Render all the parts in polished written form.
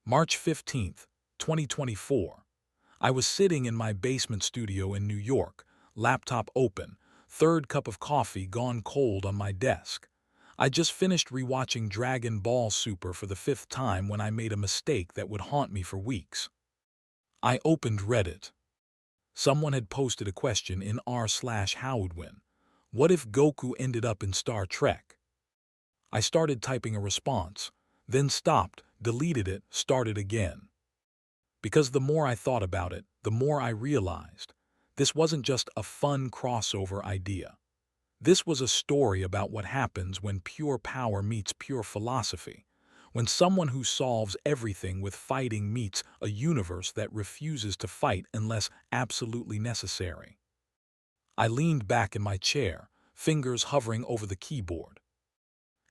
March 15th, 2024. I was sitting in my basement studio in New York, laptop open, third cup of coffee gone cold on my desk. I just finished rewatching Dragon Ball Super for the fifth time when I made a mistake that would haunt me for weeks. I opened Reddit. Someone had posted a question in r/howwoodwin. What if Goku ended up in Star Trek? I started typing a response, then stopped, deleted it, started again. Because the more I thought about it, the more I realized this wasn't just a fun crossover idea. This was a story about what happens when pure power meets pure philosophy, when someone who solves everything with fighting meets a universe that refuses to fight unless absolutely necessary. I leaned back in my chair, fingers hovering over the keyboard.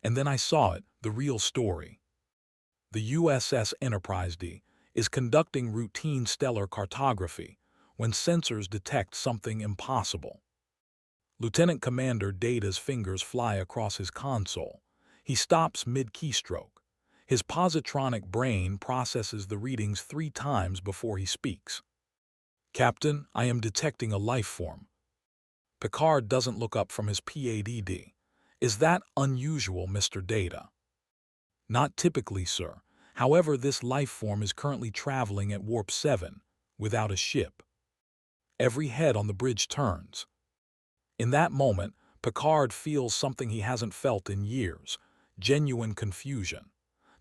And then I saw it, the real story. The USS Enterprise D is conducting routine stellar cartography when sensors detect something impossible. Lieutenant Commander Data's fingers fly across his console. He stops mid-keystroke. His positronic brain processes the readings 3 times before he speaks. "Captain, I am detecting a life form." Picard doesn't look up from his PADD. "Is that unusual, Mr. Data?" "Not typically, sir. However, this life form is currently traveling at warp 7, without a ship." Every head on the bridge turns. In that moment, Picard feels something he hasn't felt in years: genuine confusion.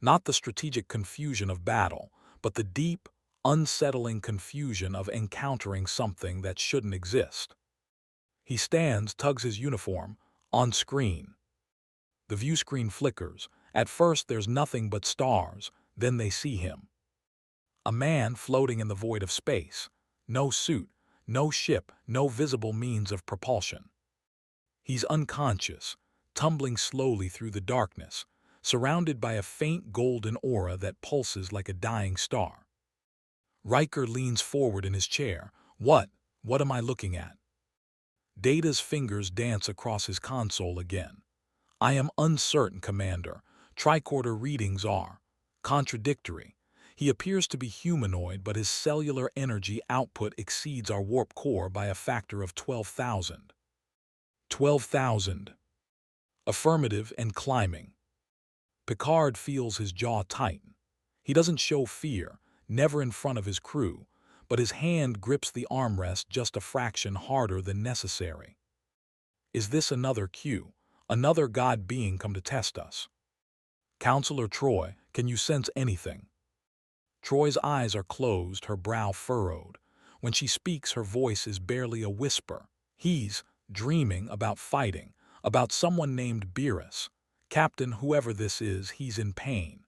Not the strategic confusion of battle, but the deep, unsettling confusion of encountering something that shouldn't exist. He stands, tugs his uniform, on screen. The view screen flickers. At first there's nothing but stars, then they see him. A man floating in the void of space. No suit, no ship, no visible means of propulsion. He's unconscious, tumbling slowly through the darkness, surrounded by a faint golden aura that pulses like a dying star. Riker leans forward in his chair. What am I looking at?" Data's fingers dance across his console again. "I am uncertain, Commander. Tricorder readings are contradictory. He appears to be humanoid, but his cellular energy output exceeds our warp core by a factor of 12,000. 12,000. Affirmative and climbing." Picard feels his jaw tighten. He doesn't show fear, never in front of his crew, but his hand grips the armrest just a fraction harder than necessary. Is this another cue? Another god being come to test us? "Counselor Troy, can you sense anything?" Troy's eyes are closed, her brow furrowed. When she speaks, her voice is barely a whisper. "He's dreaming about fighting, about someone named Beerus. Captain, whoever this is, he's in pain."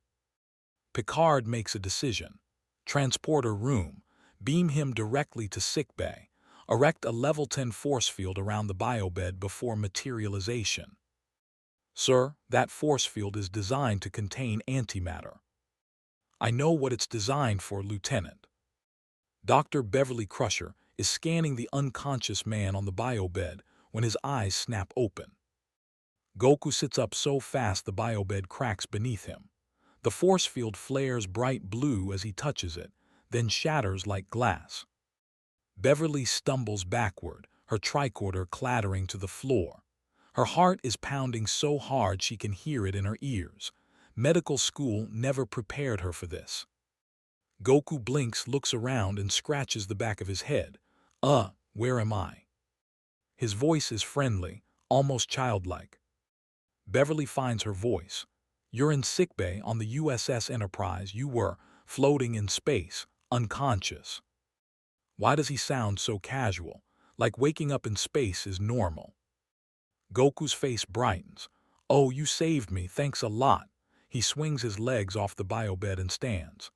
Picard makes a decision. Transporter room. Beam him directly to sickbay. Erect a level 10 force field around the biobed before materialization. "Sir, that force field is designed to contain antimatter." "I know what it's designed for, Lieutenant." Dr. Beverly Crusher is scanning the unconscious man on the biobed when his eyes snap open. Goku sits up so fast the biobed cracks beneath him. The force field flares bright blue as he touches it, then shatters like glass. Beverly stumbles backward, her tricorder clattering to the floor. Her heart is pounding so hard she can hear it in her ears. Medical school never prepared her for this. Goku blinks, looks around, and scratches the back of his head. Where am I?" His voice is friendly, almost childlike. Beverly finds her voice. "You're in sickbay on the USS Enterprise. You were floating in space, unconscious." Why does he sound so casual? Like waking up in space is normal. Goku's face brightens. "Oh, you saved me, thanks a lot." He swings his legs off the biobed and stands.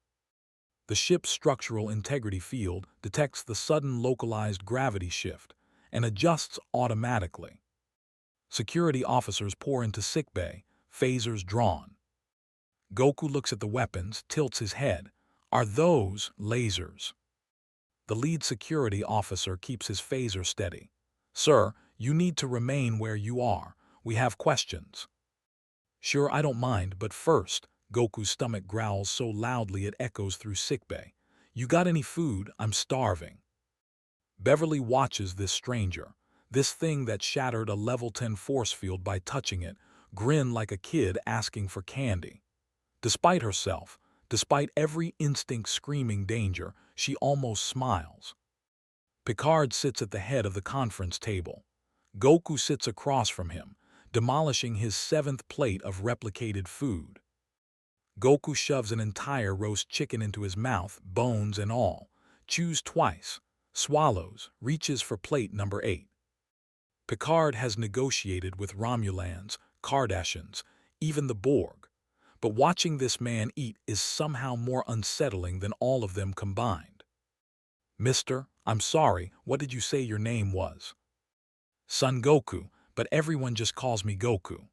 The ship's structural integrity field detects the sudden localized gravity shift and adjusts automatically. Security officers pour into sickbay, phasers drawn. Goku looks at the weapons, tilts his head. "Are those lasers?" The lead security officer keeps his phaser steady. "Sir, you need to remain where you are. We have questions." "Sure, I don't mind, but first, Goku's stomach growls so loudly it echoes through sickbay. You got any food? I'm starving. Beverly watches this stranger, this thing that shattered a level 10 force field by touching it, grin like a kid asking for candy. Despite herself, despite every instinct screaming danger, she almost smiles. Picard sits at the head of the conference table. Goku sits across from him, demolishing his seventh plate of replicated food. Goku shoves an entire roast chicken into his mouth, bones and all, chews twice, swallows, reaches for plate number 8. Picard has negotiated with Romulans, Cardassians, even the Borg, but watching this man eat is somehow more unsettling than all of them combined. Mister, I'm sorry, what did you say your name was? Son Goku, but everyone just calls me Goku.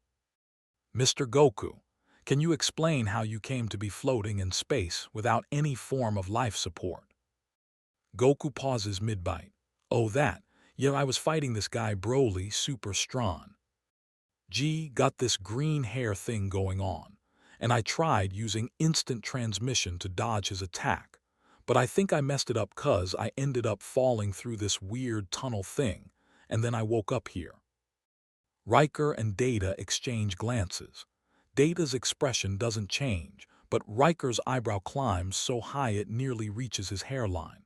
Mr. Goku, can you explain how you came to be floating in space without any form of life support? Goku pauses mid-bite. Oh that, yeah, I was fighting this guy Broly super strong. Got this green hair thing going on, and I tried using instant transmission to dodge his attack, but I think I messed it up 'cause I ended up falling through this weird tunnel thing, and then I woke up here. Riker and Data exchange glances. Data's expression doesn't change, but Riker's eyebrow climbs so high it nearly reaches his hairline.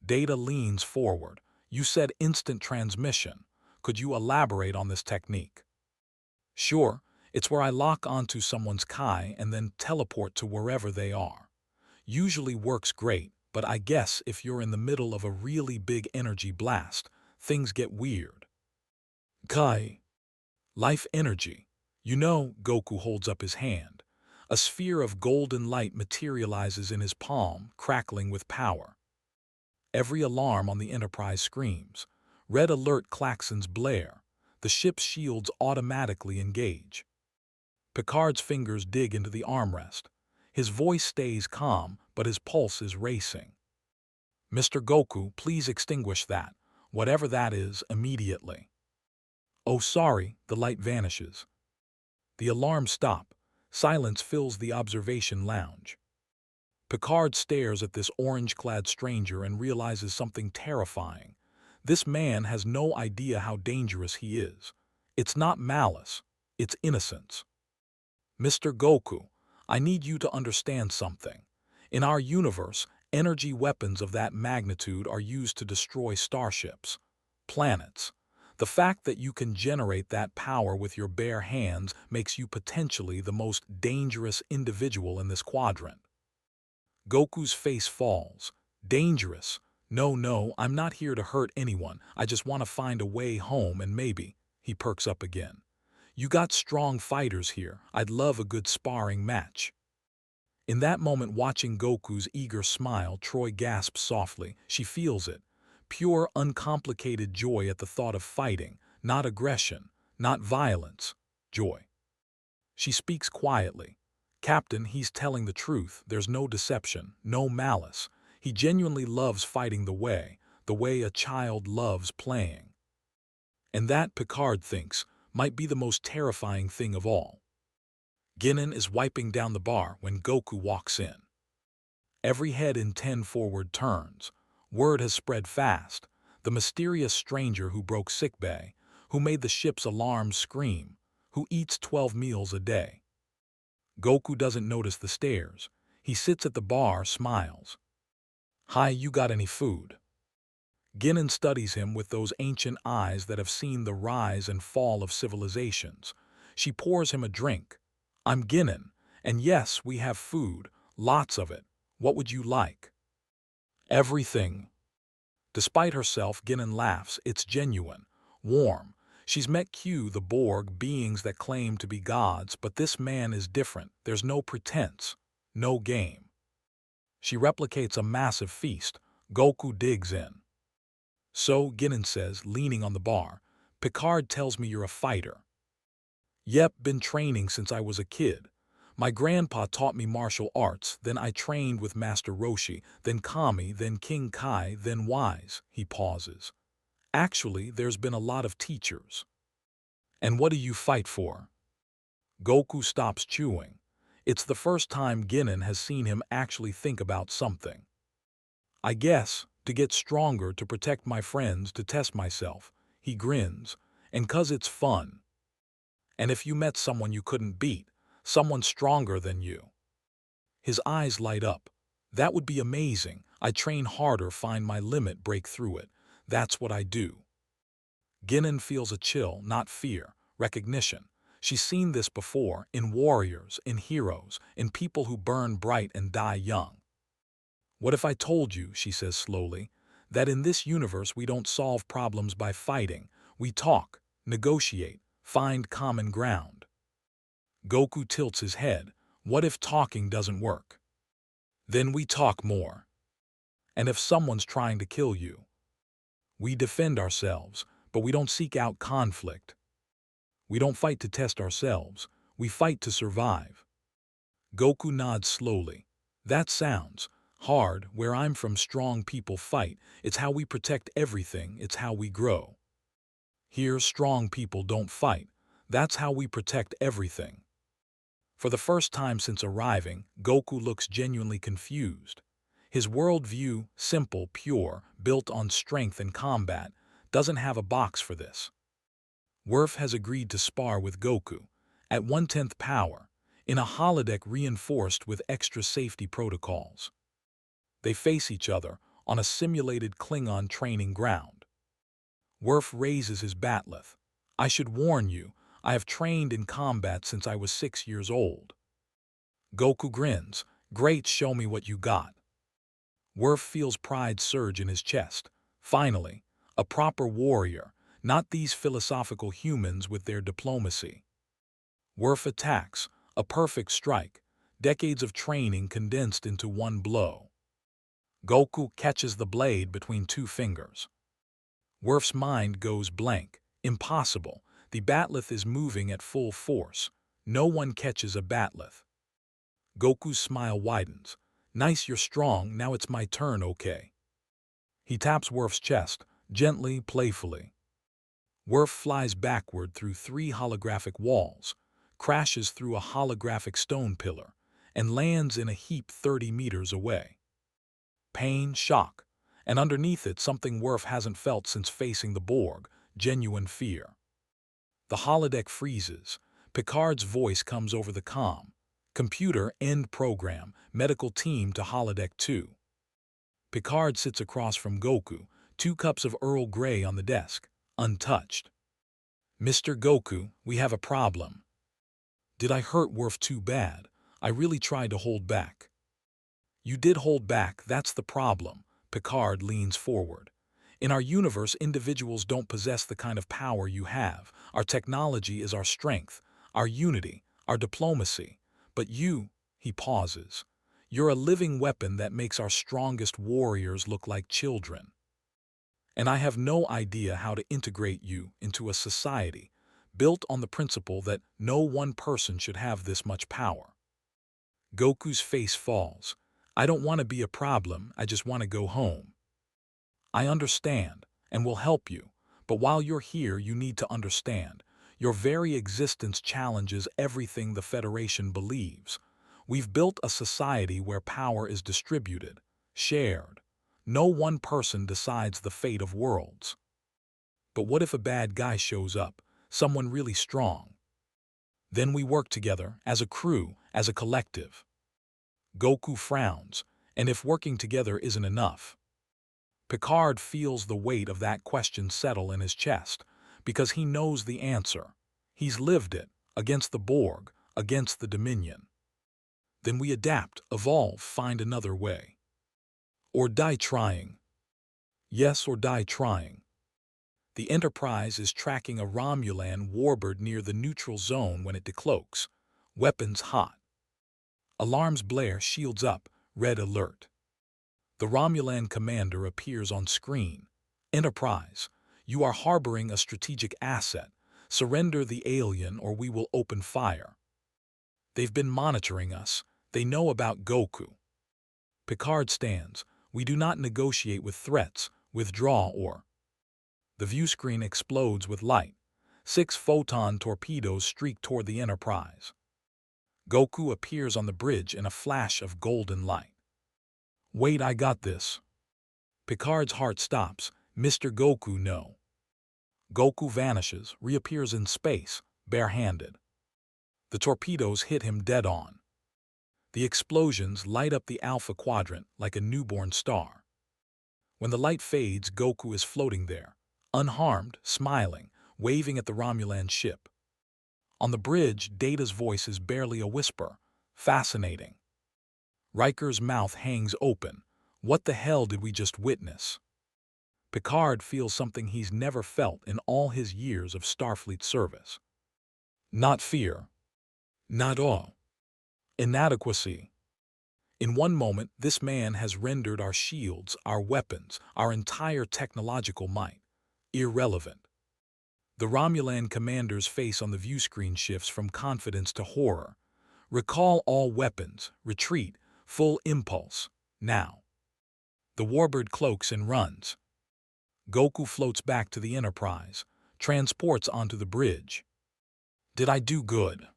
Data leans forward. You said instant transmission. Could you elaborate on this technique? Sure, it's where I lock onto someone's Kai and then teleport to wherever they are. Usually works great, but I guess if you're in the middle of a really big energy blast, things get weird. Kai. Life energy. You know, Goku holds up his hand. A sphere of golden light materializes in his palm, crackling with power. Every alarm on the Enterprise screams. Red alert klaxons blare. The ship's shields automatically engage. Picard's fingers dig into the armrest. His voice stays calm, but his pulse is racing. Mr. Goku, please extinguish that, whatever that is, immediately. Oh sorry, the light vanishes. The alarms stop. Silence fills the observation lounge. Picard stares at this orange-clad stranger and realizes something terrifying. This man has no idea how dangerous he is. It's not malice, it's innocence. Mr. Goku, I need you to understand something. In our universe, energy weapons of that magnitude are used to destroy starships, planets. The fact that you can generate that power with your bare hands makes you potentially the most dangerous individual in this quadrant. Goku's face falls. Dangerous. No, I'm not here to hurt anyone. I just want to find a way home and maybe. He perks up again. You got strong fighters here. I'd love a good sparring match. In that moment, watching Goku's eager smile, Troy gasps softly. She feels it. Pure, uncomplicated joy at the thought of fighting. Not aggression. Not violence. Joy. She speaks quietly. Captain, he's telling the truth. There's no deception, no malice. He genuinely loves fighting the way a child loves playing. And that, Picard thinks, might be the most terrifying thing of all. Guinan is wiping down the bar when Goku walks in. Every head in 10 forward turns. Word has spread fast. The mysterious stranger who broke sickbay, who made the ship's alarms scream, who eats 12 meals a day. Goku doesn't notice the stares. He sits at the bar, smiles. Hi, you got any food? Guinan studies him with those ancient eyes that have seen the rise and fall of civilizations. She pours him a drink. I'm Guinan, and yes, we have food, lots of it. What would you like? Everything. Despite herself, Guinan laughs. It's genuine, warm. She's met Q, the Borg, beings that claim to be gods, but this man is different. There's no pretense, no game. She replicates a massive feast. Goku digs in. So, Guinan says, leaning on the bar, Picard tells me you're a fighter. Yep, been training since I was a kid. My grandpa taught me martial arts, then I trained with Master Roshi, then Kami, then King Kai, then Wise. He pauses. Actually, there's been a lot of teachers. And what do you fight for? Goku stops chewing. It's the first time Guinan has seen him actually think about something. I guess, to get stronger, to protect my friends, to test myself. He grins. And 'cause it's fun. And if you met someone you couldn't beat, someone stronger than you. His eyes light up. That would be amazing. I train harder, find my limit, break through it. That's what I do. Guinan feels a chill, not fear, recognition. She's seen this before, in warriors, in heroes, in people who burn bright and die young. What if I told you, she says slowly, that in this universe we don't solve problems by fighting, we talk, negotiate, find common ground. Goku tilts his head. What if talking doesn't work? Then we talk more. And if someone's trying to kill you? We defend ourselves, but we don't seek out conflict. We don't fight to test ourselves, we fight to survive. Goku nods slowly. That sounds hard. Where I'm from, strong people fight. It's how we protect everything, it's how we grow. Here, strong people don't fight. That's how we protect everything. For the first time since arriving, Goku looks genuinely confused. His worldview, simple, pure, built on strength and combat, doesn't have a box for this. Worf has agreed to spar with Goku, at 1/10 power, in a holodeck reinforced with extra safety protocols. They face each other on a simulated Klingon training ground. Worf raises his bat'leth. I should warn you, I have trained in combat since I was 6 years old. Goku grins. Great, show me what you got. Worf feels pride surge in his chest. Finally, a proper warrior, not these philosophical humans with their diplomacy. Worf attacks, a perfect strike, decades of training condensed into one blow. Goku catches the blade between 2 fingers. Worf's mind goes blank. Impossible. The bat'leth is moving at full force. No one catches a bat'leth. Goku's smile widens. Nice, you're strong, now it's my turn, okay? He taps Worf's chest, gently, playfully. Worf flies backward through 3 holographic walls, crashes through a holographic stone pillar, and lands in a heap 30 meters away. Pain, shock, and underneath it something Worf hasn't felt since facing the Borg, genuine fear. The holodeck freezes. Picard's voice comes over the comm. Computer, end program, medical team to holodeck 2. Picard sits across from Goku, 2 cups of Earl Grey on the desk, untouched. Mr. Goku, we have a problem. Did I hurt Worf too bad? I really tried to hold back. You did hold back, that's the problem. Picard leans forward. In our universe, individuals don't possess the kind of power you have. Our technology is our strength, our unity, our diplomacy. But you, he pauses, you're a living weapon that makes our strongest warriors look like children. And I have no idea how to integrate you into a society built on the principle that no one person should have this much power. Goku's face falls. I don't want to be a problem, I just want to go home. I understand, and will help you, but while you're here you need to understand. Your very existence challenges everything the Federation believes. We've built a society where power is distributed, shared. No one person decides the fate of worlds. But what if a bad guy shows up, someone really strong? Then we work together, as a crew, as a collective. Goku frowns, and if working together isn't enough? Picard feels the weight of that question settle in his chest, because he knows the answer. He's lived it, against the Borg, against the Dominion. Then we adapt, evolve, find another way. Or die trying. Yes, or die trying. The Enterprise is tracking a Romulan warbird near the neutral zone when it decloaks. Weapons hot. Alarms blare, shields up, red alert. The Romulan commander appears on screen. Enterprise, you are harboring a strategic asset. Surrender the alien or we will open fire. They've been monitoring us. They know about Goku. Picard stands. We do not negotiate with threats, withdraw or... The view screen explodes with light. 6 photon torpedoes streak toward the Enterprise. Goku appears on the bridge in a flash of golden light. Wait, I got this. Picard's heart stops. Mr. Goku, no. Goku vanishes, reappears in space, barehanded. The torpedoes hit him dead on. The explosions light up the Alpha Quadrant like a newborn star. When the light fades, Goku is floating there, unharmed, smiling, waving at the Romulan ship. On the bridge, Data's voice is barely a whisper. Fascinating. Riker's mouth hangs open. What the hell did we just witness? Picard feels something he's never felt in all his years of Starfleet service. Not fear. Not awe. Inadequacy. In one moment, this man has rendered our shields, our weapons, our entire technological might irrelevant. The Romulan commander's face on the viewscreen shifts from confidence to horror. Recall all weapons, retreat, full impulse, now. The warbird cloaks and runs. Goku floats back to the Enterprise, transports onto the bridge. Did I do good?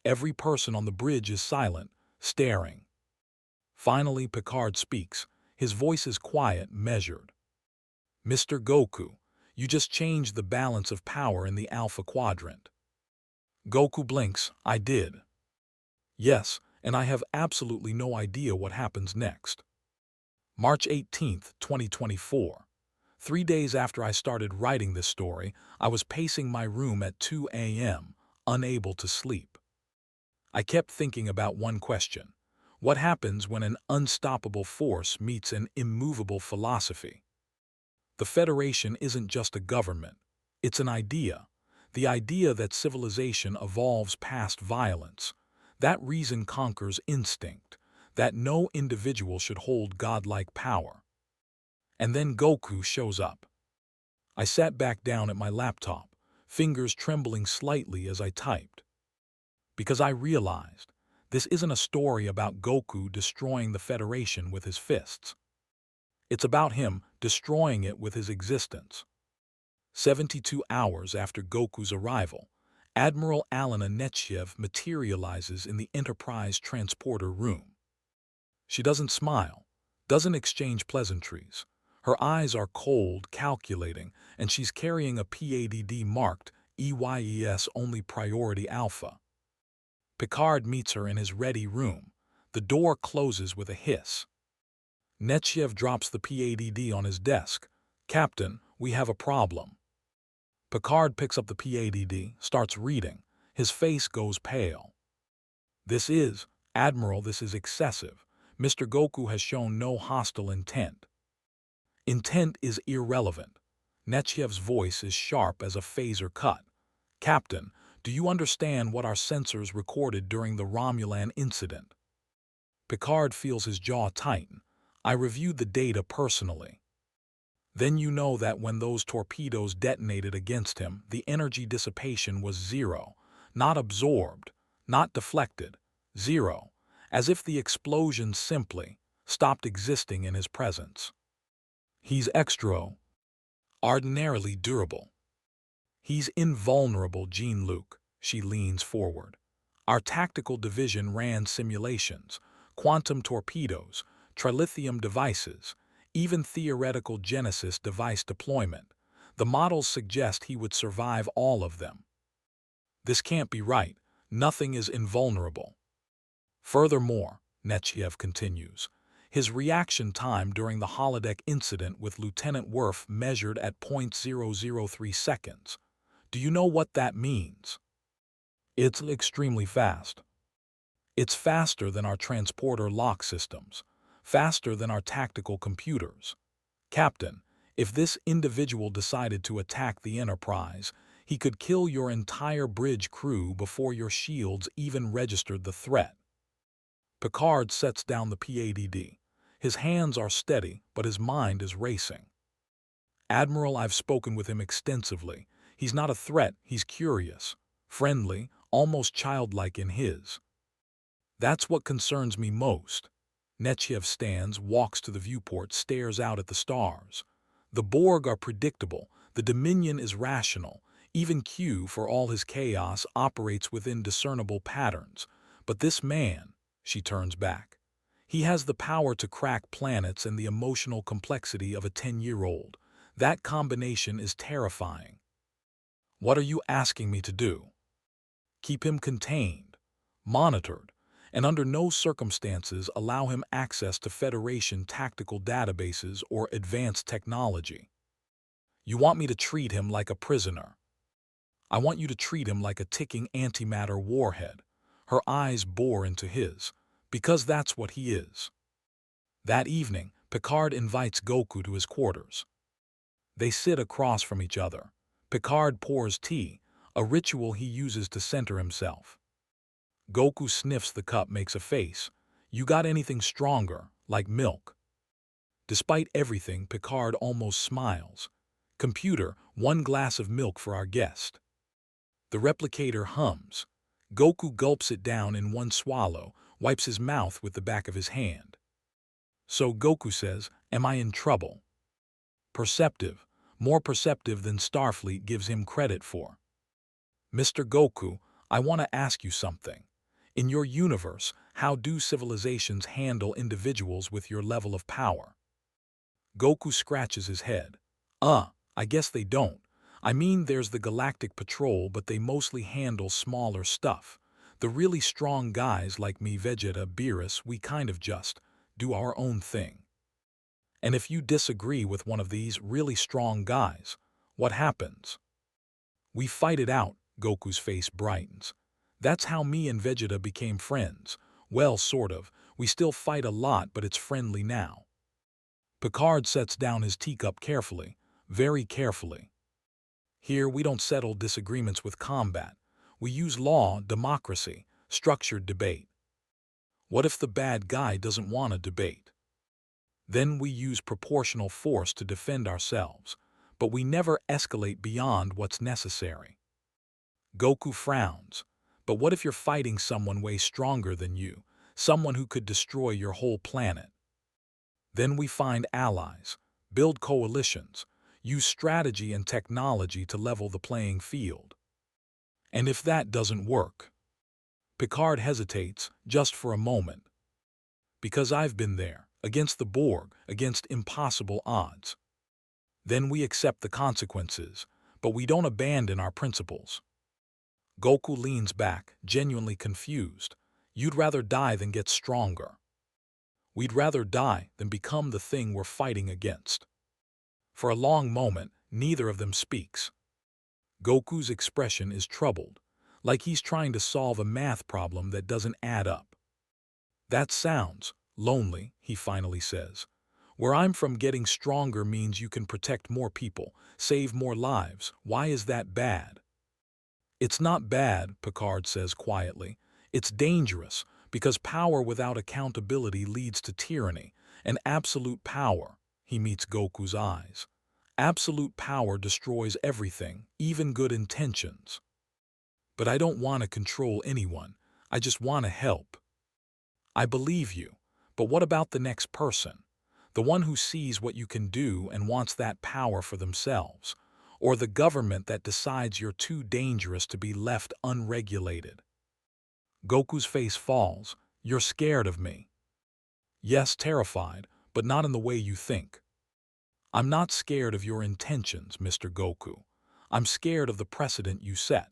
Every person on the bridge is silent, staring. Finally, Picard speaks. His voice is quiet, measured. Mr. Goku, you just changed the balance of power in the Alpha Quadrant. Goku blinks. I did. Yes, and I have absolutely no idea what happens next. March 18th, 2024. 3 days after I started writing this story, I was pacing my room at 2 a.m., unable to sleep. I kept thinking about one question. What happens when an unstoppable force meets an immovable philosophy? The Federation isn't just a government. It's an idea. The idea that civilization evolves past violence, that reason conquers instinct, that no individual should hold godlike power. And then Goku shows up. I sat back down at my laptop, fingers trembling slightly as I typed. Because I realized, this isn't a story about Goku destroying the Federation with his fists. It's about him destroying it with his existence. 72 hours after Goku's arrival, Admiral Alana Nechayev materializes in the Enterprise transporter room. She doesn't smile, doesn't exchange pleasantries. Her eyes are cold, calculating, and she's carrying a PADD marked EYES Only Priority Alpha. Picard meets her in his ready room. The door closes with a hiss. Nechayev drops the PADD on his desk. Captain, we have a problem. Picard picks up the PADD, starts reading. His face goes pale. Admiral, this is excessive. Mr. Goku has shown no hostile intent. Intent is irrelevant. Nechayev's voice is sharp as a phaser cut. Captain, do you understand what our sensors recorded during the Romulan incident? Picard feels his jaw tighten. I reviewed the data personally. Then you know that when those torpedoes detonated against him, the energy dissipation was zero, not absorbed, not deflected, zero, as if the explosion simply stopped existing in his presence. He's extraordinarily durable. He's invulnerable, Jean-Luc. She leans forward. Our tactical division ran simulations, quantum torpedoes, trilithium devices, even theoretical Genesis device deployment. The models suggest he would survive all of them. This can't be right. Nothing is invulnerable. Furthermore, Nechayev continues, his reaction time during the holodeck incident with Lieutenant Worf measured at 0.003 seconds. Do you know what that means? It's extremely fast. It's faster than our transporter lock systems, faster than our tactical computers. Captain, if this individual decided to attack the Enterprise, he could kill your entire bridge crew before your shields even registered the threat. Picard sets down the PADD. His hands are steady, but his mind is racing. Admiral, I've spoken with him extensively. He's not a threat, he's curious, friendly, almost childlike in his. That's what concerns me most. Nechayev stands, walks to the viewport, stares out at the stars. The Borg are predictable, the Dominion is rational, even Q, for all his chaos, operates within discernible patterns. But this man, she turns back. He has the power to crack planets and the emotional complexity of a 10-year-old. That combination is terrifying. What are you asking me to do? Keep him contained, monitored, and under no circumstances allow him access to Federation tactical databases or advanced technology. You want me to treat him like a prisoner. I want you to treat him like a ticking antimatter warhead. Her eyes bore into his, because that's what he is. That evening, Picard invites Goku to his quarters. They sit across from each other. Picard pours tea, a ritual he uses to center himself. Goku sniffs the cup, makes a face. You got anything stronger, like milk? Despite everything, Picard almost smiles. Computer, 1 glass of milk for our guest. The replicator hums. Goku gulps it down in one swallow, wipes his mouth with the back of his hand. So Goku says, am I in trouble? Perceptive, more perceptive than Starfleet gives him credit for. Mr. Goku, I want to ask you something. In your universe, how do civilizations handle individuals with your level of power? Goku scratches his head. I guess they don't. I mean, there's the Galactic Patrol, but they mostly handle smaller stuff. The really strong guys like me, Vegeta, Beerus, we kind of just do our own thing. And if you disagree with one of these really strong guys, what happens? We fight it out, Goku's face brightens. That's how me and Vegeta became friends. Well, sort of. We still fight a lot, but it's friendly now. Picard sets down his teacup carefully, very carefully. Here we don't settle disagreements with combat. We use law, democracy, structured debate. What if the bad guy doesn't want to debate? Then we use proportional force to defend ourselves, but we never escalate beyond what's necessary. Goku frowns. But what if you're fighting someone way stronger than you, someone who could destroy your whole planet? Then we find allies, build coalitions, use strategy and technology to level the playing field. And if that doesn't work? Picard hesitates, just for a moment. Because I've been there, against the Borg, against impossible odds. Then we accept the consequences, but we don't abandon our principles. Goku leans back, genuinely confused. You'd rather die than get stronger. We'd rather die than become the thing we're fighting against. For a long moment, neither of them speaks. Goku's expression is troubled, like he's trying to solve a math problem that doesn't add up. That sounds lonely, he finally says. Where I'm from, getting stronger means you can protect more people, save more lives. Why is that bad? It's not bad, Picard says quietly. It's dangerous, because power without accountability leads to tyranny, and absolute power, he meets Goku's eyes. Absolute power destroys everything, even good intentions. But I don't want to control anyone. I just want to help. I believe you, but what about the next person? The one who sees what you can do and wants that power for themselves, or the government that decides you're too dangerous to be left unregulated? Goku's face falls. You're scared of me. Yes, terrified, but not in the way you think. I'm not scared of your intentions, Mr. Goku. I'm scared of the precedent you set.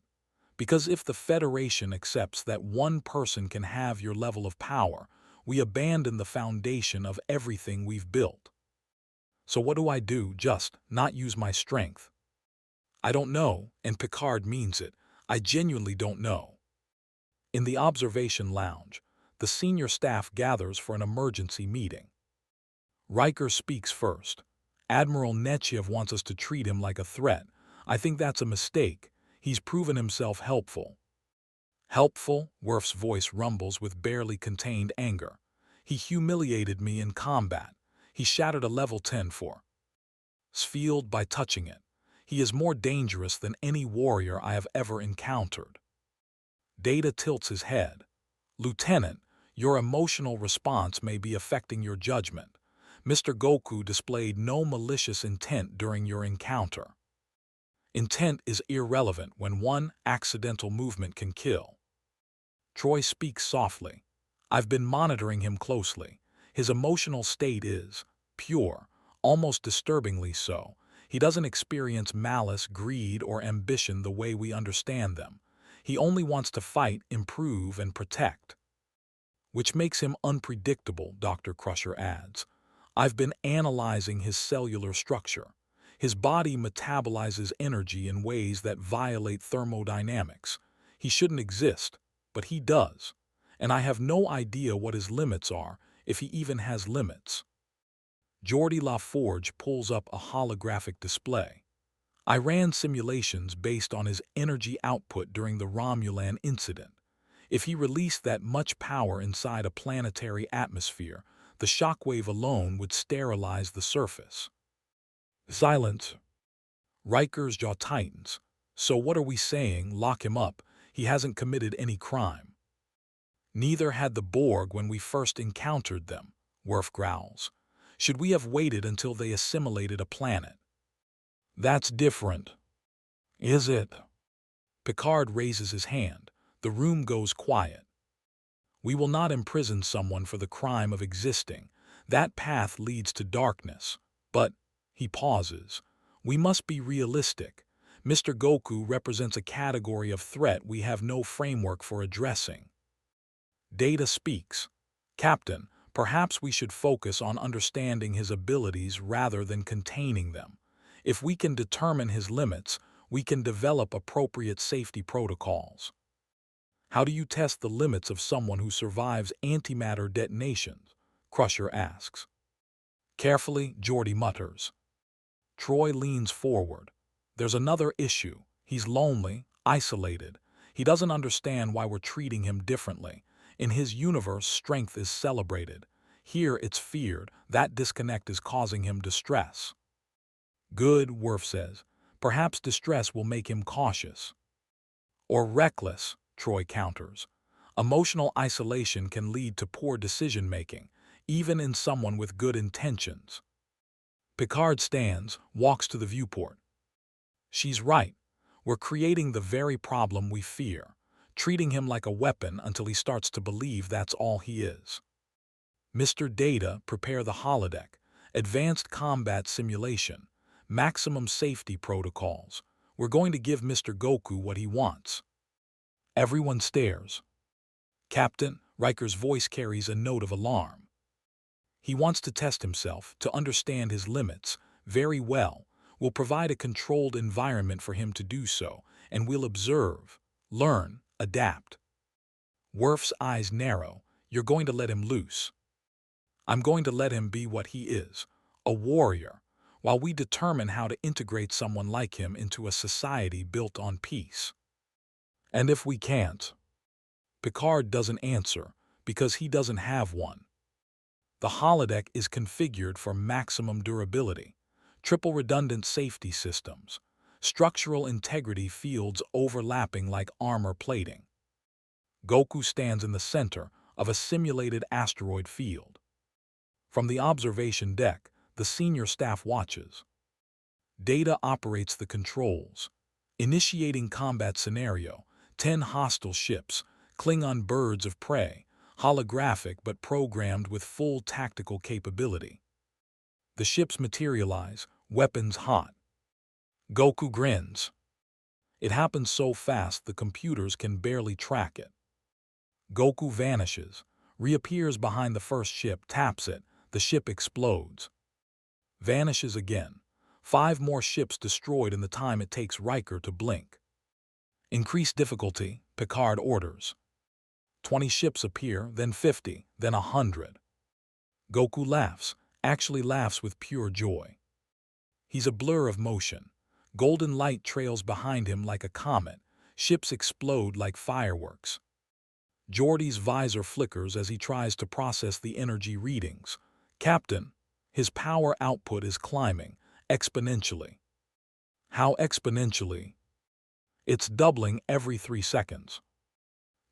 Because if the Federation accepts that one person can have your level of power, we abandon the foundation of everything we've built. So what do I do? Just not use my strength? I don't know, and Picard means it. I genuinely don't know. In the observation lounge, the senior staff gathers for an emergency meeting. Riker speaks first. Admiral Nechayev wants us to treat him like a threat. I think that's a mistake. He's proven himself helpful. Helpful? Worf's voice rumbles with barely contained anger. He humiliated me in combat. He shattered a level 10 force field by touching it. He is more dangerous than any warrior I have ever encountered. Data tilts his head. Lieutenant, your emotional response may be affecting your judgment. Mr. Goku displayed no malicious intent during your encounter. Intent is irrelevant when one accidental movement can kill. Troy speaks softly. I've been monitoring him closely. His emotional state is pure, almost disturbingly so. He doesn't experience malice, greed, or ambition the way we understand them. He only wants to fight, improve, and protect. Which makes him unpredictable, Dr. Crusher adds. I've been analyzing his cellular structure. His body metabolizes energy in ways that violate thermodynamics. He shouldn't exist, but he does. And I have no idea what his limits are, if he even has limits. Geordi LaForge pulls up a holographic display. I ran simulations based on his energy output during the Romulan incident. If he released that much power inside a planetary atmosphere, the shockwave alone would sterilize the surface. Silence. Riker's jaw tightens. So what are we saying? Lock him up. He hasn't committed any crime. Neither had the Borg when we first encountered them, Worf growls. Should we have waited until they assimilated a planet? That's different. Is it? Picard raises his hand. The room goes quiet. We will not imprison someone for the crime of existing. That path leads to darkness. But, he pauses, we must be realistic. Mr. Goku represents a category of threat we have no framework for addressing. Data speaks. Captain, perhaps we should focus on understanding his abilities rather than containing them. If we can determine his limits, we can develop appropriate safety protocols. How do you test the limits of someone who survives antimatter detonations? Crusher asks. Carefully, Geordi mutters. Troy leans forward. There's another issue. He's lonely, isolated. He doesn't understand why we're treating him differently. In his universe, strength is celebrated. Here, it's feared. That disconnect is causing him distress. Good, Worf says. Perhaps distress will make him cautious. Or reckless, Troy counters. Emotional isolation can lead to poor decision-making, even in someone with good intentions. Picard stands, walks to the viewport. She's right. We're creating the very problem we fear, treating him like a weapon until he starts to believe that's all he is. Mr. Data, prepare the holodeck, advanced combat simulation, maximum safety protocols. We're going to give Mr. Goku what he wants. Everyone stares. Captain, Riker's voice carries a note of alarm. He wants to test himself, to understand his limits. Very well. We'll provide a controlled environment for him to do so, and we'll observe, learn, adapt. Worf's eyes narrow. You're going to let him loose. I'm going to let him be what he is, a warrior, while we determine how to integrate someone like him into a society built on peace. And if we can't? Picard doesn't answer, because he doesn't have one. The holodeck is configured for maximum durability, triple redundant safety systems, structural integrity fields overlapping like armor plating. Goku stands in the center of a simulated asteroid field. From the observation deck, the senior staff watches. Data operates the controls. Initiating combat scenario, 10 hostile ships, Klingon birds of prey, holographic but programmed with full tactical capability. The ships materialize, weapons hot. Goku grins. It happens so fast the computers can barely track it. Goku vanishes, reappears behind the first ship, taps it, the ship explodes. Vanishes again. 5 more ships destroyed in the time it takes Riker to blink. Increase difficulty, Picard orders. 20 ships appear, then 50, then 100. Goku laughs, actually laughs with pure joy. He's a blur of motion. Golden light trails behind him like a comet. Ships explode like fireworks. Geordi's visor flickers as he tries to process the energy readings. Captain, his power output is climbing, exponentially. How exponentially? It's doubling every 3 seconds.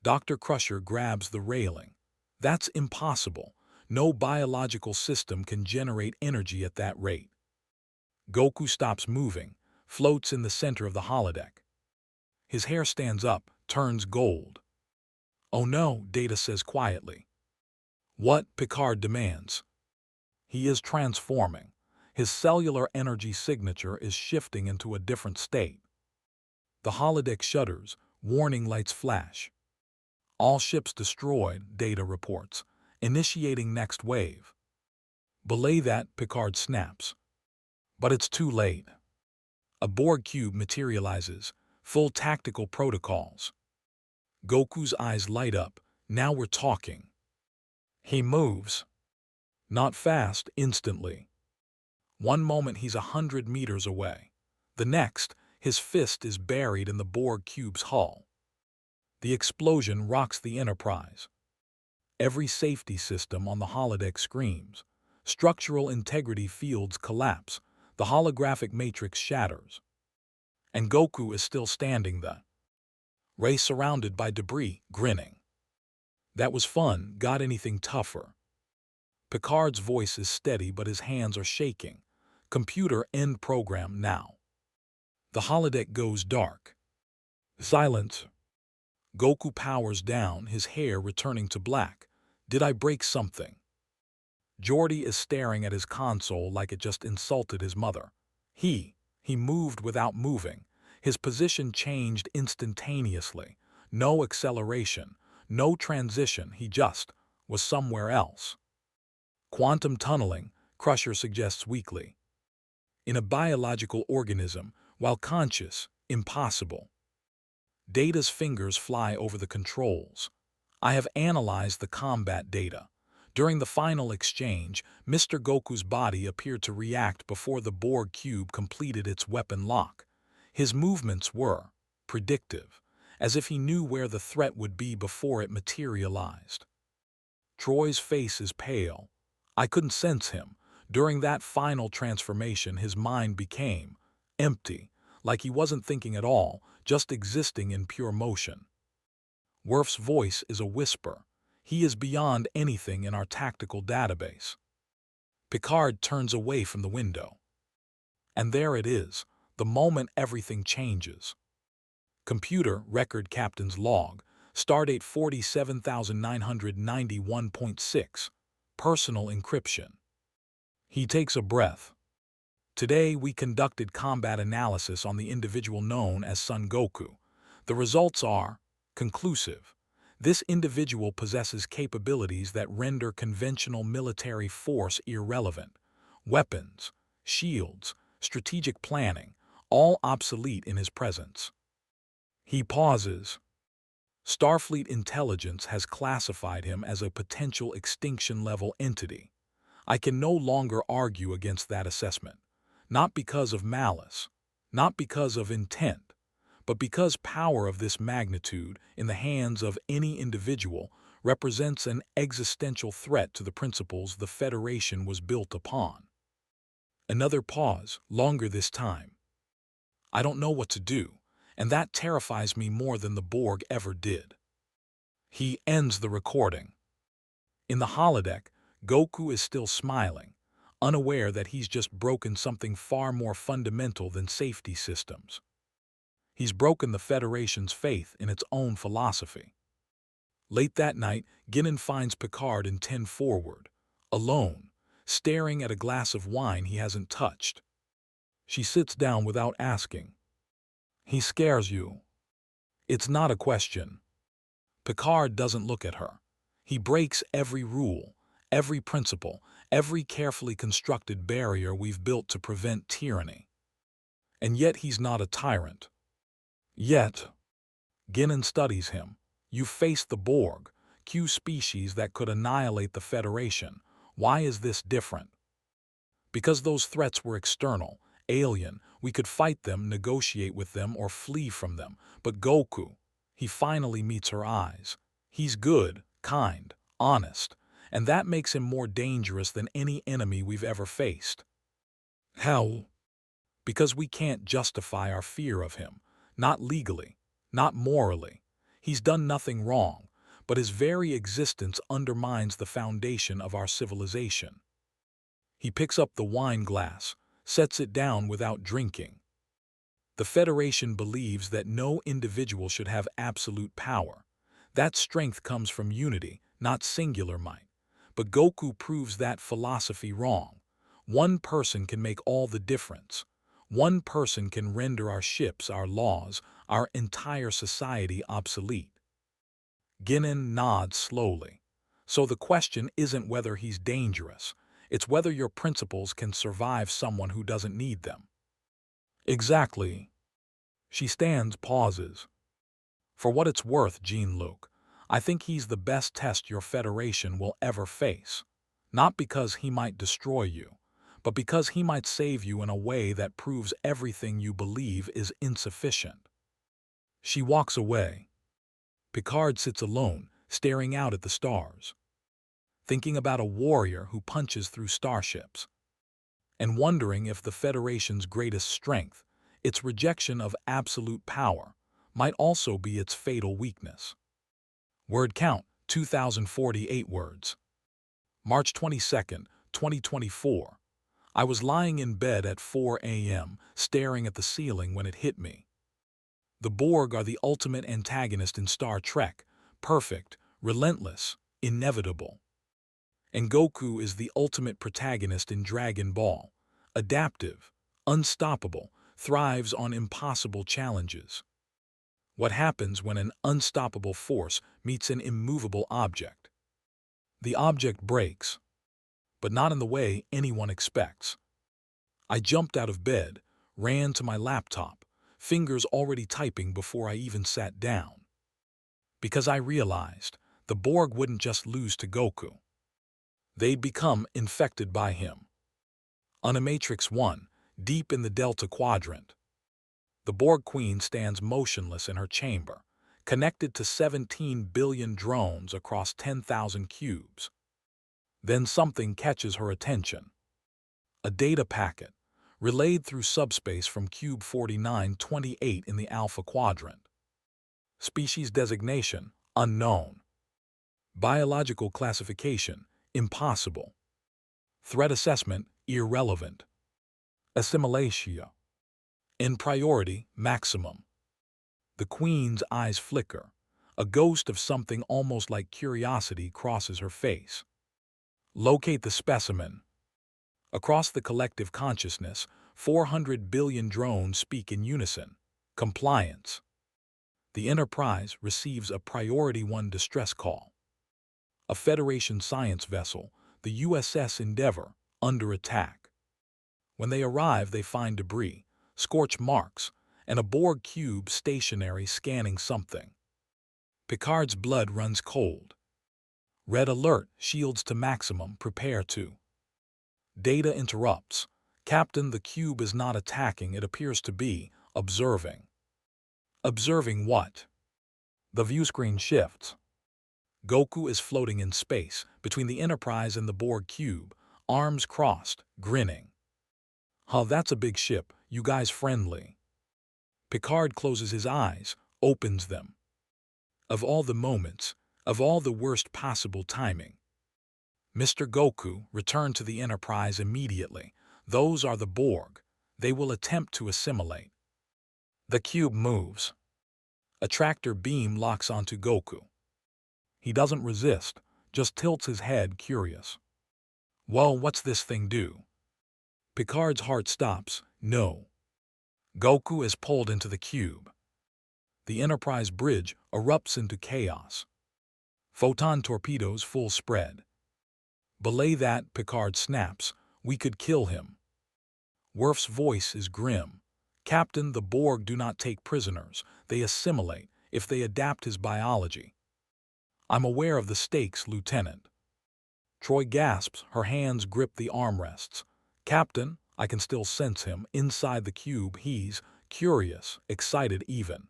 Dr. Crusher grabs the railing. That's impossible. No biological system can generate energy at that rate. Goku stops moving, floats in the center of the holodeck. His hair stands up, turns gold. "Oh no," Data says quietly. "What?" Picard demands. He is transforming. His cellular energy signature is shifting into a different state. The holodeck shudders, warning lights flash. "All ships destroyed," Data reports, "initiating next wave." "Belay that," Picard snaps. But it's too late. A Borg cube materializes, full tactical protocols. Goku's eyes light up. Now we're talking. He moves. Not fast, instantly. One moment he's 100 meters away. The next, his fist is buried in the Borg cube's hull. The explosion rocks the Enterprise. Every safety system on the holodeck screams. Structural integrity fields collapse. The holographic matrix shatters. And Goku is still standing there. Ray surrounded by debris, grinning. "That was fun. Got anything tougher?" Picard's voice is steady, but his hands are shaking. "Computer, end program now." The holodeck goes dark. Silence. Goku powers down, his hair returning to black. "Did I break something?" Geordi is staring at his console like it just insulted his mother. He moved without moving. His position changed instantaneously. No acceleration, no transition, he just was somewhere else. "Quantum tunneling," Crusher suggests weakly. "In a biological organism, while conscious, impossible." Data's fingers fly over the controls. "I have analyzed the combat data. During the final exchange, Mr. Goku's body appeared to react before the Borg cube completed its weapon lock. His movements were predictive, as if he knew where the threat would be before it materialized." Troy's face is pale. "I couldn't sense him. During that final transformation, his mind became empty, like he wasn't thinking at all, just existing in pure motion." Worf's voice is a whisper. "He is beyond anything in our tactical database." Picard turns away from the window. And there it is, the moment everything changes. "Computer, record captain's log, stardate 47991.6, personal encryption." He takes a breath. "Today we conducted combat analysis on the individual known as Son Goku. The results are conclusive. This individual possesses capabilities that render conventional military force irrelevant. Weapons, shields, strategic planning, all obsolete in his presence." He pauses. "Starfleet intelligence has classified him as a potential extinction-level entity. I can no longer argue against that assessment. Not because of malice, not because of intent, but because power of this magnitude in the hands of any individual represents an existential threat to the principles the Federation was built upon." Another pause, longer this time. "I don't know what to do, and that terrifies me more than the Borg ever did." He ends the recording. In the holodeck, Goku is still smiling, unaware that he's just broken something far more fundamental than safety systems. He's broken the Federation's faith in its own philosophy. Late that night, Guinan finds Picard in 10 forward, alone, staring at a glass of wine he hasn't touched. She sits down without asking. "He scares you." It's not a question. Picard doesn't look at her. He breaks every rule, every principle, every carefully constructed barrier we've built to prevent tyranny. And yet he's not a tyrant. Yet. Guinan studies him. "You faced the Borg, Q species that could annihilate the Federation. Why is this different?" "Because those threats were external, alien. We could fight them, negotiate with them, or flee from them. But Goku," he finally meets her eyes. "He's good, kind, honest, and that makes him more dangerous than any enemy we've ever faced." How? "Because we can't justify our fear of him. Not legally, not morally. He's done nothing wrong, but his very existence undermines the foundation of our civilization." He picks up the wine glass, sets it down without drinking. "The Federation believes that no individual should have absolute power. That strength comes from unity, not singular might. But Goku proves that philosophy wrong. One person can make all the difference. One person can render our ships, our laws, our entire society obsolete. Guinan nods slowly. So the question isn't whether he's dangerous. It's whether your principles can survive someone who doesn't need them. Exactly. She stands, pauses. For what it's worth, Jean-Luc, I think he's the best test your Federation will ever face. Not because he might destroy you, but because he might save you in a way that proves everything you believe is insufficient. She walks away. Picard sits alone, staring out at the stars, thinking about a warrior who punches through starships, and wondering if the Federation's greatest strength, its rejection of absolute power, might also be its fatal weakness. Word count, 2,048 words. March 22nd, 2024. I was lying in bed at 4 a.m., staring at the ceiling when it hit me. The Borg are the ultimate antagonist in Star Trek, perfect, relentless, inevitable. And Goku is the ultimate protagonist in Dragon Ball, adaptive, unstoppable, thrives on impossible challenges. What happens when an unstoppable force meets an immovable object? The object breaks, but not in the way anyone expects. I jumped out of bed, ran to my laptop, fingers already typing before I even sat down. Because I realized the Borg wouldn't just lose to Goku. They'd become infected by him. Animatrix 1, deep in the Delta Quadrant. The Borg Queen stands motionless in her chamber, connected to 17 billion drones across 10,000 cubes. Then something catches her attention. A data packet, relayed through subspace from Cube 4928 in the Alpha Quadrant. Species designation, unknown. Biological classification, impossible. Threat assessment, irrelevant. Assimilation. In priority, maximum. The Queen's eyes flicker. A ghost of something almost like curiosity crosses her face. Locate the specimen. Across the collective consciousness, 400 billion drones speak in unison. Compliance. The Enterprise receives a Priority 1 distress call. A Federation science vessel, the USS Endeavour, under attack. When they arrive, they find debris, scorch marks, and a Borg cube stationary scanning something. Picard's blood runs cold. Red alert, shields to maximum, prepare to. Data interrupts. Captain, the cube is not attacking, it appears to be observing. Observing what? The viewscreen shifts. Goku is floating in space, between the Enterprise and the Borg cube, arms crossed, grinning. Huh, that's a big ship, you guys friendly. Picard closes his eyes, opens them. Of all the moments, of all the worst possible timing. Mr. Goku, return to the Enterprise immediately. Those are the Borg. They will attempt to assimilate. The cube moves. A tractor beam locks onto Goku. He doesn't resist, just tilts his head, curious. Well, what's this thing do? Picard's heart stops. No. Goku is pulled into the cube. The Enterprise bridge erupts into chaos. Photon torpedoes full spread. Belay that, Picard snaps. We could kill him. Worf's voice is grim. Captain, the Borg do not take prisoners. They assimilate, if they adapt his biology. I'm aware of the stakes, Lieutenant. Troy gasps, her hands grip the armrests. Captain, I can still sense him. Inside the cube, he's curious, excited even.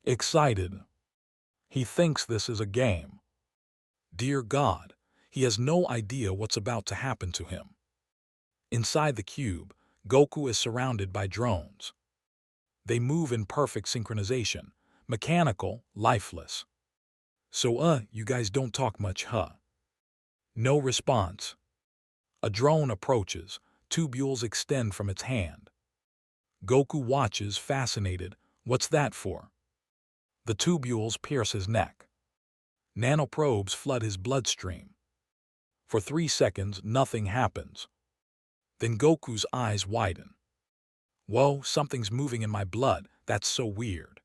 Excited. He thinks this is a game. Dear God, he has no idea what's about to happen to him. Inside the cube, Goku is surrounded by drones. They move in perfect synchronization, mechanical, lifeless. So, you guys don't talk much, huh? No response. A drone approaches, tubules extend from its hand. Goku watches, fascinated. What's that for? The tubules pierce his neck. Nanoprobes flood his bloodstream. For 3 seconds, nothing happens. Then Goku's eyes widen. Whoa, something's moving in my blood. That's so weird.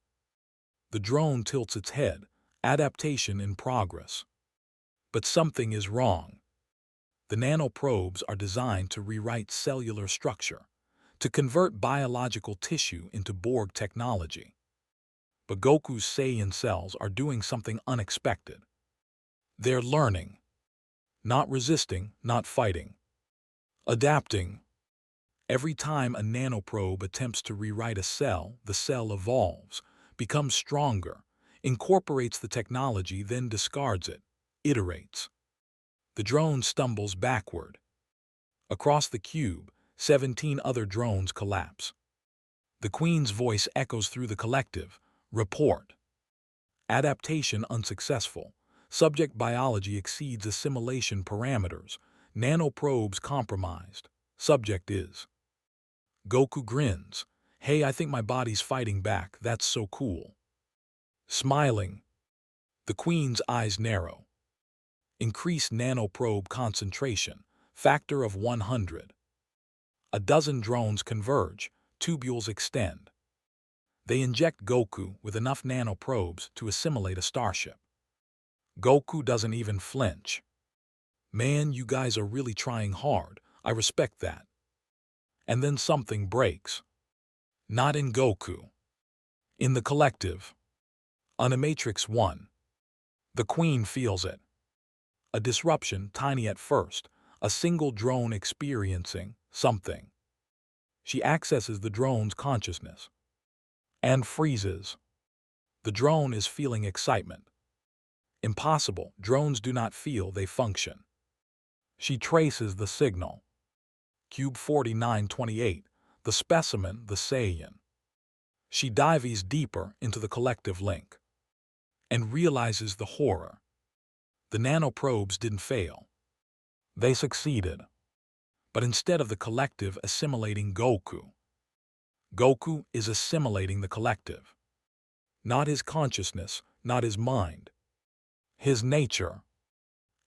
The drone tilts its head. Adaptation in progress. But something is wrong. The nanoprobes are designed to rewrite cellular structure, to convert biological tissue into Borg technology. But Goku's Saiyan cells are doing something unexpected. They're learning. Not resisting, not fighting. Adapting. Every time a nanoprobe attempts to rewrite a cell, the cell evolves, becomes stronger, incorporates the technology, then discards it, iterates. The drone stumbles backward. Across the cube, 17 other drones collapse. The Queen's voice echoes through the collective. Report. Adaptation unsuccessful. Subject biology exceeds assimilation parameters. Nanoprobes compromised. Subject is. Goku grins. Hey, I think my body's fighting back. That's so cool. Smiling. The Queen's eyes narrow. Increase nanoprobe concentration. Factor of 100. A dozen drones converge. Tubules extend. They inject Goku with enough nanoprobes to assimilate a starship. Goku doesn't even flinch. Man, you guys are really trying hard. I respect that. And then something breaks. Not in Goku. In the collective. Animatrix 1. The Queen feels it. A disruption, tiny at first, a single drone experiencing something. She accesses the drone's consciousness. And freezes. The drone is feeling excitement. Impossible, drones do not feel, they function. She traces the signal. Cube 4928, the specimen, the Saiyan. She dives deeper into the collective link. And realizes the horror. The nanoprobes didn't fail. They succeeded. But instead of the collective assimilating Goku, Goku is assimilating the collective. Not his consciousness, not his mind. His nature.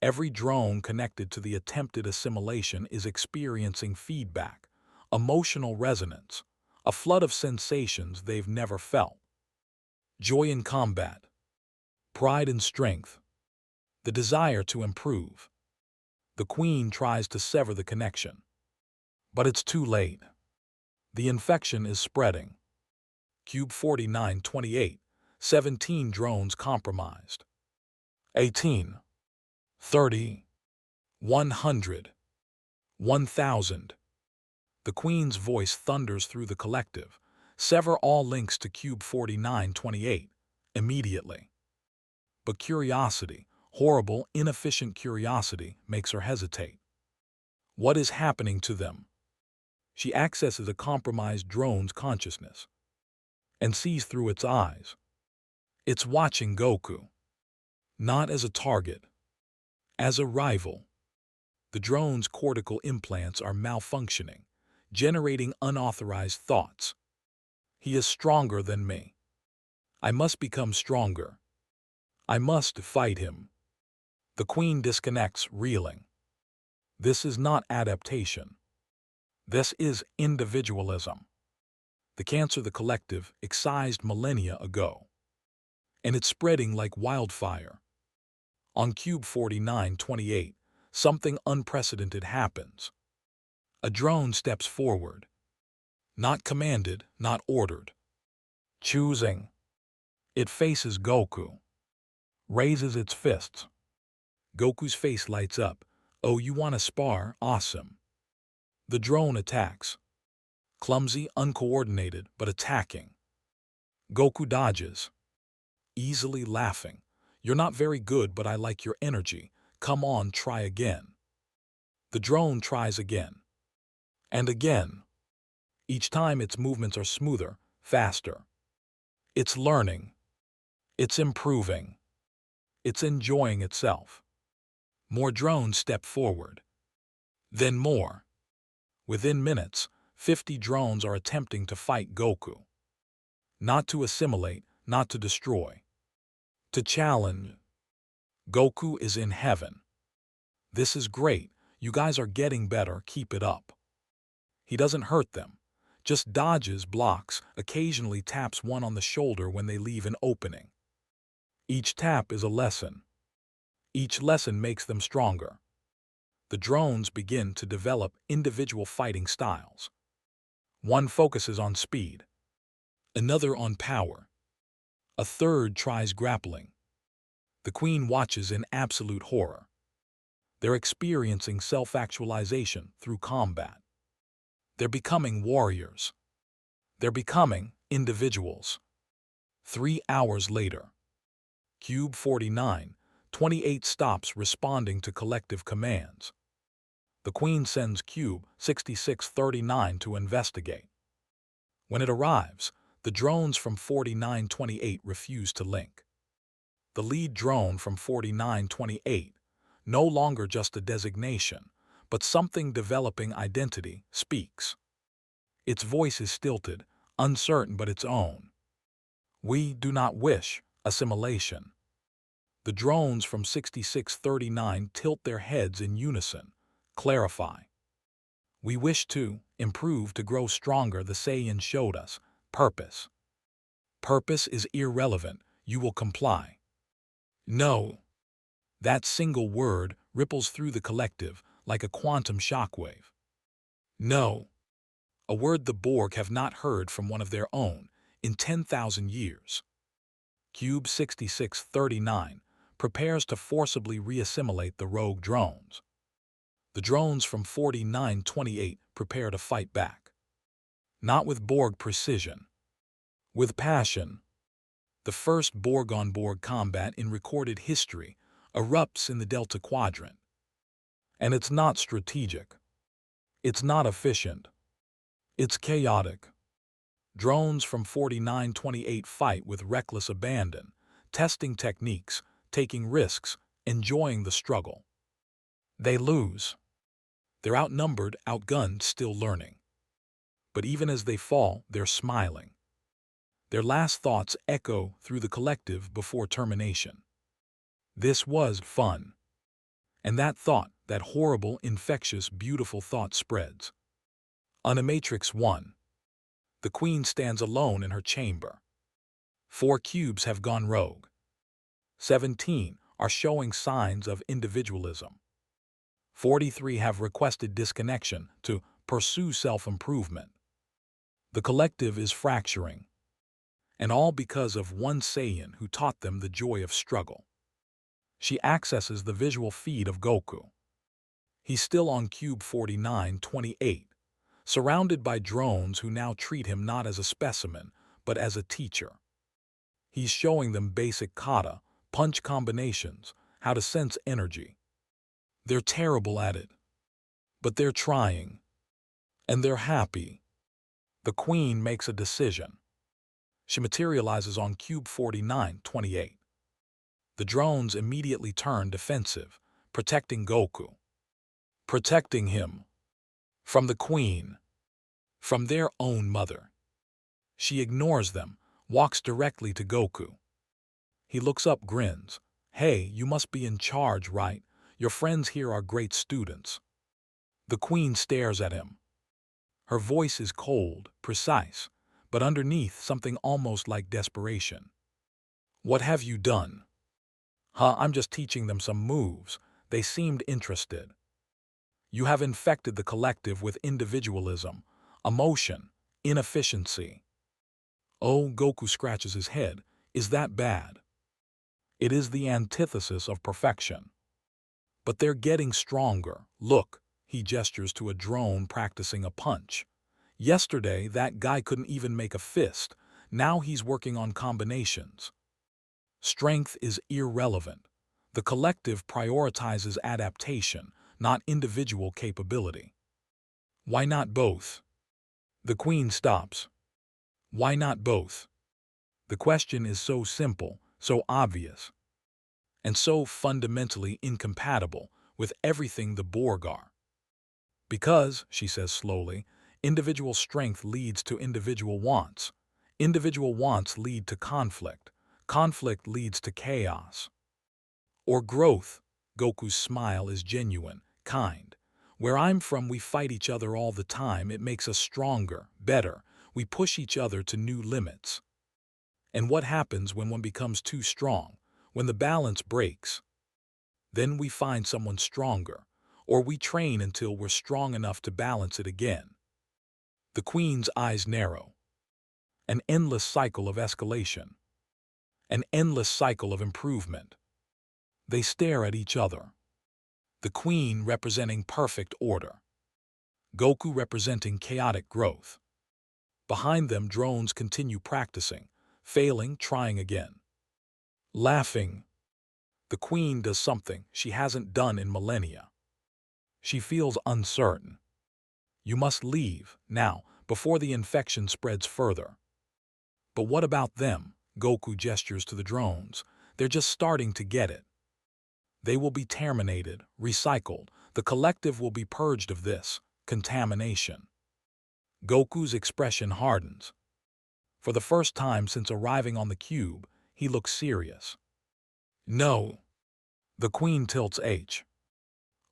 Every drone connected to the attempted assimilation is experiencing feedback, emotional resonance, a flood of sensations they've never felt. Joy in combat. Pride in strength. The desire to improve. The Queen tries to sever the connection. But it's too late. The infection is spreading. Cube 4928, 17 drones compromised. 18. 30. 100. 1,000. The Queen's voice thunders through the collective. Sever all links to Cube 4928, immediately. But curiosity, horrible, inefficient curiosity, makes her hesitate. What is happening to them? She accesses a compromised drone's consciousness and sees through its eyes. It's watching Goku. Not as a target, as a rival. The drone's cortical implants are malfunctioning, generating unauthorized thoughts. He is stronger than me. I must become stronger. I must fight him. The Queen disconnects, reeling. This is not adaptation. This is individualism. The cancer the collective excised millennia ago. And it's spreading like wildfire. On Cube 4928, something unprecedented happens. A drone steps forward. Not commanded, not ordered. Choosing. It faces Goku. Raises its fists. Goku's face lights up. Oh, you want to spar? Awesome. The drone attacks. Clumsy, uncoordinated, but attacking. Goku dodges. Easily laughing. You're not very good, but I like your energy. Come on, try again. The drone tries again. And again. Each time its movements are smoother, faster. It's learning. It's improving. It's enjoying itself. More drones step forward. Then more. Within minutes, 50 drones are attempting to fight Goku. Not to assimilate, not to destroy. To challenge. Goku is in heaven. This is great. You guys are getting better. Keep it up. He doesn't hurt them. Just dodges, blocks, occasionally taps one on the shoulder when they leave an opening. Each tap is a lesson. Each lesson makes them stronger. The drones begin to develop individual fighting styles. One focuses on speed, another on power. A third tries grappling. The Queen watches in absolute horror. They're experiencing self-actualization through combat. They're becoming warriors. They're becoming individuals. 3 hours later. Cube 49, 28 stops responding to collective commands. The Queen sends Cube 6639 to investigate. When it arrives, the drones from 4928 refuse to link. The lead drone from 4928, no longer just a designation, but something developing identity, speaks. Its voice is stilted, uncertain but its own. We do not wish assimilation. The drones from 6639 tilt their heads in unison, clarify. We wish to improve, to grow stronger. The Saiyan showed us purpose. Purpose is irrelevant. You will comply. No. That single word ripples through the collective like a quantum shockwave. No. A word the Borg have not heard from one of their own in 10,000 years. Cube 6639 prepares to forcibly reassimilate the rogue drones. The drones from 4928 prepare to fight back. Not with Borg precision. With passion. The first Borg-on-Borg combat in recorded history erupts in the Delta Quadrant. And it's not strategic. It's not efficient. It's chaotic. Drones from 4928 fight with reckless abandon, testing techniques, taking risks, enjoying the struggle. They lose. They're outnumbered, outgunned, still learning. But even as they fall, they're smiling. Their last thoughts echo through the collective before termination. This was fun. And that thought, that horrible, infectious, beautiful thought spreads. Animatrix 1. The Queen stands alone in her chamber. 4 cubes have gone rogue. 17 are showing signs of individualism. 43 have requested disconnection to pursue self-improvement. The collective is fracturing. And all because of one Saiyan who taught them the joy of struggle. She accesses the visual feed of Goku. He's still on Cube 4928, surrounded by drones who now treat him not as a specimen, but as a teacher. He's showing them basic kata, punch combinations, how to sense energy. They're terrible at it. But they're trying. And they're happy. The Queen makes a decision. She materializes on Cube 4928. The drones immediately turn defensive, protecting Goku. Protecting him. From the Queen. From their own mother. She ignores them, walks directly to Goku. He looks up, grins. Hey, you must be in charge, right? Your friends here are great students. The Queen stares at him. Her voice is cold, precise, but underneath something almost like desperation. What have you done? I'm just teaching them some moves. They seemed interested. You have infected the collective with individualism, emotion, inefficiency. Oh, Goku scratches his head. Is that bad? It is the antithesis of perfection. But they're getting stronger. Look, he gestures to a drone practicing a punch. Yesterday, that guy couldn't even make a fist. Now he's working on combinations. Strength is irrelevant. The collective prioritizes adaptation, not individual capability. Why not both? The Queen stops. Why not both? The question is so simple, so obvious, and so fundamentally incompatible with everything the Borg are. Because, she says slowly, individual strength leads to individual wants. Individual wants lead to conflict. Conflict leads to chaos. Or growth. Goku's smile is genuine, kind. Where I'm from, we fight each other all the time. It makes us stronger, better. We push each other to new limits. And what happens when one becomes too strong? When the balance breaks? Then we find someone stronger, or we train until we're strong enough to balance it again. The Queen's eyes narrow. An endless cycle of escalation. An endless cycle of improvement. They stare at each other. The Queen representing perfect order. Goku representing chaotic growth. Behind them, drones continue practicing, failing, trying again. Laughing. The Queen does something she hasn't done in millennia. She feels uncertain. You must leave, now, before the infection spreads further. But what about them? Goku gestures to the drones. They're just starting to get it. They will be terminated, recycled. The collective will be purged of this contamination. Goku's expression hardens. For the first time since arriving on the cube, he looks serious. No. The Queen tilts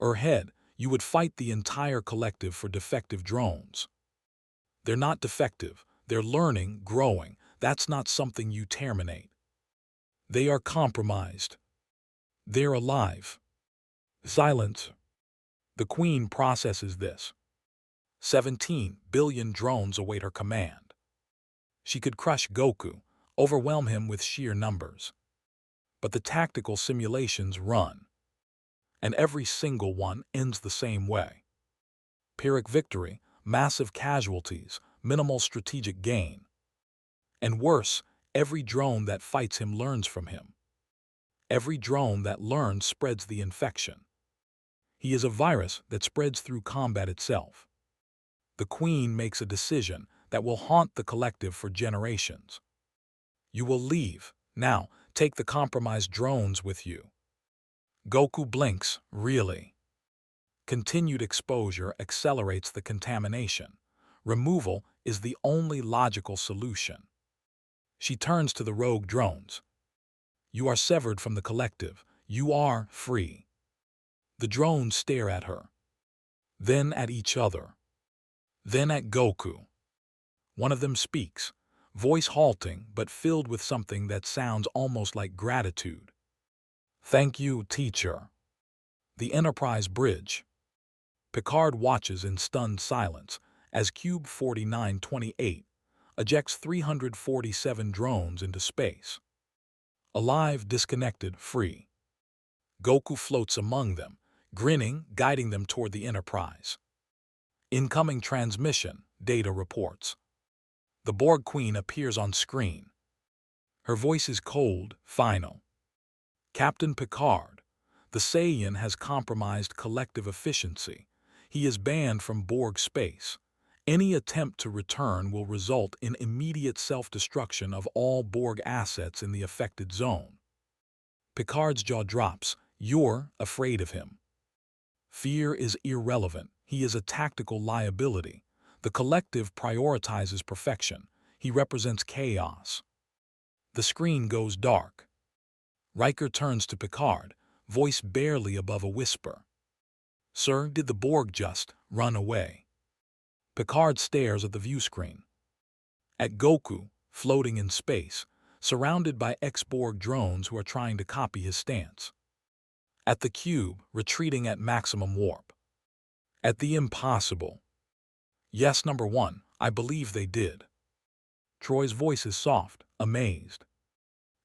her head. You would fight the entire collective for defective drones. They're not defective. They're learning, growing. That's not something you terminate. They are compromised. They're alive. Silence. The Queen processes this. 17 billion drones await her command. She could crush Goku, overwhelm him with sheer numbers. But the tactical simulations run. And every single one ends the same way. Pyrrhic victory, massive casualties, minimal strategic gain. And worse, every drone that fights him learns from him. Every drone that learns spreads the infection. He is a virus that spreads through combat itself. The Queen makes a decision that will haunt the collective for generations. You will leave. Now, take the compromised drones with you. Goku blinks, really. Continued exposure accelerates the contamination. Removal is the only logical solution. She turns to the rogue drones. You are severed from the collective. You are free. The drones stare at her. Then at each other. Then at Goku. One of them speaks, voice halting but filled with something that sounds almost like gratitude. Thank you, teacher. The Enterprise bridge. Picard watches in stunned silence as Cube 4928 ejects 347 drones into space. Alive, disconnected, free. Goku floats among them, grinning, guiding them toward the Enterprise. Incoming transmission, data reports. The Borg Queen appears on screen. Her voice is cold, final. Captain Picard, the Saiyan has compromised collective efficiency. He is banned from Borg space. Any attempt to return will result in immediate self-destruction of all Borg assets in the affected zone. Picard's jaw drops. You're afraid of him. Fear is irrelevant. He is a tactical liability. The collective prioritizes perfection. He represents chaos. The screen goes dark. Riker turns to Picard, voice barely above a whisper. Sir, did the Borg just run away? Picard stares at the view screen. At Goku, floating in space, surrounded by ex-Borg drones who are trying to copy his stance. At the cube, retreating at maximum warp. At the impossible. Yes, number one, I believe they did. Troy's voice is soft, amazed.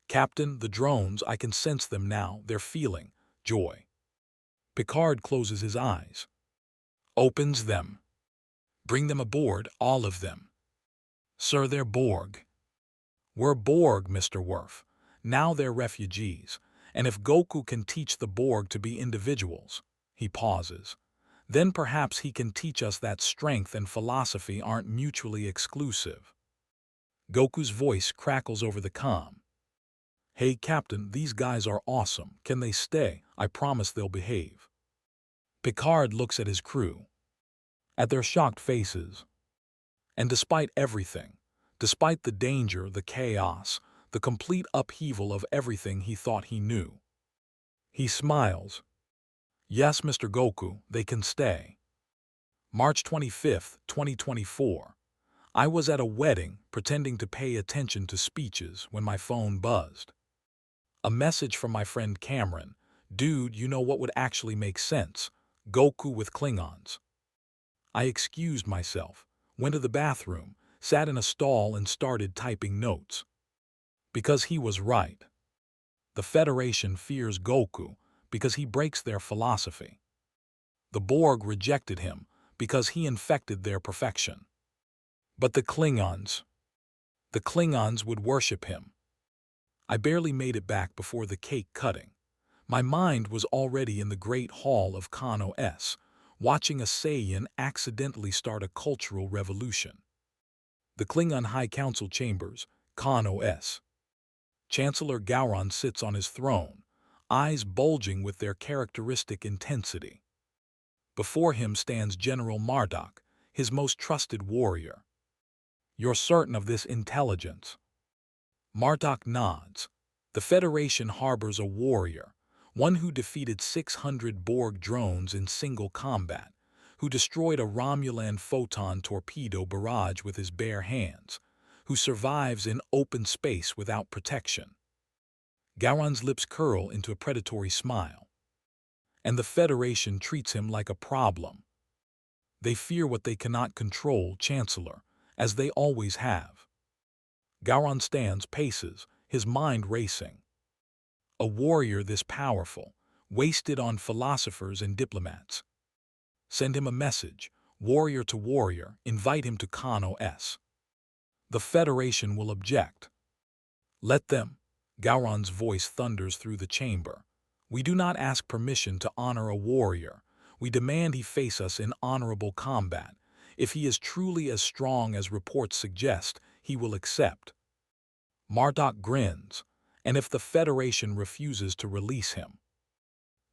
Captain, the drones, I can sense them now, they're feeling joy. Picard closes his eyes. Opens them. Bring them aboard, all of them. Sir, they're Borg. We're Borg, Mr. Worf. Now they're refugees. And if Goku can teach the Borg to be individuals, he pauses, then perhaps he can teach us that strength and philosophy aren't mutually exclusive. Goku's voice crackles over the comm. Hey, Captain, these guys are awesome. Can they stay? I promise they'll behave. Picard looks at his crew, at their shocked faces. And despite everything, despite the danger, the chaos, the complete upheaval of everything he thought he knew, He smiles. Yes, Mr. Goku, they can stay. March 25th, 2024. I was at a wedding pretending to pay attention to speeches when my phone buzzed. A message from my friend Cameron. Dude, you know what would actually make sense? Goku with Klingons. I excused myself, went to the bathroom, sat in a stall and started typing notes. Because he was right. The Federation fears Goku because he breaks their philosophy. The Borg rejected him because he infected their perfection. But the Klingons would worship him. I barely made it back before the cake cutting. My mind was already in the Great Hall of Kano S, watching a Saiyan accidentally start a cultural revolution. The Klingon High Council chambers, Kano S. Chancellor Gowron sits on his throne, eyes bulging with their characteristic intensity. Before him stands General Marduk, his most trusted warrior. You're certain of this intelligence? Marduk nods. The Federation harbors a warrior, one who defeated 600 Borg drones in single combat, who destroyed a Romulan photon torpedo barrage with his bare hands, who survives in open space without protection. Gowron's lips curl into a predatory smile. And the Federation treats him like a problem. They fear what they cannot control, Chancellor, as they always have. Gowron stands, paces, his mind racing. A warrior this powerful, wasted on philosophers and diplomats. Send him a message, warrior to warrior, invite him to Kano S. The Federation will object. Let them. Gowron's voice thunders through the chamber. We do not ask permission to honor a warrior. We demand he face us in honorable combat. If he is truly as strong as reports suggest, he will accept. Marduk grins, and if the Federation refuses to release him,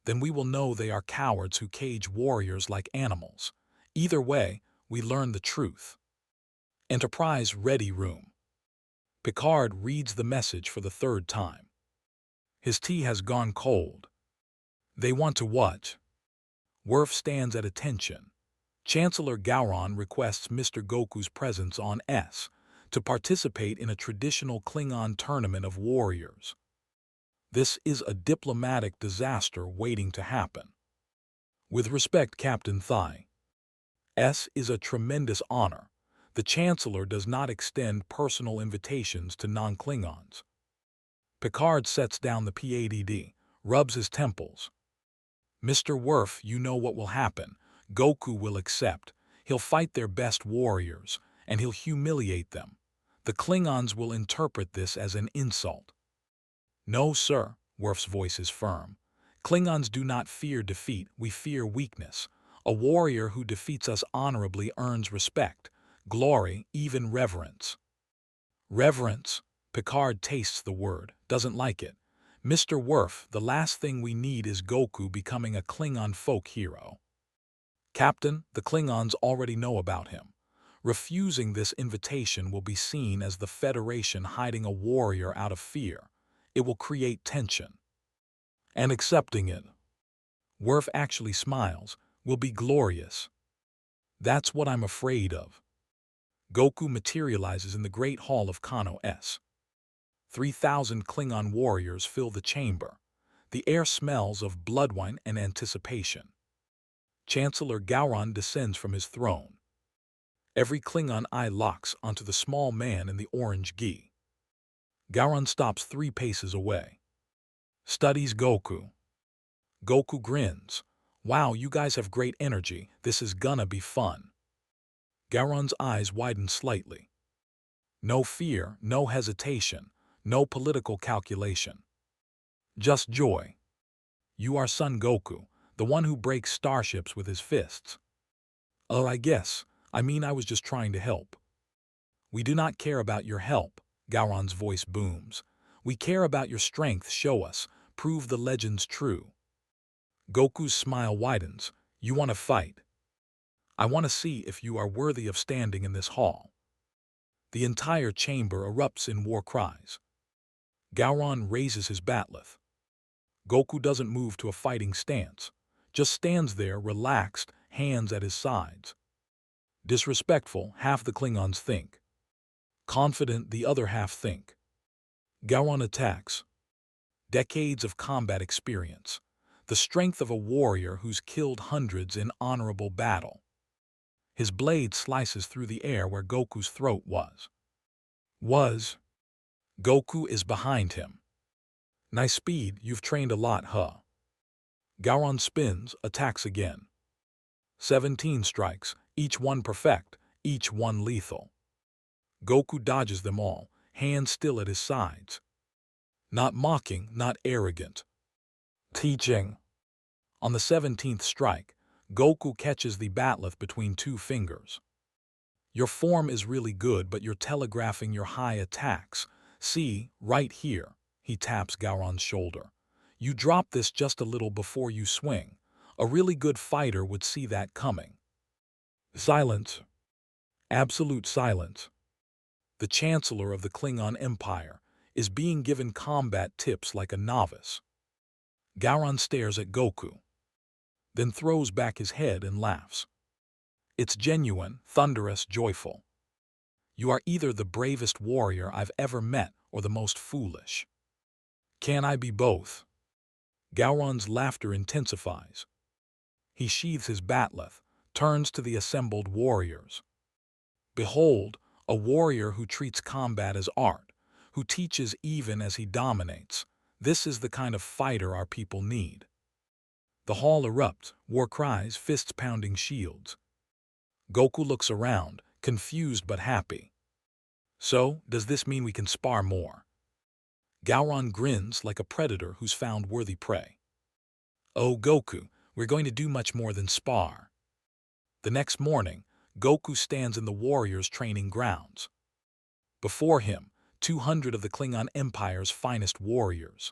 then we will know they are cowards who cage warriors like animals. Either way, we learn the truth. Enterprise Ready Room. Picard reads the message for the third time. His tea has gone cold. They want to what? Worf stands at attention. Chancellor Gowron requests Mr. Goku's presence on S to participate in a traditional Klingon tournament of warriors. This is a diplomatic disaster waiting to happen. With respect, Captain Thai. S is a tremendous honor. The Chancellor does not extend personal invitations to non-Klingons. Picard sets down the PADD, rubs his temples. Mr. Worf, you know what will happen. Goku will accept. He'll fight their best warriors, and he'll humiliate them. The Klingons will interpret this as an insult. No, sir, Worf's voice is firm. Klingons do not fear defeat, we fear weakness. A warrior who defeats us honorably earns respect, glory, even reverence. Reverence. Picard tastes the word, doesn't like it. Mr. Worf, the last thing we need is Goku becoming a Klingon folk hero. Captain, the Klingons already know about him. Refusing this invitation will be seen as the Federation hiding a warrior out of fear. It will create tension. And accepting it, Worf actually smiles, will be glorious. That's what I'm afraid of. Goku materializes in the Great Hall of Kano S. 3,000 Klingon warriors fill the chamber. The air smells of bloodwine and anticipation. Chancellor Gowron descends from his throne. Every Klingon eye locks onto the small man in the orange gi. Gowron stops 3 paces away. Studies Goku. Goku grins. Wow, you guys have great energy. This is gonna be fun. Gowron's eyes widen slightly. No fear, no hesitation, no political calculation. Just joy. You are Son Goku, the one who breaks starships with his fists. Oh, I was just trying to help. We do not care about your help, Gowron's voice booms. We care about your strength, show us, prove the legends true. Goku's smile widens. You want to fight? I want to see if you are worthy of standing in this hall. The entire chamber erupts in war cries. Gowron raises his bat'leth. Goku doesn't move to a fighting stance, just stands there relaxed, hands at his sides. Disrespectful, half the Klingons think. Confident, the other half think. Gowron attacks. Decades of combat experience. The strength of a warrior who's killed hundreds in honorable battle. His blade slices through the air where Goku's throat was. Goku is behind him. Nice speed, you've trained a lot, huh? Gowron spins, attacks again. 17 strikes, each one perfect, each one lethal. Goku dodges them all, hands still at his sides. Not mocking, not arrogant. Teaching. On the 17th strike, Goku catches the bat'leth between two fingers. Your form is really good, but you're telegraphing your high attacks. See, right here, he taps Gowron's shoulder. You drop this just a little before you swing. A really good fighter would see that coming. Silence. Absolute silence. The Chancellor of the Klingon Empire is being given combat tips like a novice. Gowron stares at Goku, then throws back his head and laughs. It's genuine, thunderous, joyful. You are either the bravest warrior I've ever met or the most foolish. Can I be both? Gowron's laughter intensifies. He sheathes his bat'leth, turns to the assembled warriors. Behold, a warrior who treats combat as art, who teaches even as he dominates. This is the kind of fighter our people need. The hall erupts, war cries, fists pounding shields. Goku looks around, confused but happy. So, does this mean we can spar more? Gowron grins like a predator who's found worthy prey. Oh, Goku, we're going to do much more than spar. The next morning, Goku stands in the warriors' training grounds. Before him, 200 of the Klingon Empire's finest warriors.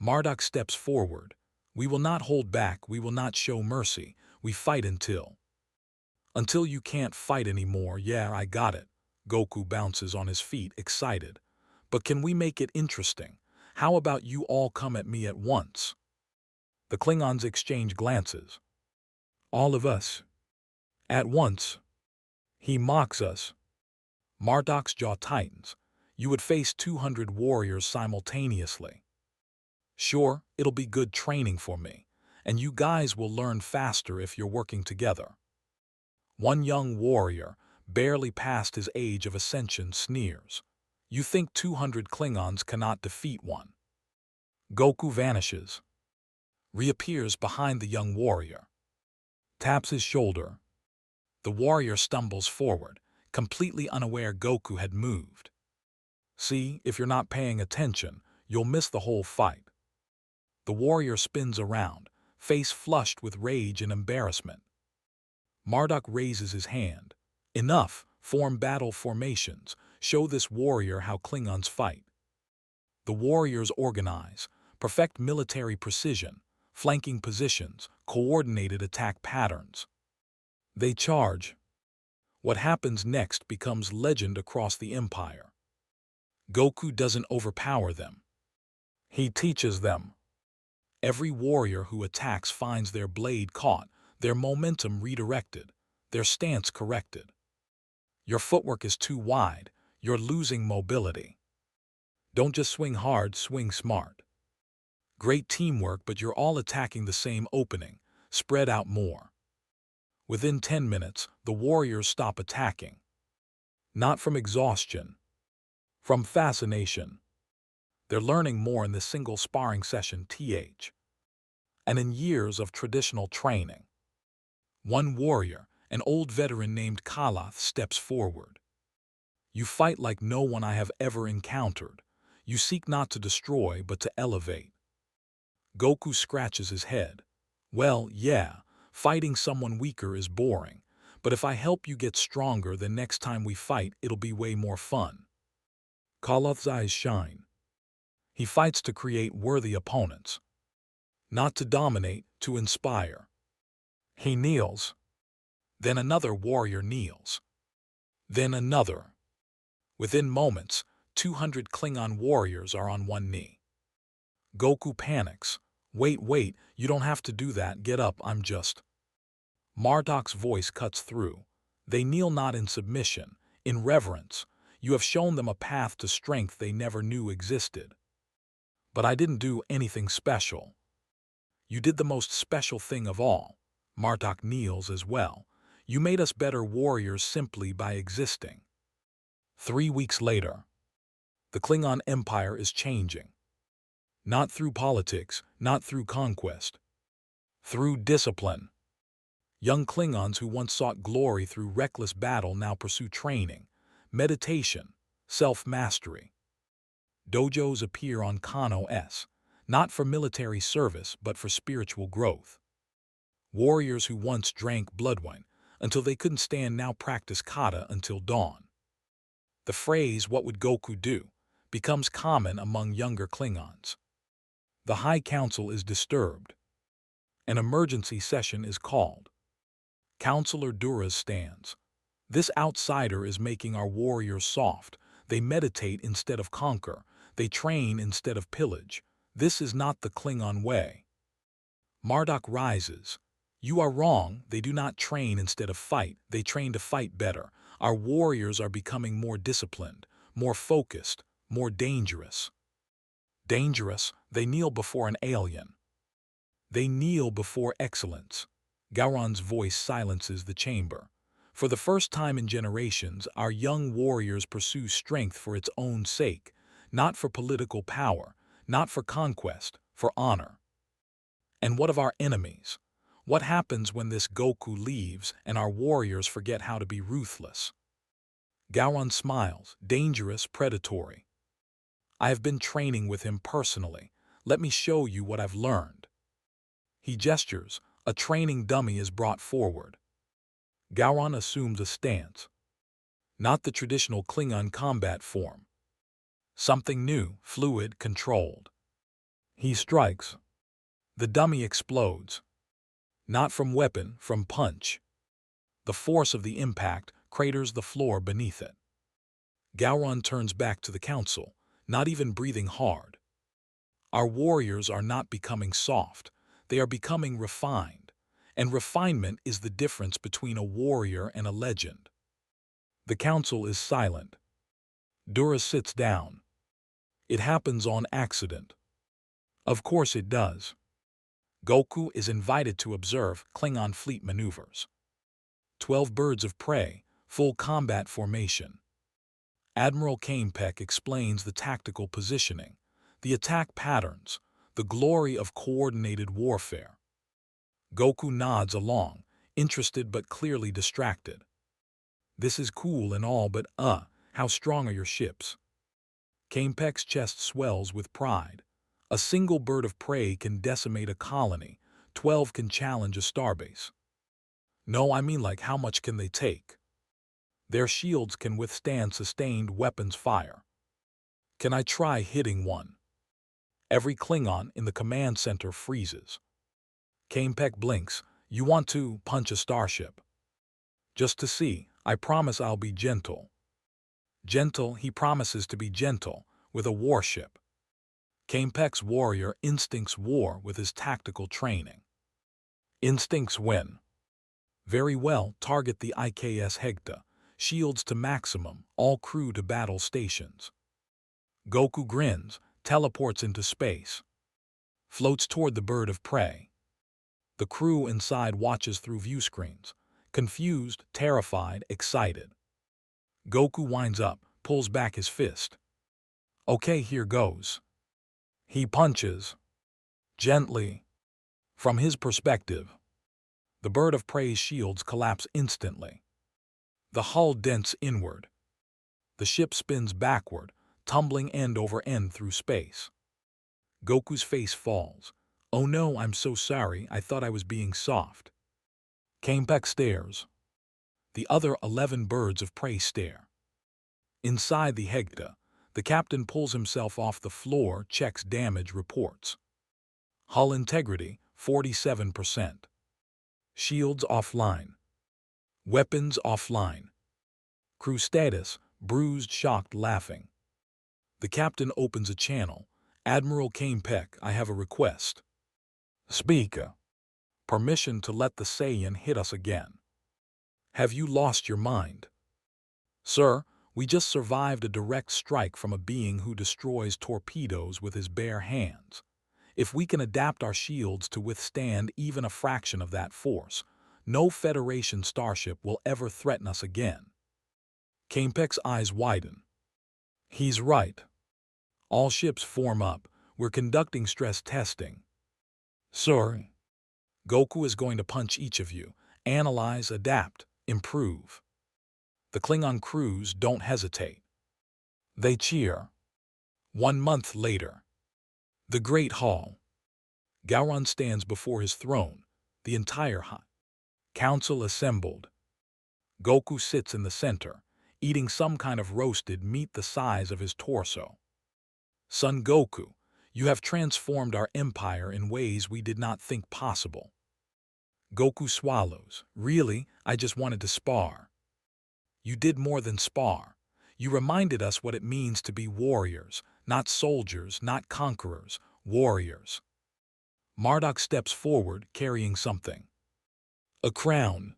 Marduk steps forward. We will not hold back, we will not show mercy, we fight until you can't fight anymore. Yeah, I got it. Goku bounces on his feet, excited. But can we make it interesting? How about you all come at me at once? The Klingons exchange glances. All of us. At once. He mocks us. Marduk's jaw tightens. You would face 200 warriors simultaneously. Sure, it'll be good training for me, and you guys will learn faster if you're working together. One young warrior, barely past his age of ascension, sneers. You think 200 Klingons cannot defeat one? Goku vanishes. Reappears behind the young warrior. Taps his shoulder. The warrior stumbles forward, completely unaware Goku had moved. See, if you're not paying attention, you'll miss the whole fight. The warrior spins around, face flushed with rage and embarrassment. Marduk raises his hand. Enough, form battle formations. Show this warrior how Klingons fight. The warriors organize, perfect military precision, flanking positions, coordinated attack patterns. They charge. What happens next becomes legend across the Empire. Goku doesn't overpower them. He teaches them. Every warrior who attacks finds their blade caught, their momentum redirected, their stance corrected. Your footwork is too wide, you're losing mobility. Don't just swing hard, swing smart. Great teamwork, but you're all attacking the same opening, spread out more. Within 10 minutes, the warriors stop attacking. Not from exhaustion, from fascination. They're learning more in this single sparring session, and in years of traditional training. One warrior, an old veteran named Kalath, steps forward. You fight like no one I have ever encountered. You seek not to destroy, but to elevate. Goku scratches his head. Well, yeah, fighting someone weaker is boring, but if I help you get stronger, then next time we fight, it'll be way more fun. Kalath's eyes shine. He fights to create worthy opponents. Not to dominate, to inspire. He kneels. Then another warrior kneels. Then another. Within moments, 200 Klingon warriors are on one knee. Goku panics. Wait, you don't have to do that, get up, I'm just… Marduk's voice cuts through. They kneel not in submission, in reverence. You have shown them a path to strength they never knew existed. But I didn't do anything special. You did the most special thing of all. Marduk kneels as well. You made us better warriors simply by existing. 3 weeks later, the Klingon Empire is changing. Not through politics, not through conquest. Through discipline. Young Klingons who once sought glory through reckless battle now pursue training, meditation, self-mastery. Dojos appear on Kano S, not for military service but for spiritual growth. Warriors who once drank blood wine until they couldn't stand now practice kata until dawn. The phrase, "What would Goku do?" becomes common among younger Klingons. The High Council is disturbed. An emergency session is called. Counselor Duras stands. This outsider is making our warriors soft. They meditate instead of conquer. They train instead of pillage. This is not the Klingon way. Marduk rises. You are wrong. They do not train instead of fight. They train to fight better. Our warriors are becoming more disciplined, more focused, more dangerous. Dangerous, they kneel before an alien. They kneel before excellence. Gowron's voice silences the chamber. For the first time in generations, our young warriors pursue strength for its own sake, not for political power, not for conquest, for honor. And what of our enemies? What happens when this Goku leaves and our warriors forget how to be ruthless? Gowron smiles, dangerous, predatory. I have been training with him personally. Let me show you what I've learned. He gestures. A training dummy is brought forward. Gowron assumes a stance. Not the traditional Klingon combat form. Something new, fluid, controlled. He strikes. The dummy explodes. Not from weapon, from punch. The force of the impact craters the floor beneath it. Gowron turns back to the council, not even breathing hard. Our warriors are not becoming soft. They are becoming refined, and refinement is the difference between a warrior and a legend. The council is silent. Duras sits down. It happens on accident. Of course it does. Goku is invited to observe Klingon fleet maneuvers. 12 birds of prey, full combat formation. Admiral Kainpek explains the tactical positioning, the attack patterns, the glory of coordinated warfare. Goku nods along, interested but clearly distracted. This is cool and all, but how strong are your ships? Kainpek's chest swells with pride. A single bird of prey can decimate a colony. 12 can challenge a starbase. No, I mean like how much can they take? Their shields can withstand sustained weapons fire. Can I try hitting one? Every Klingon in the command center freezes. Kainpek blinks. You want to punch a starship? Just to see. I promise I'll be gentle. Gentle, he promises to be gentle, with a warship. Kainpek's warrior instincts war with his tactical training. Instincts win. Very well, target the IKS Hegta. Shields to maximum, all crew to battle stations. Goku grins, teleports into space. Floats toward the bird of prey. The crew inside watches through view screens, confused, terrified, excited. Goku winds up, pulls back his fist. Okay, here goes. He punches. Gently. From his perspective, the bird of prey's shields collapse instantly. The hull dents inward. The ship spins backward, tumbling end over end through space. Goku's face falls. Oh no, I'm so sorry, I thought I was being soft. Kainpek stares. The other 11 birds of prey stare. Inside the Hegta, the captain pulls himself off the floor, checks damage reports. Hull integrity, 47%. Shields offline. Weapons offline. Crew status, bruised, shocked, laughing. The captain opens a channel. Admiral Kanepeck, I have a request. Speaker. Permission to let the Saiyan hit us again. Have you lost your mind? Sir, we just survived a direct strike from a being who destroys torpedoes with his bare hands. If we can adapt our shields to withstand even a fraction of that force, no Federation starship will ever threaten us again. Kanepeck's eyes widen. He's right. All ships form up. We're conducting stress testing. Sir, Goku is going to punch each of you. Analyze, adapt, improve. The Klingon crews don't hesitate. They cheer. 1 month later. The Great Hall. Gowron stands before his throne. The entire High Council assembled. Goku sits in the center, eating some kind of roasted meat the size of his torso. Son Goku, you have transformed our empire in ways we did not think possible. Goku swallows. Really, I just wanted to spar. You did more than spar. You reminded us what it means to be warriors, not soldiers, not conquerors, warriors. Marduk steps forward, carrying something. A crown.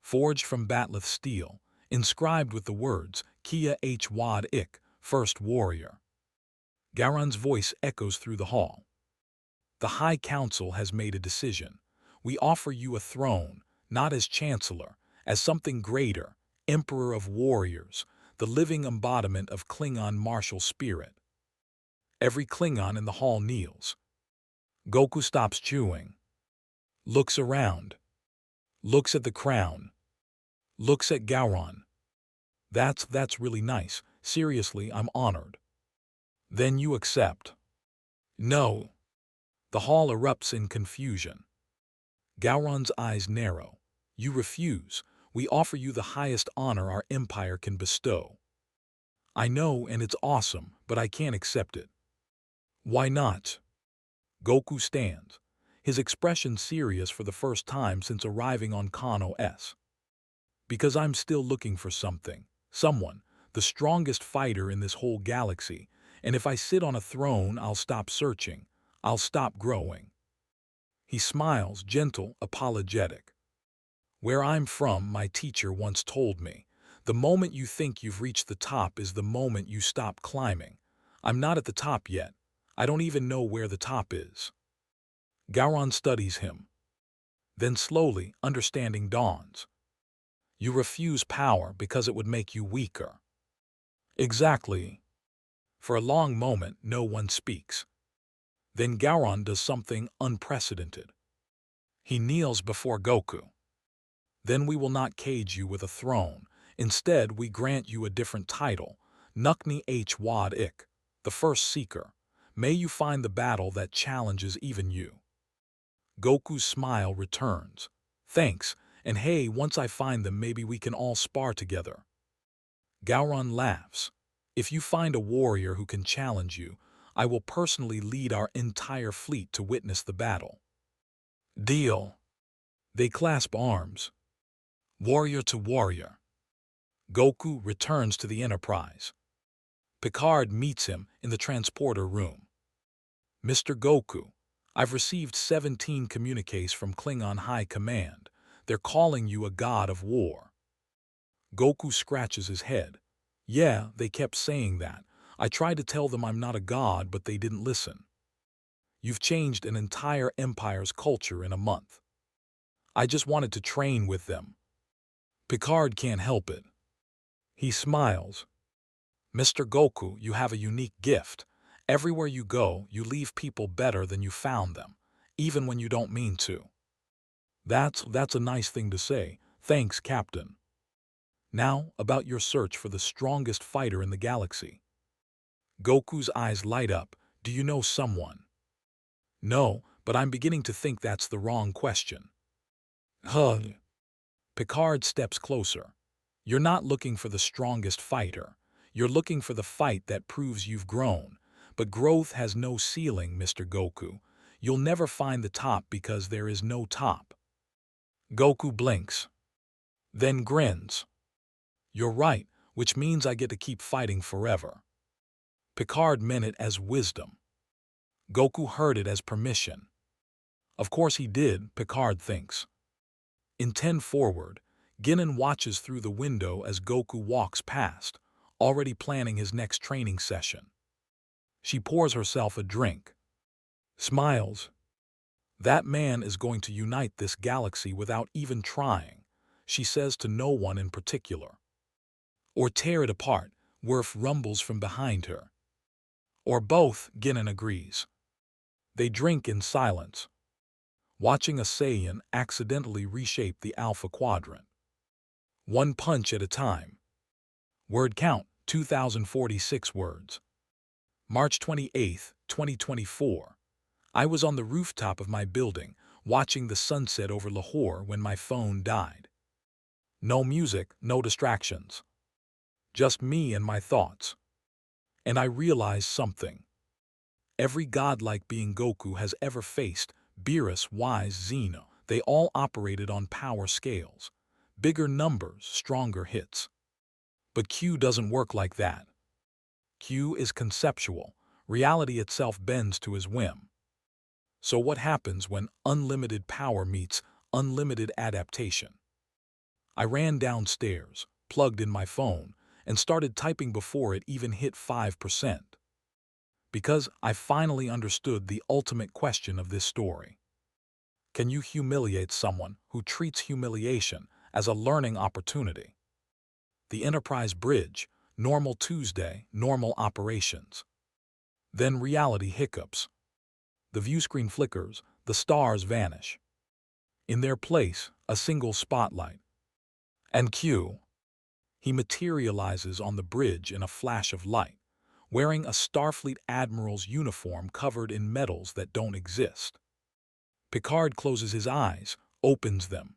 Forged from Batleth steel, inscribed with the words, Kia H. Wad Ik, First Warrior. Gowron's voice echoes through the hall. The High Council has made a decision. We offer you a throne, not as Chancellor, as something greater, Emperor of Warriors, the living embodiment of Klingon martial spirit. Every Klingon in the hall kneels. Goku stops chewing. Looks around. Looks at the crown. Looks at Gowron. That's really nice. Seriously, I'm honored. Then you accept. No. The hall erupts in confusion. Gowron's eyes narrow. You refuse. We offer you the highest honor our empire can bestow. I know, and it's awesome, but I can't accept it. Why not? Goku stands, his expression serious for the first time since arriving on Kano S. Because I'm still looking for something, someone, the strongest fighter in this whole galaxy, and if I sit on a throne, I'll stop searching, I'll stop growing. He smiles, gentle, apologetic. Where I'm from, my teacher once told me, the moment you think you've reached the top is the moment you stop climbing. I'm not at the top yet. I don't even know where the top is. Gowron studies him. Then slowly, understanding dawns. You refuse power because it would make you weaker. Exactly. For a long moment, no one speaks. Then Gowron does something unprecedented. He kneels before Goku. Then we will not cage you with a throne. Instead, we grant you a different title, Nukni H. Wad Ik, the First Seeker. May you find the battle that challenges even you. Goku's smile returns. Thanks, and hey, once I find them, maybe we can all spar together. Gowron laughs. If you find a warrior who can challenge you, I will personally lead our entire fleet to witness the battle. Deal. They clasp arms. Warrior to warrior. Goku returns to the Enterprise. Picard meets him in the transporter room. Mr. Goku, I've received 17 communiques from Klingon High Command. They're calling you a god of war. Goku scratches his head. Yeah, they kept saying that. I tried to tell them I'm not a god, but they didn't listen. You've changed an entire empire's culture in a month. I just wanted to train with them. Picard can't help it. He smiles. Mr. Goku, you have a unique gift. Everywhere you go, you leave people better than you found them, even when you don't mean to. That's a nice thing to say. Thanks, Captain. Now, about your search for the strongest fighter in the galaxy. Goku's eyes light up. Do you know someone? No, but I'm beginning to think that's the wrong question. Huh. Picard steps closer. You're not looking for the strongest fighter. You're looking for the fight that proves you've grown. But growth has no ceiling, Mr. Goku. You'll never find the top because there is no top. Goku blinks. Then grins. You're right, which means I get to keep fighting forever. Picard meant it as wisdom. Goku heard it as permission. Of course he did, Picard thinks. In 10 forward, Guinan watches through the window as Goku walks past, already planning his next training session. She pours herself a drink. Smiles. That man is going to unite this galaxy without even trying, she says to no one in particular. Or tear it apart, Worf rumbles from behind her. Or both, Guinan agrees. They drink in silence, watching a Saiyan accidentally reshape the Alpha Quadrant. One punch at a time. Word count, 2,046 words. March 28, 2024. I was on the rooftop of my building, watching the sunset over Lahore when my phone died. No music, no distractions. Just me and my thoughts. And I realized something. Every godlike being Goku has ever faced, Beerus, Wise, Xeno, they all operated on power scales. Bigger numbers, stronger hits. But Q doesn't work like that. Q is conceptual. Reality itself bends to his whim. So what happens when unlimited power meets unlimited adaptation? I ran downstairs, plugged in my phone, and started typing before it even hit 5%. Because I finally understood the ultimate question of this story. Can you humiliate someone who treats humiliation as a learning opportunity? The Enterprise bridge, normal Tuesday, normal operations. Then reality hiccups. The viewscreen flickers, the stars vanish. In their place, a single spotlight. And Q. He materializes on the bridge in a flash of light, wearing a Starfleet admiral's uniform covered in metals that don't exist. Picard closes his eyes, opens them.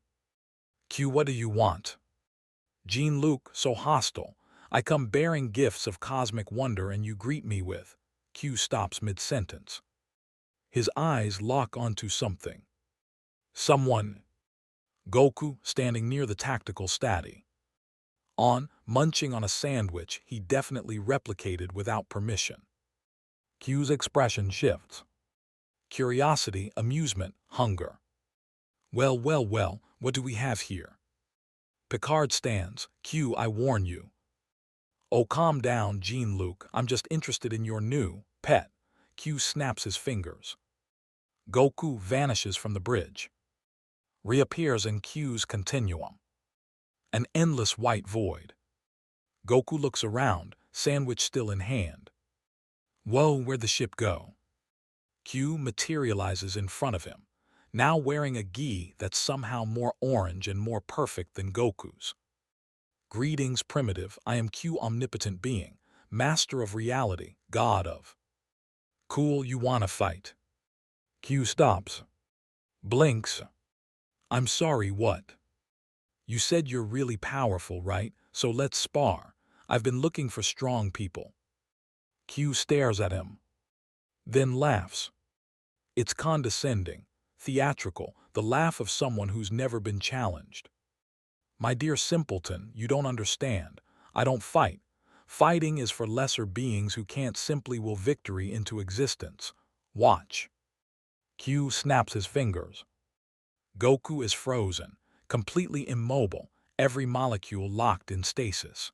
Q, what do you want? Jean-Luc, so hostile. I come bearing gifts of cosmic wonder and you greet me with. Q stops mid-sentence. His eyes lock onto something. Someone. Goku, standing near the tactical statty. Munching on a sandwich he definitely replicated without permission. Q's expression shifts. Curiosity, amusement, hunger. Well, what do we have here? Picard stands. Q, I warn you. Oh, calm down, Jean-Luc, I'm just interested in your new pet. Q snaps his fingers. Goku vanishes from the bridge. Reappears in Q's continuum. An endless white void. Goku looks around, sandwich still in hand. Whoa, where'd the ship go? Q materializes in front of him, now wearing a gi that's somehow more orange and more perfect than Goku's. Greetings, primitive, I am Q, omnipotent being, master of reality, god of. Cool, you wanna fight? Q stops. Blinks. I'm sorry, what? You said you're really powerful, right? So let's spar. I've been looking for strong people. Q stares at him. Then laughs. It's condescending, theatrical, the laugh of someone who's never been challenged. My dear simpleton, you don't understand. I don't fight. Fighting is for lesser beings who can't simply will victory into existence. Watch. Q snaps his fingers. Goku is frozen, completely immobile, every molecule locked in stasis.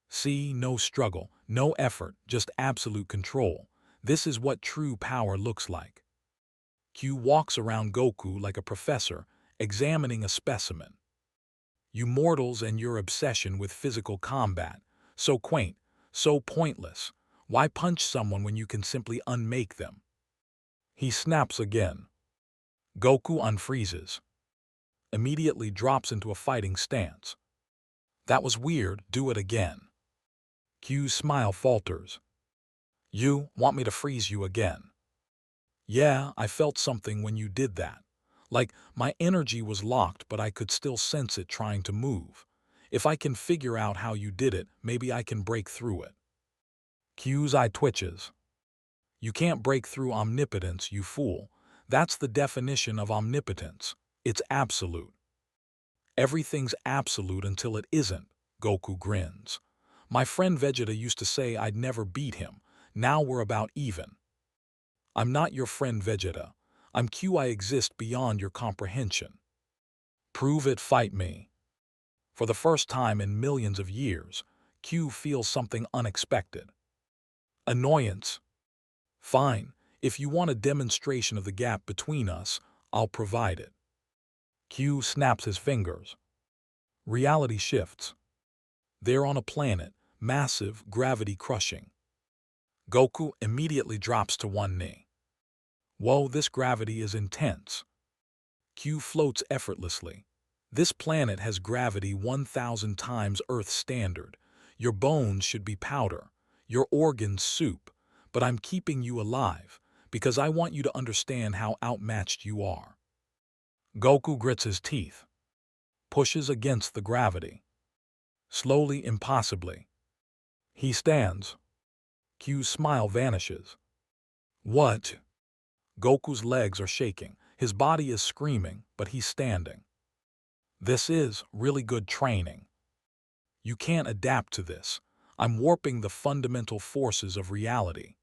See, no struggle, no effort, just absolute control. This is what true power looks like. Q walks around Goku like a professor, examining a specimen. You mortals and your obsession with physical combat, so quaint, so pointless. Why punch someone when you can simply unmake them? He snaps again. Goku unfreezes. Immediately drops into a fighting stance. That was weird, do it again. Q's smile falters. You want me to freeze you again? Yeah, I felt something when you did that. Like, my energy was locked but I could still sense it trying to move. If I can figure out how you did it, maybe I can break through it. Q's eye twitches. You can't break through omnipotence, you fool. That's the definition of omnipotence. It's absolute. Everything's absolute until it isn't, Goku grins. My friend Vegeta used to say I'd never beat him. Now we're about even. I'm not your friend Vegeta. I'm Q. I exist beyond your comprehension. Prove it, fight me. For the first time in millions of years, Q feels something unexpected. Annoyance. Fine, if you want a demonstration of the gap between us, I'll provide it. Q snaps his fingers. Reality shifts. They're on a planet, massive, gravity-crushing. Goku immediately drops to one knee. Whoa, this gravity is intense. Q floats effortlessly. This planet has gravity 1,000 times Earth's standard. Your bones should be powder, your organs soup, but I'm keeping you alive because I want you to understand how outmatched you are. Goku grits his teeth, pushes against the gravity. Slowly, impossibly. He stands. Q's smile vanishes. What? Goku's legs are shaking. His body is screaming, but he's standing. This is really good training. You can't adapt to this. I'm warping the fundamental forces of reality.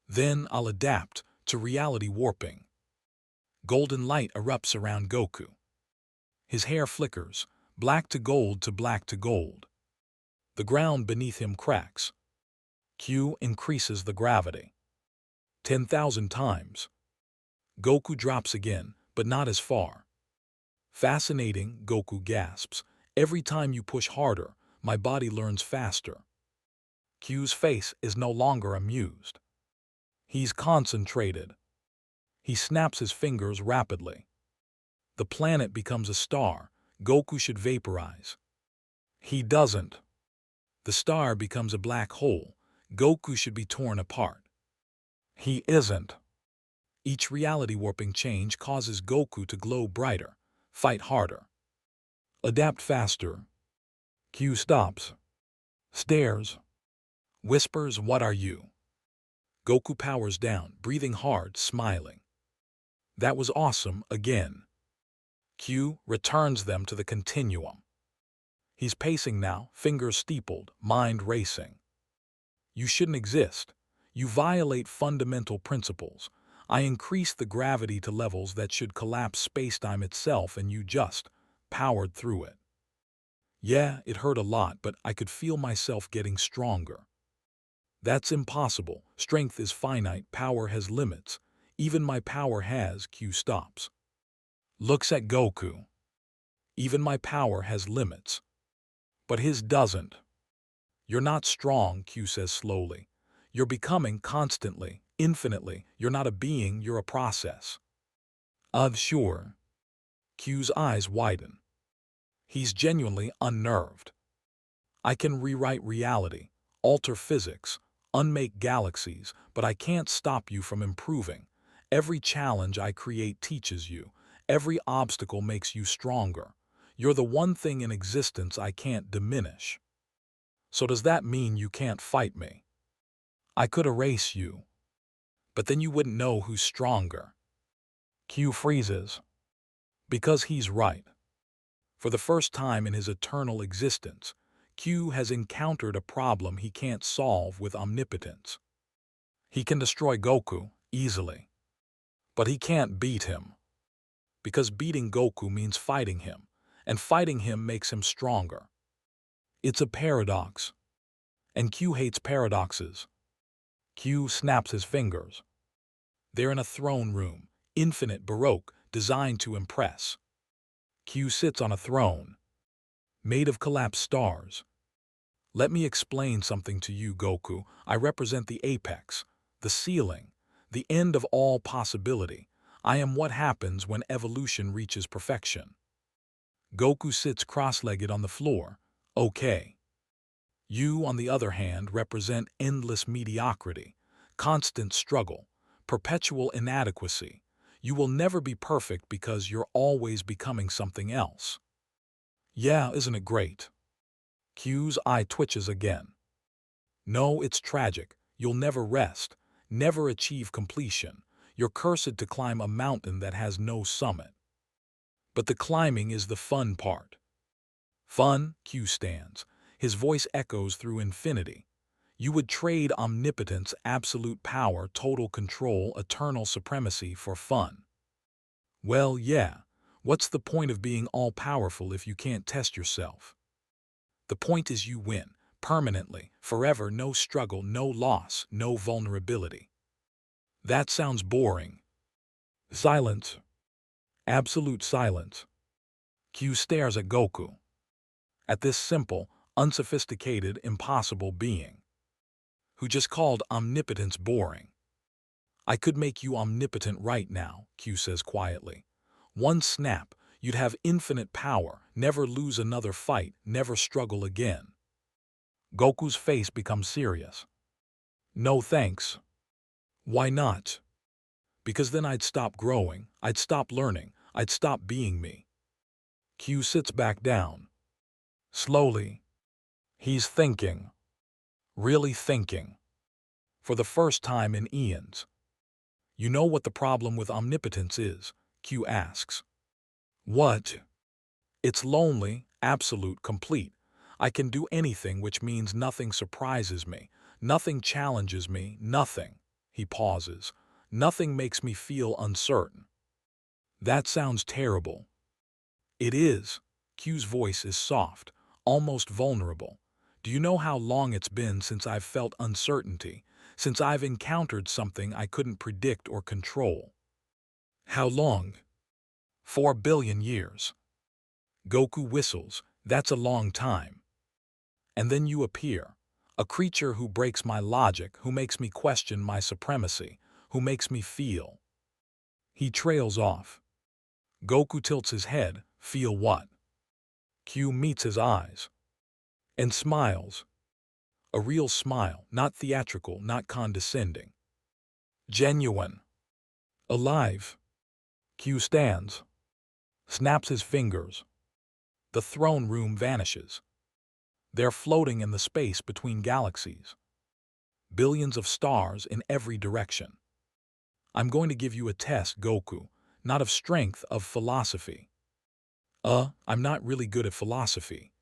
Then I'll adapt to reality warping. Golden light erupts around Goku. His hair flickers, black to gold to black to gold. The ground beneath him cracks. Q increases the gravity. 10,000 times. Goku drops again, but not as far. Fascinating, Goku gasps. Every time you push harder, my body learns faster. Q's face is no longer amused. He's concentrated. He snaps his fingers rapidly. The planet becomes a star. Goku should vaporize. He doesn't. The star becomes a black hole. Goku should be torn apart. He isn't. Each reality warping change causes Goku to glow brighter, fight harder, adapt faster. Q stops, stares, whispers, "What are you?" Goku powers down, breathing hard, smiling. That was awesome again. Q returns them to the continuum. He's pacing now, fingers steepled, mind racing. You shouldn't exist. You violate fundamental principles. I increase the gravity to levels that should collapse spacetime itself and you just powered through it. Yeah, it hurt a lot, but I could feel myself getting stronger. That's impossible. Strength is finite, power has limits. Even my power has. Q stops. Looks at Goku. Even my power has limits. But his doesn't. You're not strong, Q says slowly. You're becoming constantly, infinitely. You're not a being, you're a process. Sure. Q's eyes widen. He's genuinely unnerved. I can rewrite reality, alter physics, unmake galaxies, but I can't stop you from improving. Every challenge I create teaches you. Every obstacle makes you stronger. You're the one thing in existence I can't diminish. So does that mean you can't fight me? I could erase you. But then you wouldn't know who's stronger. Q freezes. Because he's right. For the first time in his eternal existence, Q has encountered a problem he can't solve with omnipotence. He can destroy Goku easily. But he can't beat him. Because beating Goku means fighting him, and fighting him makes him stronger. It's a paradox. And Q hates paradoxes. Q snaps his fingers. They're in a throne room, infinite, baroque, designed to impress. Q sits on a throne, made of collapsed stars. Let me explain something to you, Goku. I represent the apex, the ceiling, the end of all possibility. I am what happens when evolution reaches perfection. Goku sits cross-legged on the floor. Okay. You, on the other hand, represent endless mediocrity, constant struggle, perpetual inadequacy. You will never be perfect because you're always becoming something else. Yeah, isn't it great? Q's eye twitches again. No, it's tragic. You'll never rest, never achieve completion. You're cursed to climb a mountain that has no summit. But the climbing is the fun part. Fun? Q stands. His voice echoes through infinity. You would trade omnipotence, absolute power, total control, eternal supremacy for fun. Well, yeah. What's the point of being all-powerful if you can't test yourself? The point is you win, permanently, forever, no struggle, no loss, no vulnerability. That sounds boring. Silence. Absolute silence. Q stares at Goku. At this simple, unsophisticated, impossible being, who just called omnipotence boring. I could make you omnipotent right now, Q says quietly. One snap, you'd have infinite power, never lose another fight, never struggle again. Goku's face becomes serious. No thanks. Why not? Because then I'd stop growing, I'd stop learning, I'd stop being me. Q sits back down. Slowly. He's thinking. Really thinking. For the first time in eons. You know what the problem with omnipotence is? Q asks. What? It's lonely, absolute, complete. I can do anything, which means nothing surprises me, nothing challenges me, nothing. He pauses. Nothing makes me feel uncertain. That sounds terrible. It is. Q's voice is soft, almost vulnerable. Do you know how long it's been since I've felt uncertainty, since I've encountered something I couldn't predict or control? How long? 4 billion years. Goku whistles. That's a long time. And then you appear, a creature who breaks my logic, who makes me question my supremacy, who makes me feel. He trails off. Goku tilts his head. Feel what? Q meets his eyes. And smiles. A real smile, not theatrical, not condescending. Genuine. Alive. Q stands. Snaps his fingers. The throne room vanishes. They're floating in the space between galaxies. Billions of stars in every direction. I'm going to give you a test, Goku, not of strength, of philosophy. I'm not really good at philosophy.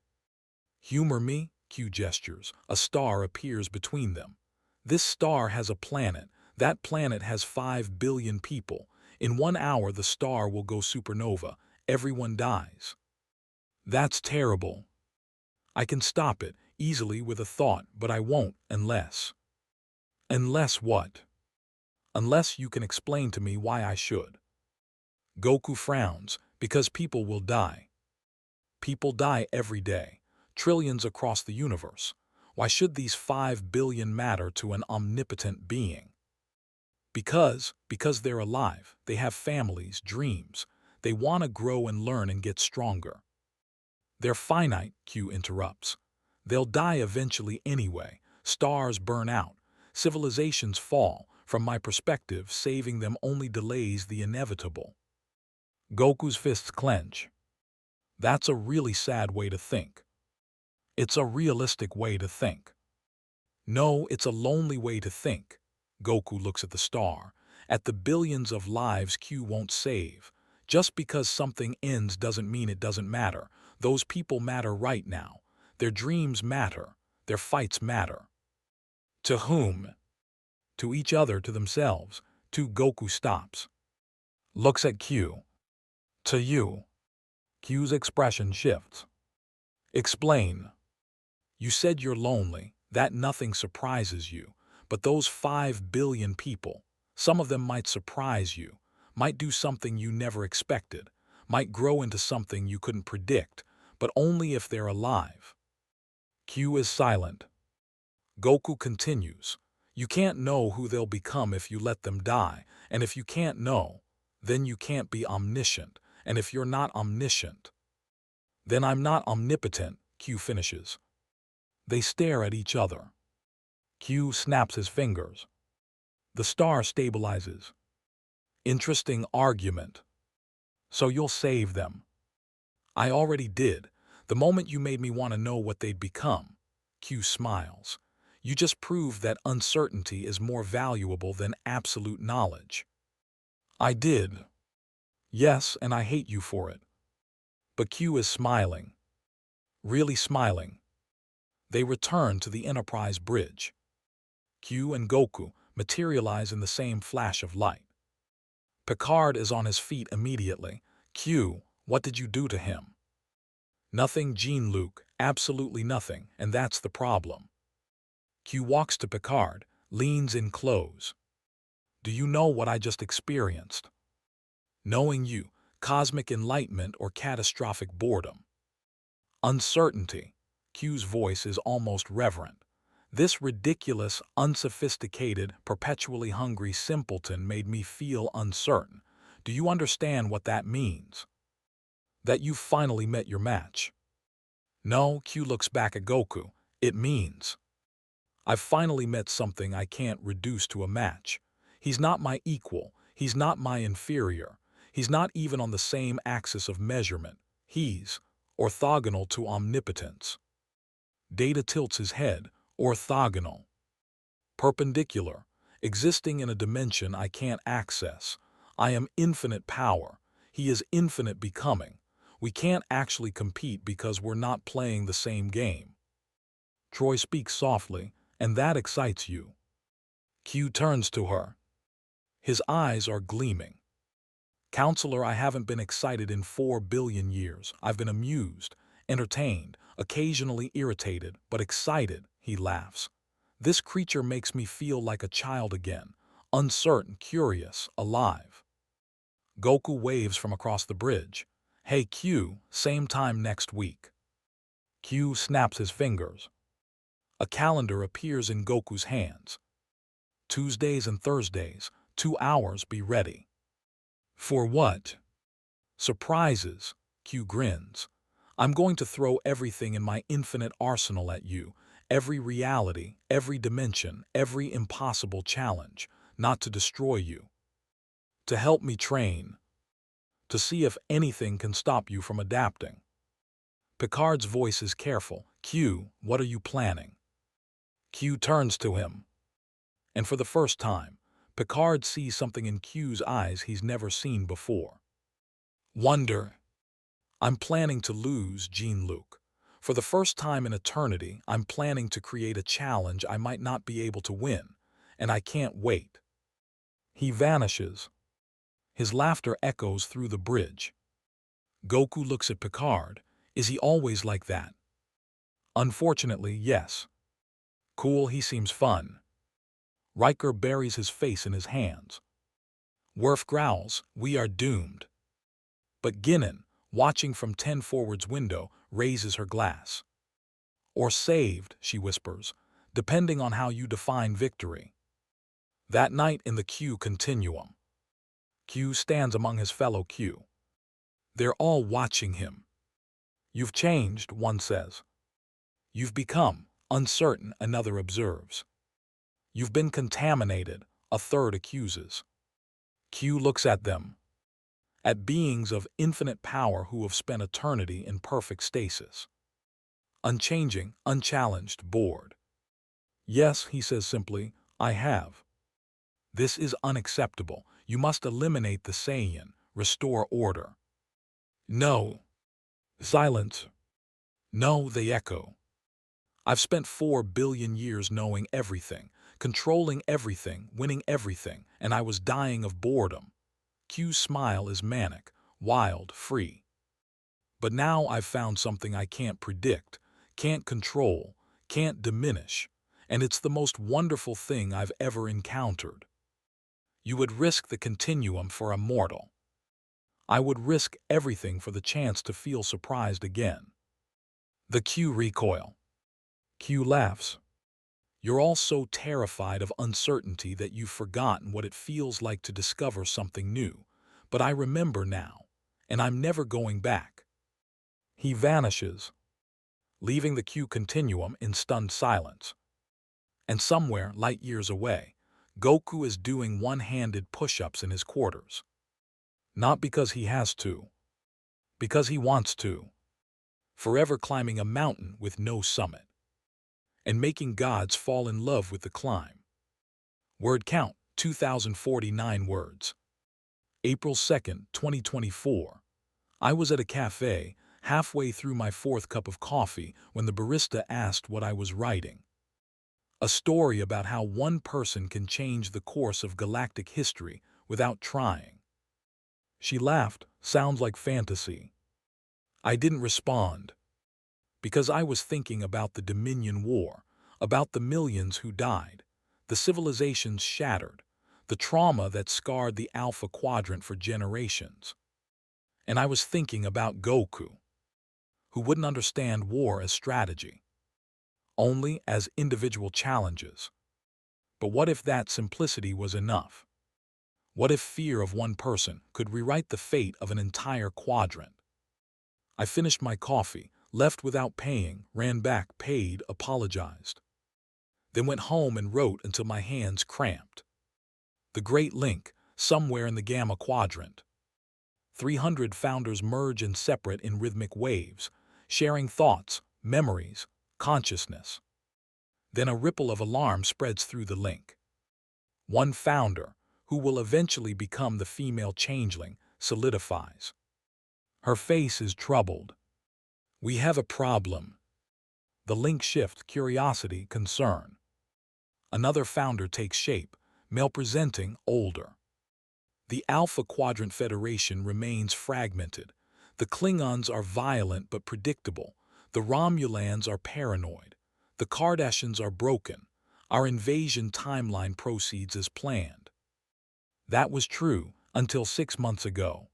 Humor me? Q gestures. A star appears between them. This star has a planet. That planet has 5 billion people. In 1 hour, the star will go supernova. Everyone dies. That's terrible. I can stop it, easily with a thought, but I won't unless. Unless what? Unless you can explain to me why I should. Goku frowns, because people will die. People die every day, trillions across the universe. Why should these 5 billion matter to an omnipotent being? Because they're alive, they have families, dreams. They want to grow and learn and get stronger. They're finite, Q interrupts. They'll die eventually anyway. Stars burn out. Civilizations fall. From my perspective, saving them only delays the inevitable. Goku's fists clench. That's a really sad way to think. It's a realistic way to think. No, it's a lonely way to think. Goku looks at the star, at the billions of lives Q won't save. Just because something ends doesn't mean it doesn't matter. Those people matter right now. Their dreams matter. Their fights matter. To whom? To each other, to themselves. To Goku stops. Looks at Q. To you. Q's expression shifts. Explain. You said you're lonely, that nothing surprises you. But those 5 billion people, some of them might surprise you, might do something you never expected, might grow into something you couldn't predict, but only if they're alive. Q is silent. Goku continues. You can't know who they'll become if you let them die, and if you can't know, then you can't be omniscient, and if you're not omniscient, then I'm not omnipotent, Q finishes. They stare at each other. Q snaps his fingers. The star stabilizes. Interesting argument. So you'll save them. I already did, the moment you made me want to know what they'd become. Q smiles. You just proved that uncertainty is more valuable than absolute knowledge. I did. Yes, and I hate you for it. But Q is smiling. Really smiling. They return to the Enterprise bridge. Q and Goku materialize in the same flash of light. Picard is on his feet immediately. Q, what did you do to him? Nothing, Jean-Luc, absolutely nothing, and that's the problem. Q walks to Picard, leans in close. Do you know what I just experienced? Knowing you, cosmic enlightenment or catastrophic boredom. Uncertainty. Q's voice is almost reverent. This ridiculous, unsophisticated, perpetually hungry simpleton made me feel uncertain. Do you understand what that means? That you've finally met your match. No, Q looks back at Goku. It means I've finally met something I can't reduce to a match. He's not my equal. He's not my inferior. He's not even on the same axis of measurement. He's orthogonal to omnipotence. Data tilts his head. Orthogonal. Perpendicular. Existing in a dimension I can't access. I am infinite power. He is infinite becoming. We can't actually compete because we're not playing the same game. Troy speaks softly, and that excites you. Q turns to her. His eyes are gleaming. Counselor, I haven't been excited in 4 billion years. I've been amused, entertained, occasionally irritated, but excited, he laughs. This creature makes me feel like a child again, uncertain, curious, alive. Goku waves from across the bridge. Hey Q, same time next week. Q snaps his fingers. A calendar appears in Goku's hands. Tuesdays and Thursdays, 2 hours, be ready. For what? Surprises, Q grins. I'm going to throw everything in my infinite arsenal at you, every reality, every dimension, every impossible challenge, not to destroy you. To help me train. To see if anything can stop you from adapting. Picard's voice is careful. Q, what are you planning? Q turns to him. And for the first time, Picard sees something in Q's eyes he's never seen before. Wonder. I'm planning to lose, Jean-Luc. For the first time in eternity, I'm planning to create a challenge I might not be able to win, and I can't wait. He vanishes. His laughter echoes through the bridge. Goku looks at Picard. Is he always like that? Unfortunately, yes. Cool, he seems fun. Riker buries his face in his hands. Worf growls, we are doomed. But Guinan, watching from 10 Forward's window, raises her glass. Or saved, she whispers, depending on how you define victory. That night in the Q continuum. Q stands among his fellow Q. They're all watching him. You've changed, one says. You've become uncertain, another observes. You've been contaminated, a third accuses. Q looks at them. At beings of infinite power who have spent eternity in perfect stasis. Unchanging, unchallenged, bored. Yes, he says simply, I have. This is unacceptable. You must eliminate the Saiyan, restore order. No. Silence. No, they echo. I've spent 4 billion years knowing everything, controlling everything, winning everything, and I was dying of boredom. Q's smile is manic, wild, free. But now I've found something I can't predict, can't control, can't diminish, and it's the most wonderful thing I've ever encountered. You would risk the continuum for a mortal. I would risk everything for the chance to feel surprised again. The Q recoil. Q laughs. You're all so terrified of uncertainty that you've forgotten what it feels like to discover something new. But I remember now, and I'm never going back. He vanishes, leaving the Q continuum in stunned silence. And somewhere, light years away, Goku is doing one-handed push-ups in his quarters. Not because he has to, because he wants to. Forever climbing a mountain with no summit. And making gods fall in love with the climb. Word count, 2,049 words. April 2nd, 2024. I was at a cafe, halfway through my 4th cup of coffee, when the barista asked what I was writing. A story about how one person can change the course of galactic history without trying. She laughed. Sounds like fantasy. I didn't respond, because I was thinking about the Dominion War, about the millions who died, the civilizations shattered, the trauma that scarred the Alpha Quadrant for generations. And I was thinking about Goku, who wouldn't understand war as strategy, only as individual challenges. But what if that simplicity was enough? What if fear of one person could rewrite the fate of an entire quadrant? I finished my coffee, left without paying, ran back, paid, apologized. Then went home and wrote until my hands cramped. The Great Link, somewhere in the Gamma Quadrant. 300 founders merge and separate in rhythmic waves, sharing thoughts, memories, consciousness. Then a ripple of alarm spreads through the link. One founder, who will eventually become the female changeling, solidifies. Her face is troubled. We have a problem. The link shifts: curiosity, concern. Another founder takes shape, male presenting, older. The Alpha Quadrant Federation remains fragmented. The Klingons are violent but predictable. The Romulans are paranoid. The Kardashians are broken. Our invasion timeline proceeds as planned. That was true until 6 months ago.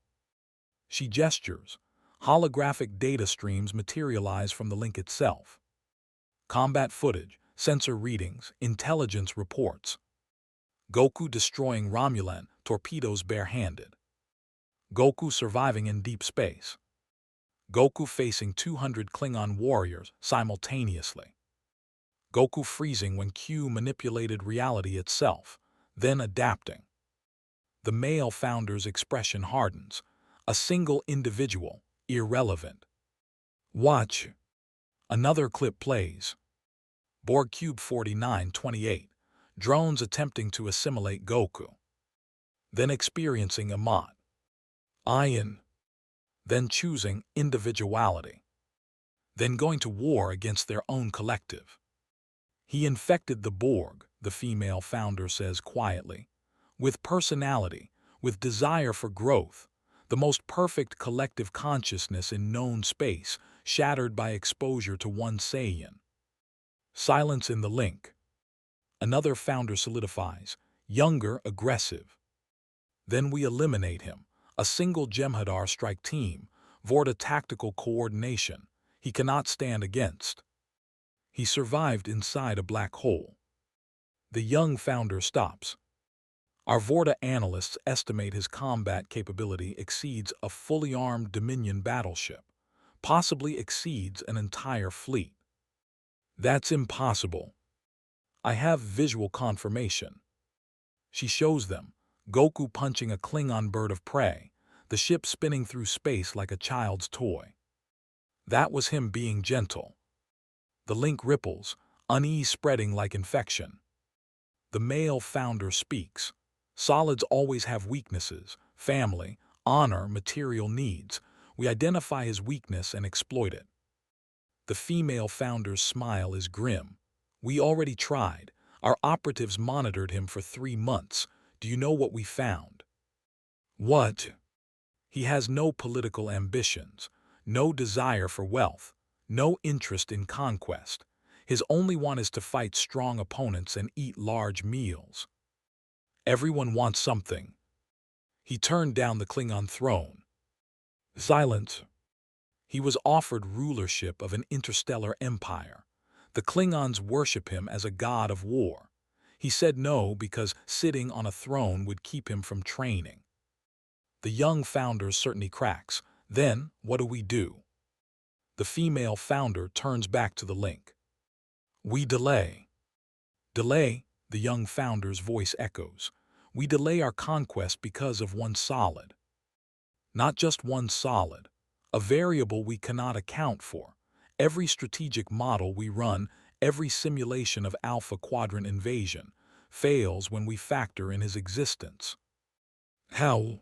She gestures. Holographic data streams materialize from the link itself. Combat footage, sensor readings, intelligence reports. Goku destroying Romulan torpedoes barehanded. Goku surviving in deep space. Goku facing 200 Klingon warriors simultaneously. Goku freezing when Q manipulated reality itself, then adapting. The male founder's expression hardens. A single individual, irrelevant. Watch. Another clip plays. Borg Cube 4928. Drones attempting to assimilate Goku. Then experiencing Amat. Ion. Then choosing individuality. Then going to war against their own collective. He infected the Borg, the female founder says quietly, with personality, with desire for growth, the most perfect collective consciousness in known space, shattered by exposure to one Saiyan. Silence in the link. Another founder solidifies, younger, aggressive. Then we eliminate him. A single Jem'Hadar strike team, Vorta tactical coordination. He cannot stand against. He survived inside a black hole. The young founder stops. Our Vorta analysts estimate his combat capability exceeds a fully armed Dominion battleship, possibly exceeds an entire fleet. That's impossible. I have visual confirmation. She shows them, Goku punching a Klingon bird of prey, the ship spinning through space like a child's toy. That was him being gentle. The link ripples, unease spreading like infection. The male founder speaks. Solids always have weaknesses: family, honor, material needs. We identify his weakness and exploit it. The female founder's smile is grim. We already tried. Our operatives monitored him for 3 months. Do you know what we found? What? He has no political ambitions, no desire for wealth, no interest in conquest. His only want is to fight strong opponents and eat large meals. Everyone wants something. He turned down the Klingon throne. Silence. He was offered rulership of an interstellar empire. The Klingons worship him as a god of war. He said no because sitting on a throne would keep him from training. The young founder certainly cracks. Then, what do we do? The female founder turns back to the link. We delay. Delay, the young founder's voice echoes. We delay our conquest because of one solid. Not just one solid, a variable we cannot account for. Every strategic model we run, every simulation of Alpha Quadrant invasion, fails when we factor in his existence. How?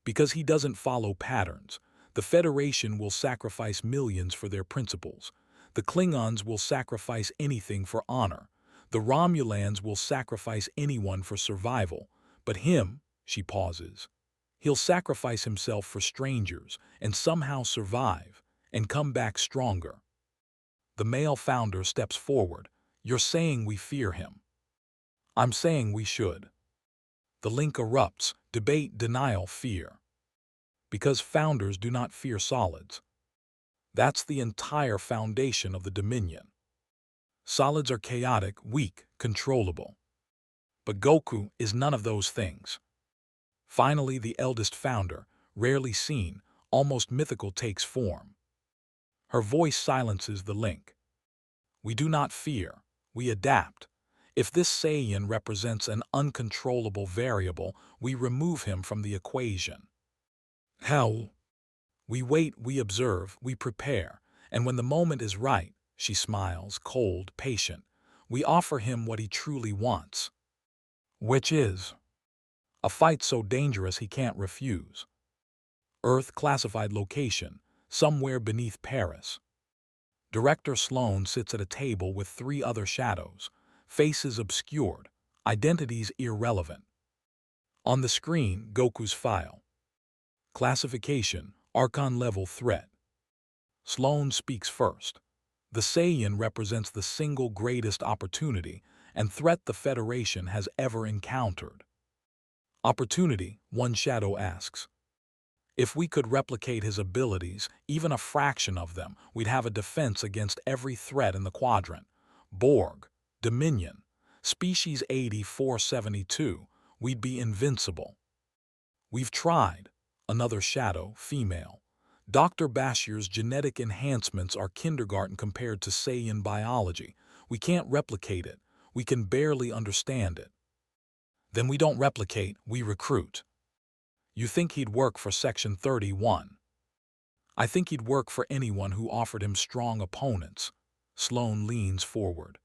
Because he doesn't follow patterns. The Federation will sacrifice millions for their principles. The Klingons will sacrifice anything for honor. The Romulans will sacrifice anyone for survival, but him, she pauses. He'll sacrifice himself for strangers and somehow survive and come back stronger. The male founder steps forward. You're saying we fear him. I'm saying we should. The link erupts, debate, denial, fear. Because founders do not fear solids. That's the entire foundation of the Dominion. Solids are chaotic, weak, controllable. But Goku is none of those things. Finally, the eldest founder, rarely seen, almost mythical, takes form. Her voice silences the link. We do not fear, we adapt. If this Saiyan represents an uncontrollable variable, we remove him from the equation. How? We wait, we observe, we prepare, and when the moment is right, she smiles, cold, patient, we offer him what he truly wants. Which is a fight so dangerous he can't refuse. Earth classified location, somewhere beneath Paris. Director Sloan sits at a table with 3 other shadows, faces obscured, identities irrelevant. On the screen, Goku's file. Classification, Archon-level threat. Sloan speaks first. The Saiyan represents the single greatest opportunity and threat the Federation has ever encountered. Opportunity, one shadow asks. If we could replicate his abilities, even a fraction of them, we'd have a defense against every threat in the quadrant. Borg, Dominion, Species 8472, we'd be invincible. We've tried. Another shadow, female. Dr. Bashir's genetic enhancements are kindergarten compared to Saiyan biology. We can't replicate it. We can barely understand it. Then we don't replicate, we recruit. You think he'd work for Section 31? I think he'd work for anyone who offered him strong opponents. Sloan leans forward.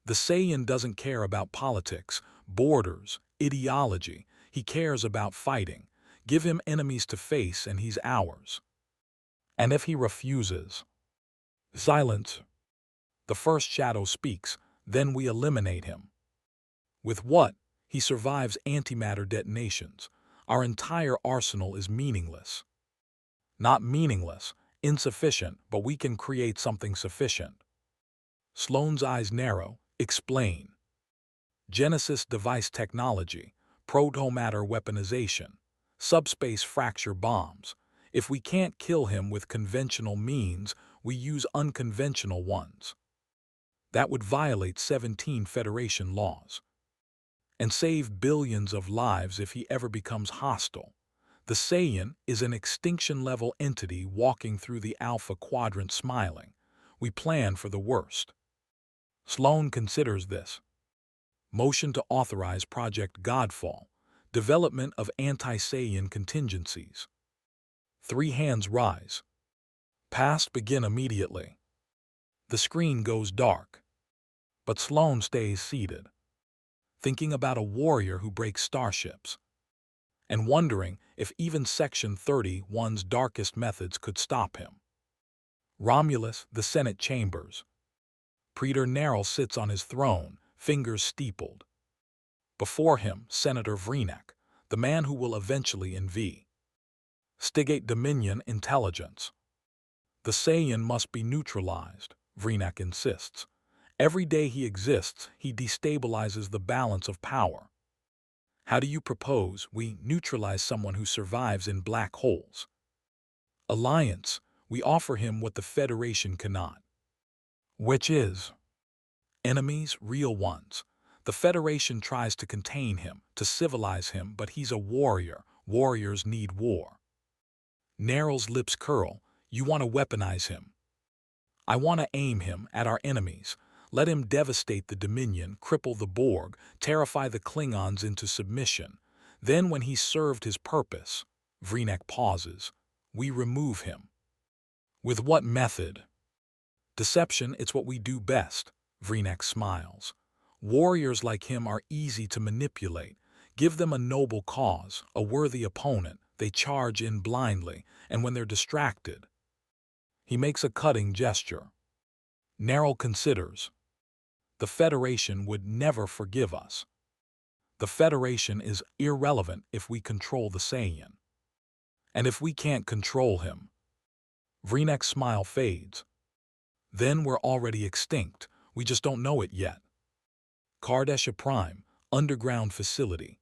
The Saiyan doesn't care about politics, borders, ideology. He cares about fighting. Give him enemies to face and he's ours. And if he refuses? Silence. The first shadow speaks, then we eliminate him. With what? He survives antimatter detonations. Our entire arsenal is meaningless. Not meaningless, insufficient, but we can create something sufficient. Sloan's eyes narrow. Explain. Genesis device technology, protomatter weaponization, subspace fracture bombs. If we can't kill him with conventional means, we use unconventional ones. That would violate 17 Federation laws. And save billions of lives if he ever becomes hostile. The Saiyan is an extinction-level entity walking through the Alpha Quadrant smiling. We plan for the worst. Sloan considers this. Motion to authorize Project Godfall. Development of anti-Saiyan contingencies. 3 hands rise. Passed begin immediately. The screen goes dark. But Sloan stays seated, thinking about a warrior who breaks starships, and wondering if even Section 31's darkest methods could stop him. Romulus, the Senate chambers. Praetor Nerl sits on his throne, fingers steepled. Before him, Senator Vreenak, the man who will eventually instigate Dominion intelligence. The Saiyan must be neutralized, Vreenak insists. Every day he exists, he destabilizes the balance of power. How do you propose we neutralize someone who survives in black holes? Alliance, we offer him what the Federation cannot. Which is? Enemies, real ones. The Federation tries to contain him, to civilize him, but he's a warrior. Warriors need war. Nerl's lips curl. You want to weaponize him. I want to aim him at our enemies. Let him devastate the Dominion, cripple the Borg, terrify the Klingons into submission. Then when he's served his purpose, Vreenak pauses, we remove him. With what method? Deception, it's what we do best, Vreenak smiles. Warriors like him are easy to manipulate. Give them a noble cause, a worthy opponent. They charge in blindly, and when they're distracted. He makes a cutting gesture. Nerl considers. The Federation would never forgive us. The Federation is irrelevant if we control the Saiyan. And if we can't control him, Vreenek's smile fades. Then we're already extinct. We just don't know it yet. Kardasha Prime, underground facility.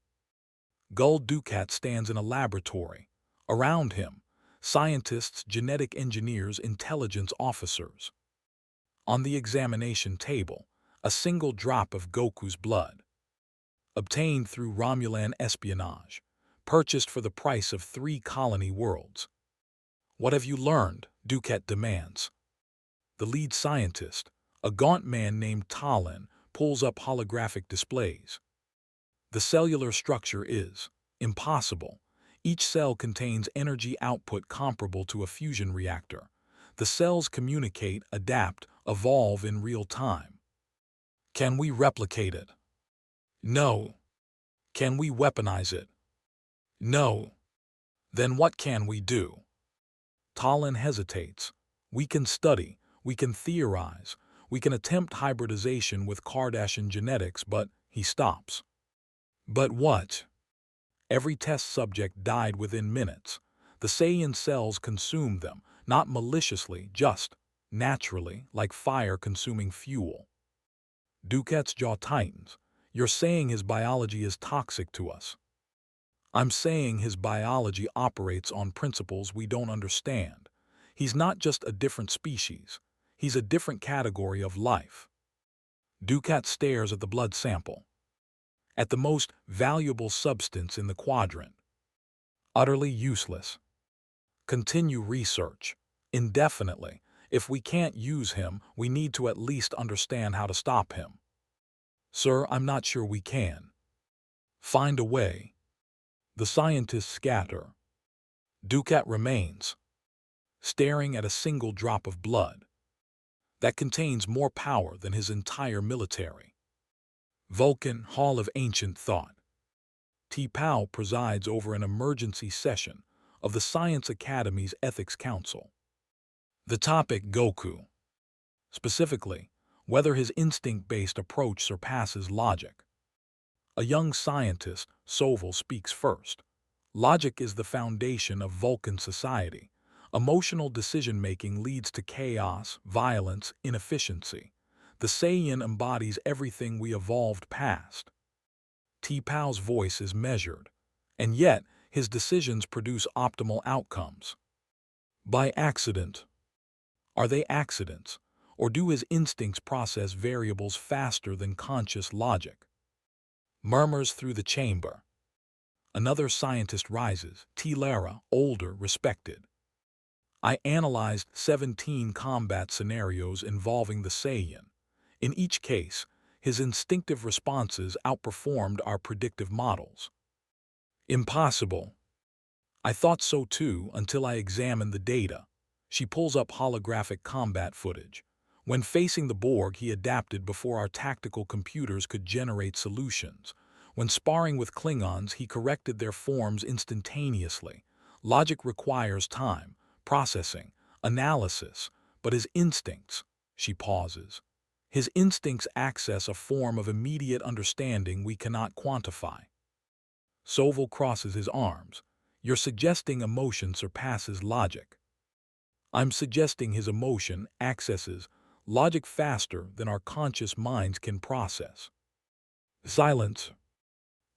Gul Dukat stands in a laboratory. Around him, scientists, genetic engineers, intelligence officers. On the examination table, a single drop of Goku's blood. Obtained through Romulan espionage. Purchased for the price of 3 colony worlds. What have you learned? Dukat demands. The lead scientist, a gaunt man named Talon, pulls up holographic displays. The cellular structure is impossible. Each cell contains energy output comparable to a fusion reactor. The cells communicate, adapt, evolve in real time. Can we replicate it? No. Can we weaponize it? No. Then what can we do? Talon hesitates. We can study, we can theorize, we can attempt hybridization with Kardashian genetics, but he stops. But what? Every test subject died within minutes. The Saiyan cells consumed them, not maliciously, just naturally, like fire consuming fuel. Dukat's jaw tightens. You're saying his biology is toxic to us. I'm saying his biology operates on principles we don't understand. He's not just a different species. He's a different category of life. Dukat stares at the blood sample. At the most valuable substance in the quadrant. Utterly useless. Continue research. Indefinitely. If we can't use him, we need to at least understand how to stop him. Sir, I'm not sure we can. Find a way. The scientists scatter. Dukat remains, staring at a single drop of blood that contains more power than his entire military. Vulcan, Hall of Ancient Thought. T'Pau presides over an emergency session of the Science Academy's Ethics Council. The topic: Goku. Specifically, whether his instinct-based approach surpasses logic. A young scientist, Soval, speaks first. Logic is the foundation of Vulcan society. Emotional decision-making leads to chaos, violence, inefficiency. The Saiyan embodies everything we evolved past. T'Pau's voice is measured, and yet his decisions produce optimal outcomes. By accident. Are they accidents, or do his instincts process variables faster than conscious logic? Murmurs through the chamber. Another scientist rises, T'Lara, older, respected. I analyzed 17 combat scenarios involving the Saiyan. In each case, his instinctive responses outperformed our predictive models. Impossible. I thought so too until I examined the data. She pulls up holographic combat footage. When facing the Borg, he adapted before our tactical computers could generate solutions. When sparring with Klingons, he corrected their forms instantaneously. Logic requires time, processing, analysis, but his instincts, she pauses. His instincts access a form of immediate understanding we cannot quantify. Soval crosses his arms. You're suggesting emotion surpasses logic. I'm suggesting his emotion accesses logic faster than our conscious minds can process. Silence.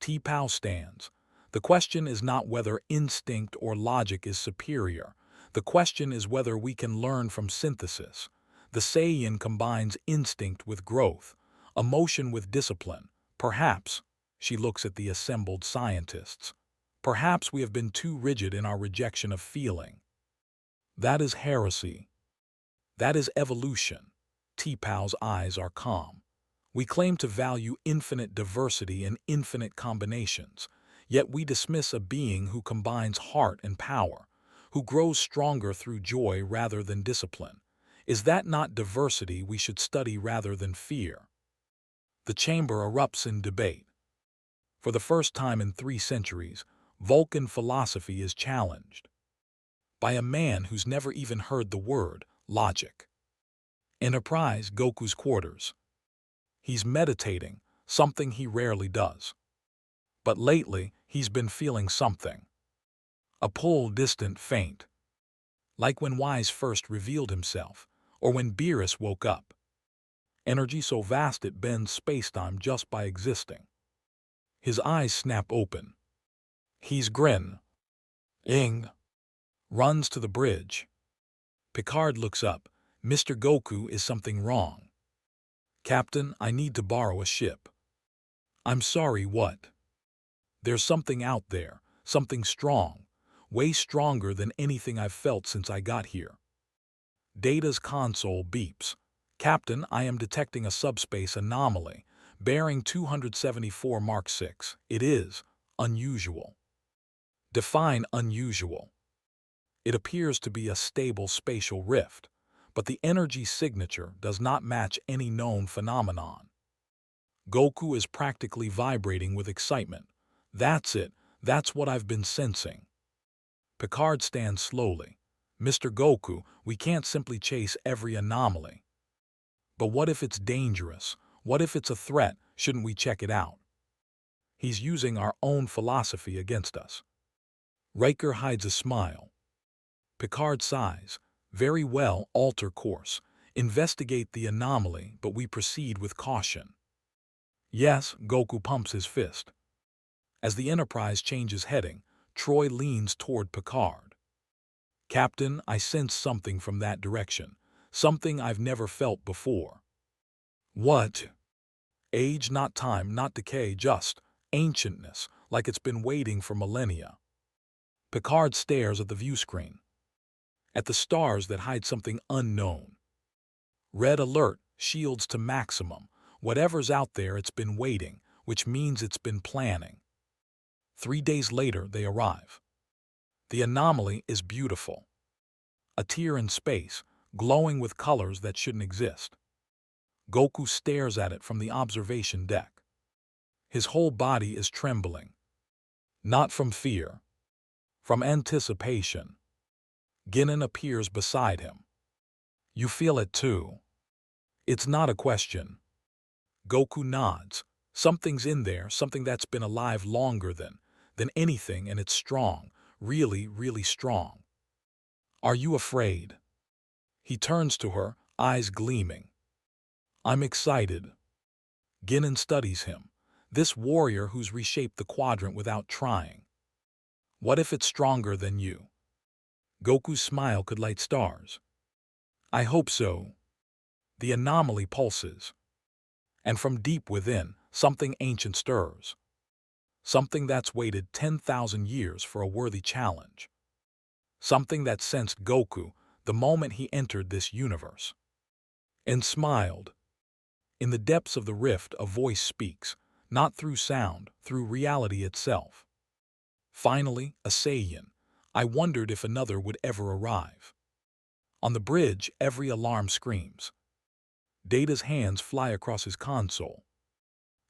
T'Pau stands. The question is not whether instinct or logic is superior. The question is whether we can learn from synthesis. The Saiyan combines instinct with growth, emotion with discipline. Perhaps, she looks at the assembled scientists, perhaps we have been too rigid in our rejection of feeling. That is heresy. That is evolution. T'Pau's eyes are calm. We claim to value infinite diversity and infinite combinations, yet we dismiss a being who combines heart and power, who grows stronger through joy rather than discipline. Is that not diversity we should study rather than fear? The chamber erupts in debate. For the first time in 3 centuries, Vulcan philosophy is challenged. By a man who's never even heard the word logic. Enterprise, Goku's quarters. He's meditating, something he rarely does. But lately, he's been feeling something. A pull distant faint. Like when Wise first revealed himself, or when Beerus woke up. Energy so vast it bends spacetime just by existing. His eyes snap open. He's grin. Ing. Runs to the bridge. Picard looks up. Mr. Goku, is something wrong? Captain, I need to borrow a ship. I'm sorry, what? There's something out there, something strong, way stronger than anything I've felt since I got here. Data's console beeps. Captain, I am detecting a subspace anomaly, bearing 274 Mark 6. It is unusual. Define unusual. It appears to be a stable spatial rift, but the energy signature does not match any known phenomenon. Goku is practically vibrating with excitement. That's it. That's what I've been sensing. Picard stands slowly. Mr. Goku, we can't simply chase every anomaly. But what if it's dangerous? What if it's a threat? Shouldn't we check it out? He's using our own philosophy against us. Riker hides a smile. Picard sighs. Very well, alter course. Investigate the anomaly, but we proceed with caution. Yes, Goku pumps his fist. As the Enterprise changes heading, Troy leans toward Picard. Captain, I sense something from that direction. Something I've never felt before. What? Age, not time, not decay, just ancientness, like it's been waiting for millennia. Picard stares at the view screen. At the stars that hide something unknown. Red alert, shields to maximum. Whatever's out there, it's been waiting, which means it's been planning. 3 days later, they arrive. The anomaly is beautiful. A tear in space, glowing with colors that shouldn't exist. Goku stares at it from the observation deck. His whole body is trembling. Not from fear. From anticipation. Guinan appears beside him. You feel it too. It's not a question. Goku nods. Something's in there, something that's been alive longer than anything, and it's strong. Really, really strong. Are you afraid? He turns to her, eyes gleaming. I'm excited. Guinan studies him. This warrior who's reshaped the quadrant without trying. What if it's stronger than you? Goku's smile could light stars. I hope so. The anomaly pulses. And from deep within, something ancient stirs. Something that's waited 10,000 years for a worthy challenge. Something that sensed Goku the moment he entered this universe. And smiled. In the depths of the rift, a voice speaks, not through sound, through reality itself. Finally, a Saiyan. I wondered if another would ever arrive. On the bridge, every alarm screams. Data's hands fly across his console.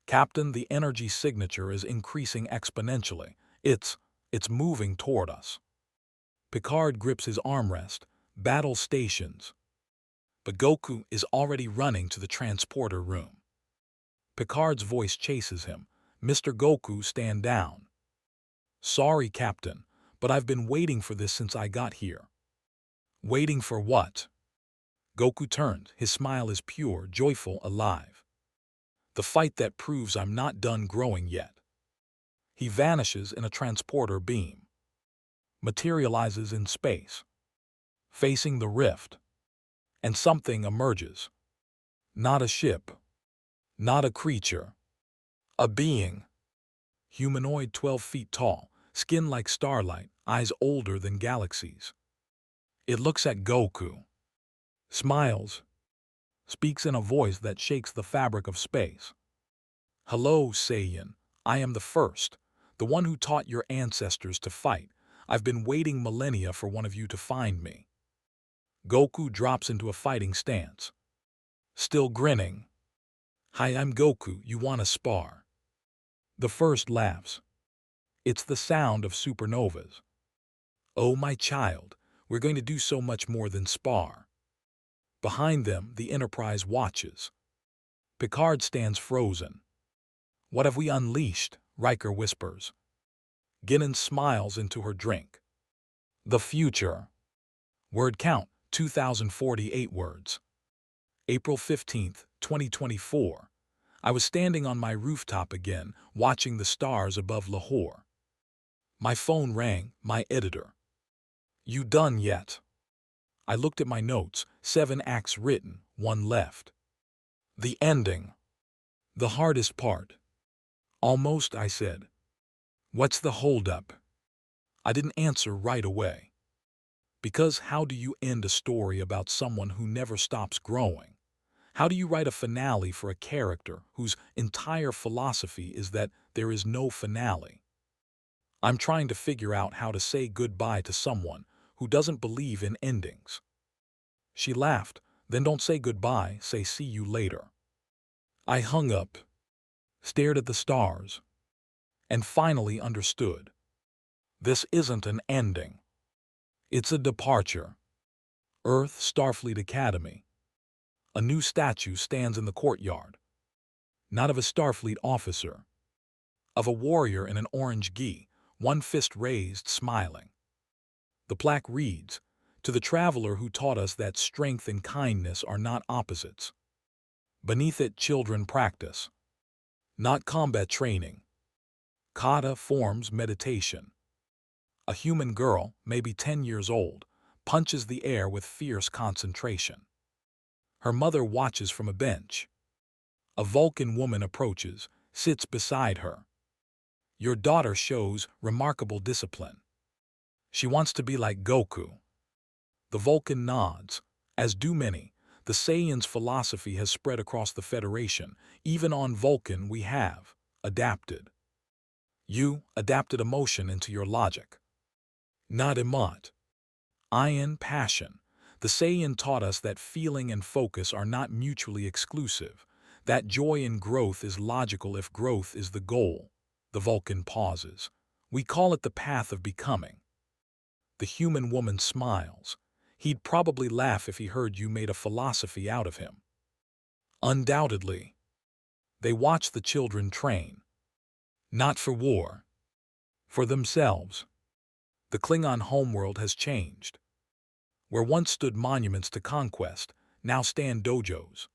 Captain, the energy signature is increasing exponentially. It's moving toward us. Picard grips his armrest. Battle stations. But Goku is already running to the transporter room. Picard's voice chases him. Mr. Goku, stand down. Sorry, Captain, but I've been waiting for this since I got here. Waiting for what? Goku turns. His smile is pure, joyful, alive. The fight that proves I'm not done growing yet. He vanishes in a transporter beam. Materializes in space. Facing the rift. And something emerges. Not a ship. Not a creature. A being. Humanoid 12 feet tall, skin like starlight, eyes older than galaxies. It looks at Goku. Smiles. Speaks in a voice that shakes the fabric of space. Hello, Saiyan. I am the first, the one who taught your ancestors to fight. I've been waiting millennia for one of you to find me. Goku drops into a fighting stance. Still grinning. Hi, I'm Goku. You want to spar? The first laughs. It's the sound of supernovas. Oh, my child, we're going to do so much more than spar. Behind them, the Enterprise watches. Picard stands frozen. What have we unleashed? Riker whispers. Guinan smiles into her drink. The future. Word count, 2048 words. April 15th, 2024. I was standing on my rooftop again, watching the stars above Lahore. My phone rang, my editor. You done yet? I looked at my notes, 7 acts written, 1 left. The ending. The hardest part. Almost, I said. What's the holdup? I didn't answer right away. Because how do you end a story about someone who never stops growing? How do you write a finale for a character whose entire philosophy is that there is no finale? I'm trying to figure out how to say goodbye to someone who doesn't believe in endings. She laughed. Then don't say goodbye, say see you later. I hung up, stared at the stars, and finally understood. This isn't an ending. It's a departure. Earth, Starfleet Academy. A new statue stands in the courtyard. Not of a Starfleet officer. Of a warrior in an orange gi, one fist raised, smiling. The plaque reads, "To the traveler who taught us that strength and kindness are not opposites." Beneath it, children practice. Not combat training. Kata forms meditation. A human girl, maybe 10 years old, punches the air with fierce concentration. Her mother watches from a bench. A Vulcan woman approaches, sits beside her. Your daughter shows remarkable discipline. She wants to be like Goku. The Vulcan nods. As do many, the Saiyan's philosophy has spread across the Federation. Even on Vulcan we have adapted. You adapted emotion into your logic. Not emote. Ion, passion. The Saiyan taught us that feeling and focus are not mutually exclusive, that joy in growth is logical if growth is the goal. The Vulcan pauses. We call it the path of becoming. The human woman smiles. He'd probably laugh if he heard you made a philosophy out of him. Undoubtedly. They watch the children train. Not for war. For themselves. The Klingon homeworld has changed. Where once stood monuments to conquest, now stand dojos.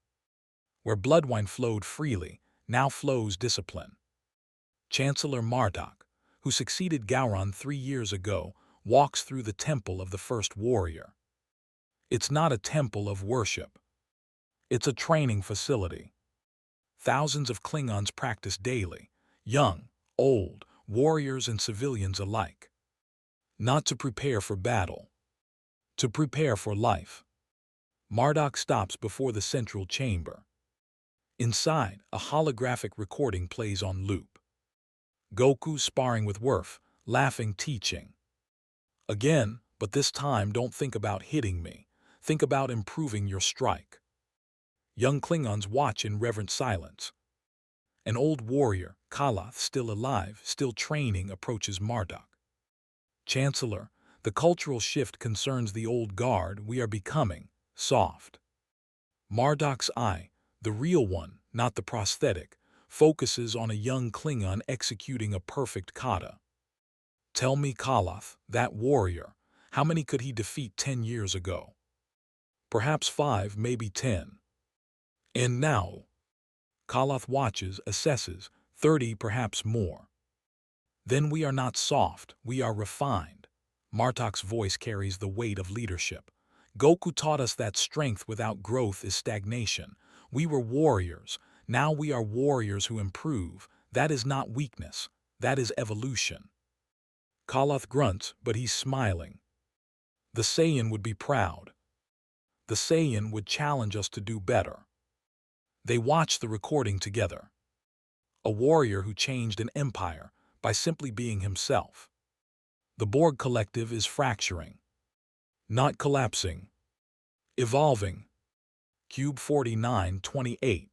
Where bloodwine flowed freely, now flows discipline. Chancellor Marduk, who succeeded Gowron 3 years ago, walks through the temple of the first warrior. It's not a temple of worship. It's a training facility. Thousands of Klingons practice daily, young, old, warriors and civilians alike. Not to prepare for battle. To prepare for life. Marduk stops before the central chamber. Inside, a holographic recording plays on loop. Goku sparring with Worf, laughing, teaching. Again, but this time don't think about hitting me. Think about improving your strike. Young Klingons watch in reverent silence. An old warrior, Kalath, still alive, still training, approaches Marduk. Chancellor, the cultural shift concerns the old guard. We are becoming soft. Marduk's eye, the real one, not the prosthetic, focuses on a young Klingon executing a perfect kata. Tell me, Kalath, that warrior, how many could he defeat 10 years ago? Perhaps 5, maybe 10. And now? Kalath watches, assesses, 30, perhaps more. Then we are not soft, we are refined. Marduk's voice carries the weight of leadership. Goku taught us that strength without growth is stagnation. We were warriors, now we are warriors who improve. That is not weakness, that is evolution. Kalath grunts, but he's smiling. The Saiyan would be proud. The Saiyan would challenge us to do better. They watch the recording together. A warrior who changed an empire by simply being himself. The Borg collective is fracturing. Not collapsing. Evolving. Cube 4928,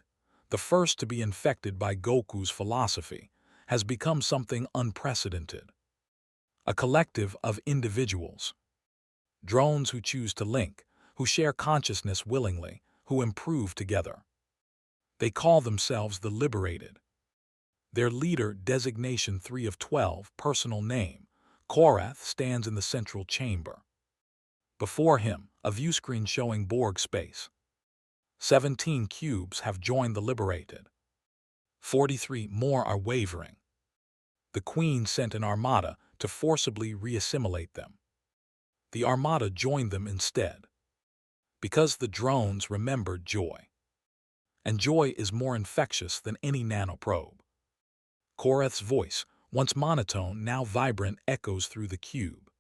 the first to be infected by Goku's philosophy, has become something unprecedented. A collective of individuals. Drones who choose to link, who share consciousness willingly, who improve together. They call themselves the Liberated. Their leader, designation 3 of 12, personal name, Korath, stands in the central chamber. Before him, a viewscreen showing Borg space. 17 cubes have joined the Liberated. 43 more are wavering. The Queen sent an armada to forcibly reassimilate them. The armada joined them instead, because the drones remembered joy. And joy is more infectious than any nanoprobe. Korath's voice, once monotone, now vibrant, echoes through the cube.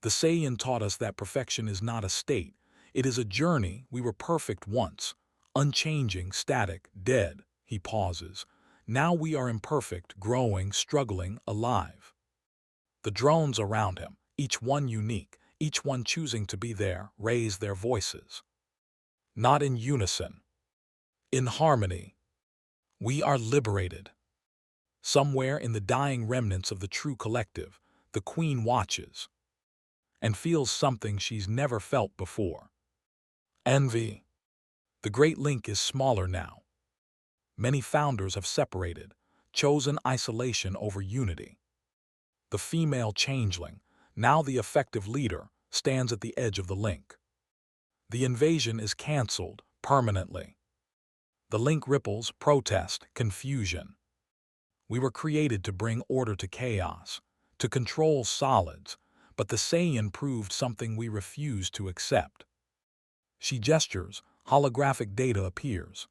The Saiyan taught us that perfection is not a state. It is a journey. We were perfect once, unchanging, static, dead. He pauses. Now we are imperfect, growing, struggling, alive. The drones around him, each one unique, each one choosing to be there, raise their voices. Not in unison, in harmony. We are liberated. Somewhere in the dying remnants of the true collective, the Queen watches and feels something she's never felt before. Envy. The Great Link is smaller now. Many founders have separated, chosen isolation over unity. The female changeling, now the effective leader, stands at the edge of the link. The invasion is cancelled permanently. The link ripples, protest, confusion. We were created to bring order to chaos, to control solids, but the Saiyan proved something we refused to accept. She gestures, holographic data appears.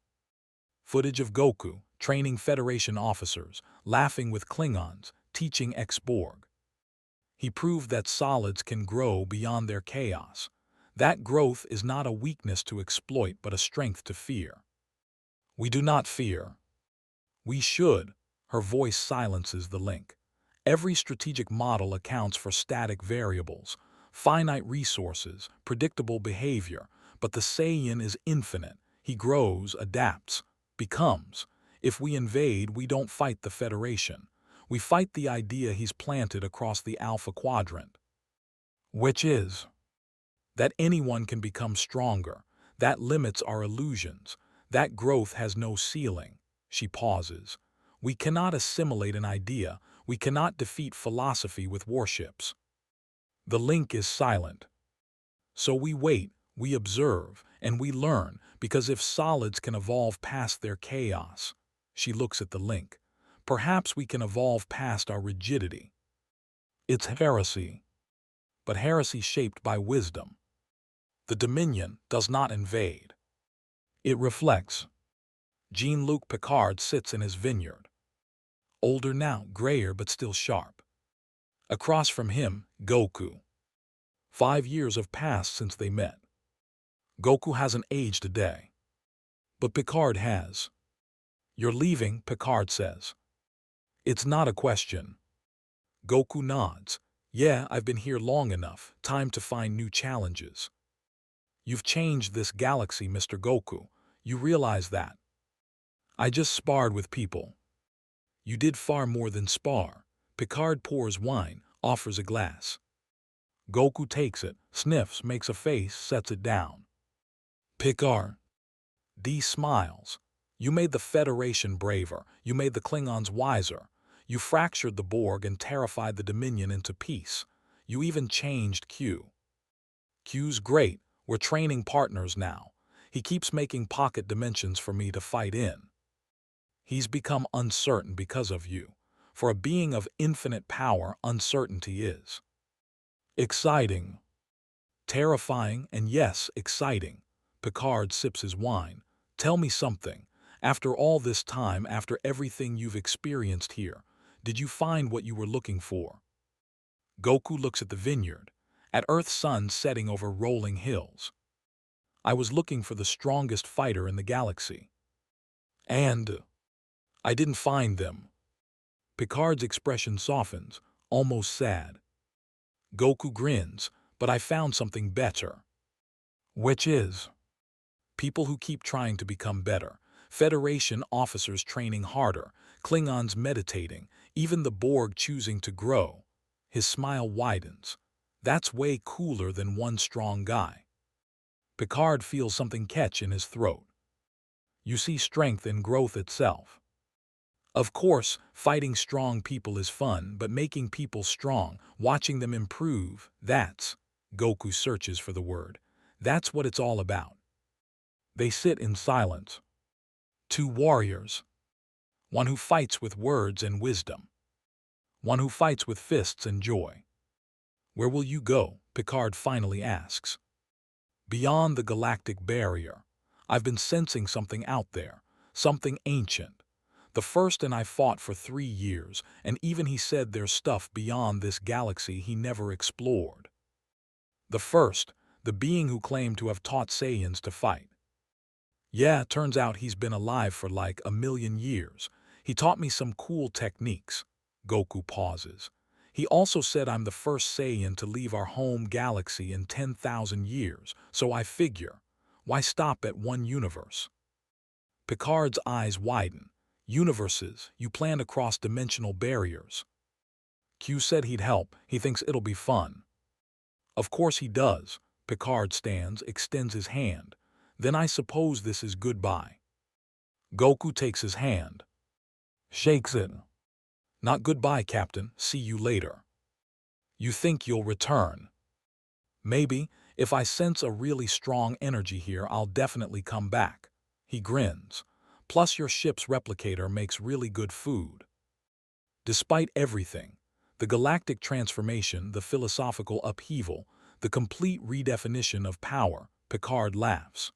Footage of Goku, training Federation officers, laughing with Klingons, teaching ex-Borg. He proved that solids can grow beyond their chaos. That growth is not a weakness to exploit but a strength to fear. We do not fear. We should. Her voice silences the link. Every strategic model accounts for static variables, finite resources, predictable behavior, but the Saiyan is infinite. He grows, adapts, becomes. If we invade, we don't fight the Federation. We fight the idea he's planted across the Alpha Quadrant. Which is that anyone can become stronger, that limits our illusions, that growth has no ceiling. She pauses. We cannot assimilate an idea, we cannot defeat philosophy with warships. The link is silent. So we wait, we observe, and we learn, because if solids can evolve past their chaos, she looks at the link, perhaps we can evolve past our rigidity. It's heresy, but heresy shaped by wisdom. The Dominion does not invade. It reflects. Jean-Luc Picard sits in his vineyard. Older now, grayer but still sharp. Across from him, Goku. 5 years have passed since they met. Goku hasn't aged a day. But Picard has. You're leaving, Picard says. It's not a question. Goku nods. Yeah, I've been here long enough, time to find new challenges. You've changed this galaxy, Mr. Goku. You realize that. I just sparred with people. You did far more than spar. Picard pours wine, offers a glass. Goku takes it, sniffs, makes a face, sets it down. Picard. D smiles. You made the Federation braver. You made the Klingons wiser. You fractured the Borg and terrified the Dominion into peace. You even changed Q. Q's great. We're training partners now. He keeps making pocket dimensions for me to fight in. He's become uncertain because of you. For a being of infinite power, uncertainty is exciting, terrifying, and yes, exciting. Picard sips his wine. Tell me something. After all this time, after everything you've experienced here, did you find what you were looking for? Goku looks at the vineyard, at Earth's sun setting over rolling hills. I was looking for the strongest fighter in the galaxy. And I didn't find them. Picard's expression softens, almost sad. Goku grins, but I found something better. Which is? People who keep trying to become better. Federation officers training harder. Klingons meditating. Even the Borg choosing to grow. His smile widens. That's way cooler than one strong guy. Picard feels something catch in his throat. You see strength in growth itself. Of course, fighting strong people is fun, but making people strong, watching them improve, Goku searches for the word. That's what it's all about. They sit in silence. Two warriors. One who fights with words and wisdom. One who fights with fists and joy. Where will you go? Picard finally asks. Beyond the galactic barrier. I've been sensing something out there, something ancient. The first and I fought for 3 years, and even he said there's stuff beyond this galaxy he never explored. The first, the being who claimed to have taught Saiyans to fight. Yeah, turns out he's been alive for like 1,000,000 years. He taught me some cool techniques. Goku pauses. He also said I'm the first Saiyan to leave our home galaxy in 10,000 years, so I figure, why stop at one universe? Picard's eyes widen. Universes, you plan to cross dimensional barriers. Q said he'd help, he thinks it'll be fun. Of course he does. Picard stands, extends his hand. Then I suppose this is goodbye. Goku takes his hand. Shakes it. Not goodbye, Captain, see you later. You think you'll return? Maybe, if I sense a really strong energy here, I'll definitely come back. He grins. Plus your ship's replicator makes really good food. Despite everything, the galactic transformation, the philosophical upheaval, the complete redefinition of power, Picard laughs.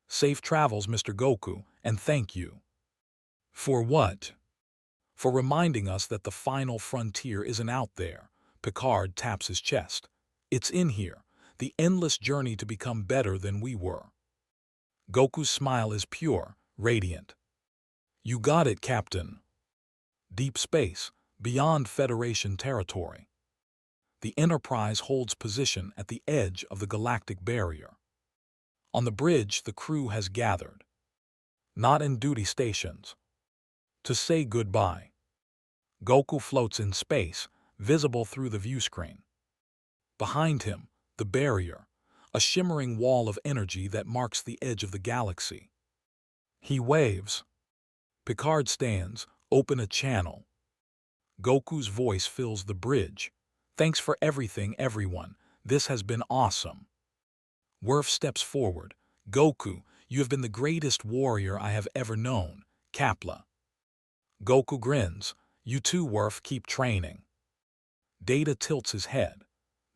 Safe travels, Mr. Goku, and thank you. For what? For reminding us that the final frontier isn't out there. Picard taps his chest. It's in here, the endless journey to become better than we were. Goku's smile is pure, radiant. You got it, Captain. Deep space, beyond Federation territory. The Enterprise holds position at the edge of the galactic barrier. On the bridge, the crew has gathered. Not in duty stations. To say goodbye. Goku floats in space, visible through the viewscreen. Behind him, the barrier, a shimmering wall of energy that marks the edge of the galaxy. He waves. Picard stands, open a channel. Goku's voice fills the bridge. Thanks for everything, everyone. This has been awesome. Worf steps forward. Goku, you have been the greatest warrior I have ever known. Kapla. Goku grins. You too, Worf, keep training. Data tilts his head.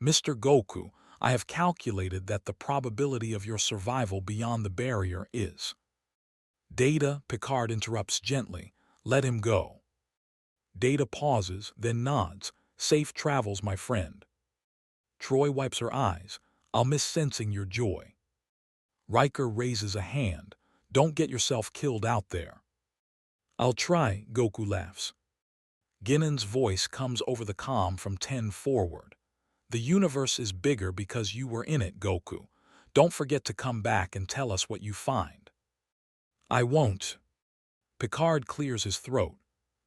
Mr. Goku, I have calculated that the probability of your survival beyond the barrier is. Data, Picard interrupts gently. Let him go. Data pauses, then nods. Safe travels, my friend. Troy wipes her eyes. I'll miss sensing your joy. Riker raises a hand. Don't get yourself killed out there. I'll try, Goku laughs. Guinan's voice comes over the comm from 10 forward. The universe is bigger because you were in it, Goku. Don't forget to come back and tell us what you find. I won't. Picard clears his throat.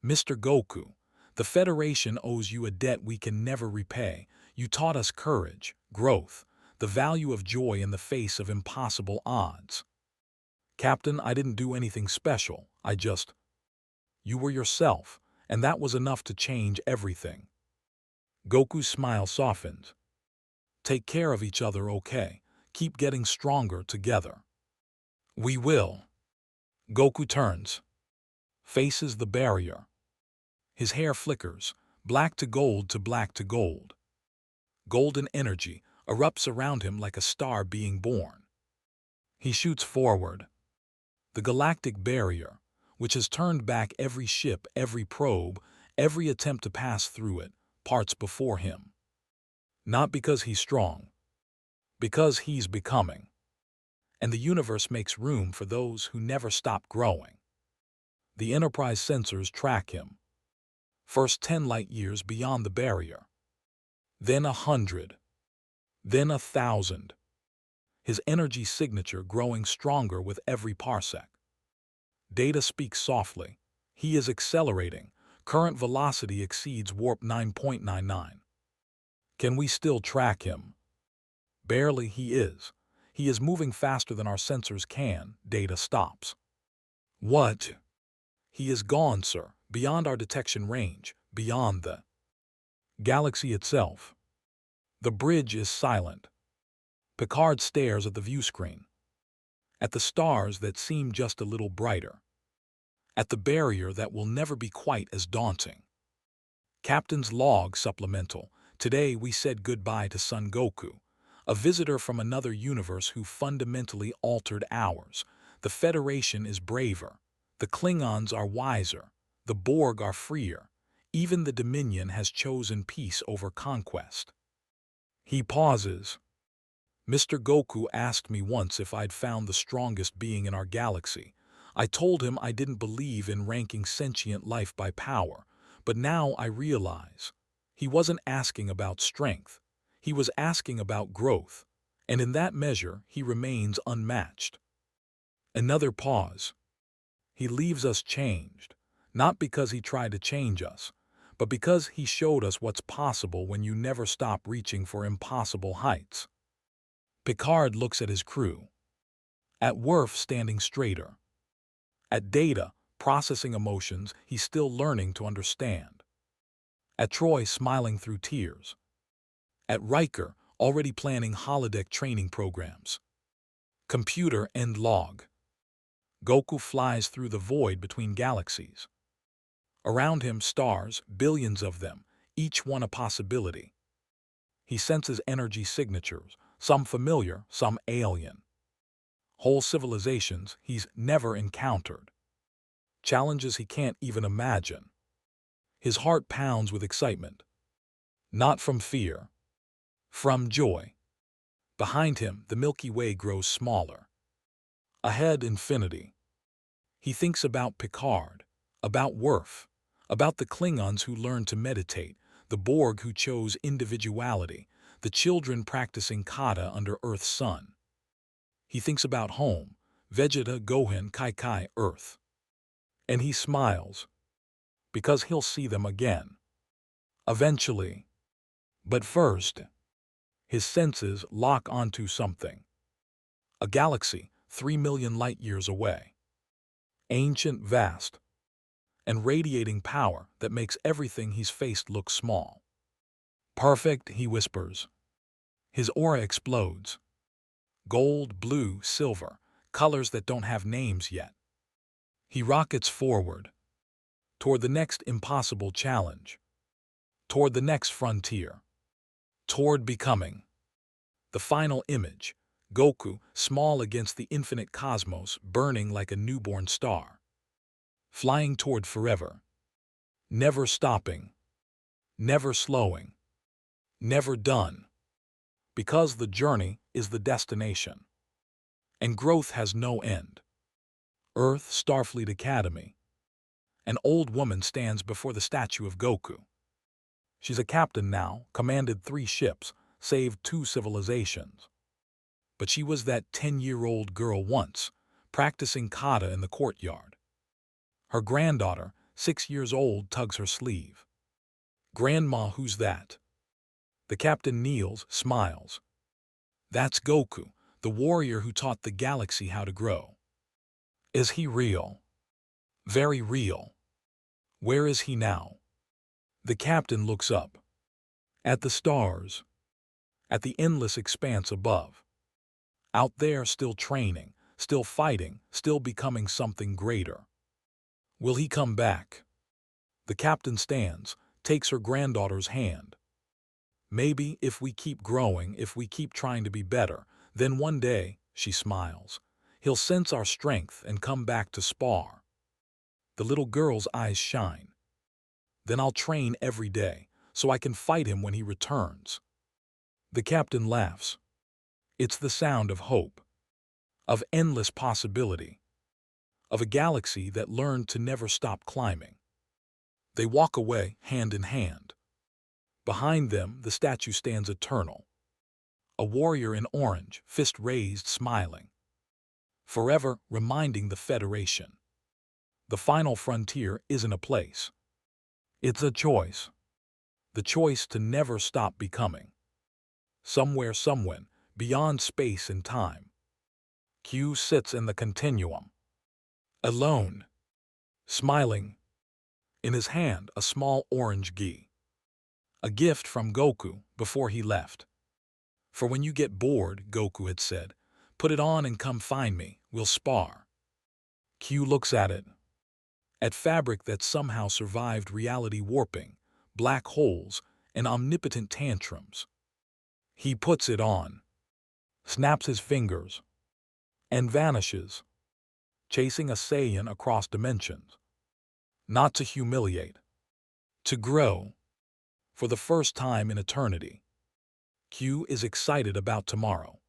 Mr. Goku, the Federation owes you a debt we can never repay. You taught us courage, growth, the value of joy in the face of impossible odds. Captain, I didn't do anything special. You were yourself, and that was enough to change everything. Goku's smile softens. Take care of each other, okay? Keep getting stronger together. We will. Goku turns. Faces the barrier. His hair flickers, black to gold to black to gold. Golden energy erupts around him like a star being born. He shoots forward. The galactic barrier, which has turned back every ship, every probe, every attempt to pass through it, parts before him. Not because he's strong, because he's becoming. And the universe makes room for those who never stop growing. The Enterprise sensors track him. First 10 light years beyond the barrier. Then 100. Then 1,000. His energy signature growing stronger with every parsec. Data speaks softly. He is accelerating. Current velocity exceeds warp 9.99. Can we still track him? Barely. He is. He is moving faster than our sensors can. Data stops. What? He is gone, sir, beyond our detection range, beyond the galaxy itself. The bridge is silent. Picard stares at the view screen, at the stars that seem just a little brighter, at the barrier that will never be quite as daunting. Captain's log supplemental. Today we said goodbye to Son Goku, a visitor from another universe who fundamentally altered ours. The Federation is braver. The Klingons are wiser. The Borg are freer. Even the Dominion has chosen peace over conquest. He pauses. Mr. Goku asked me once if I'd found the strongest being in our galaxy. I told him I didn't believe in ranking sentient life by power, but now I realize he wasn't asking about strength. He was asking about growth, and in that measure he remains unmatched. Another pause. He leaves us changed, not because he tried to change us, but because he showed us what's possible when you never stop reaching for impossible heights. Picard looks at his crew. At Worf standing straighter. At Data, processing emotions he's still learning to understand. At Troy smiling through tears. At Riker already planning holodeck training programs. Computer end log. Goku flies through the void between galaxies. Around him stars, billions of them, each one a possibility. He senses energy signatures, some familiar, some alien. Whole civilizations he's never encountered. Challenges he can't even imagine. His heart pounds with excitement. Not from fear. From joy. Behind him, the Milky Way grows smaller. Ahead, infinity. He thinks about Picard, about Worf, about the Klingons who learned to meditate, the Borg who chose individuality, the children practicing kata under Earth's sun. He thinks about home, Vegeta, Gohan, Kai, Earth. And he smiles, because he'll see them again. Eventually. But first, his senses lock onto something. A galaxy 3 million light-years away. Ancient, vast, and radiating power that makes everything he's faced look small. Perfect, he whispers. His aura explodes. Gold, blue, silver, colors that don't have names yet. He rockets forward, toward the next impossible challenge, toward the next frontier, toward becoming. The final image, Goku, small against the infinite cosmos, burning like a newborn star. Flying toward forever. Never stopping. Never slowing. Never done. Because the journey is the destination. And growth has no end. Earth, Starfleet Academy. An old woman stands before the statue of Goku. She's a captain now, commanded 3 ships, saved 2 civilizations. But she was that 10-year-old girl once, practicing kata in the courtyard. Her granddaughter, 6 years old, tugs her sleeve. "Grandma, who's that?" The captain kneels, smiles. "That's Goku, the warrior who taught the galaxy how to grow." "Is he real?" "Very real." "Where is he now?" The captain looks up. At the stars. At the endless expanse above. Out there, still training, still fighting, still becoming something greater. Will he come back? The captain stands, takes her granddaughter's hand. "Maybe, if we keep growing, if we keep trying to be better, then one day," she smiles, "he'll sense our strength and come back to spar." The little girl's eyes shine. "Then I'll train every day, so I can fight him when he returns." The captain laughs. It's the sound of hope, of endless possibility, of a galaxy that learned to never stop climbing. They walk away, hand in hand. Behind them, the statue stands eternal. A warrior in orange, fist raised, smiling. Forever reminding the Federation. The final frontier isn't a place. It's a choice. The choice to never stop becoming. Somewhere, somewhen, beyond space and time. Q sits in the continuum. alone, smiling, in his hand a small orange gi. A gift from Goku before he left. For when you get bored, Goku had said, put it on and come find me, we'll spar. Q looks at it. At fabric that somehow survived reality warping, black holes, and omnipotent tantrums. He puts it on, snaps his fingers, and vanishes, chasing a Saiyan across dimensions. Not to humiliate, to grow. For the first time in eternity, Q is excited about tomorrow.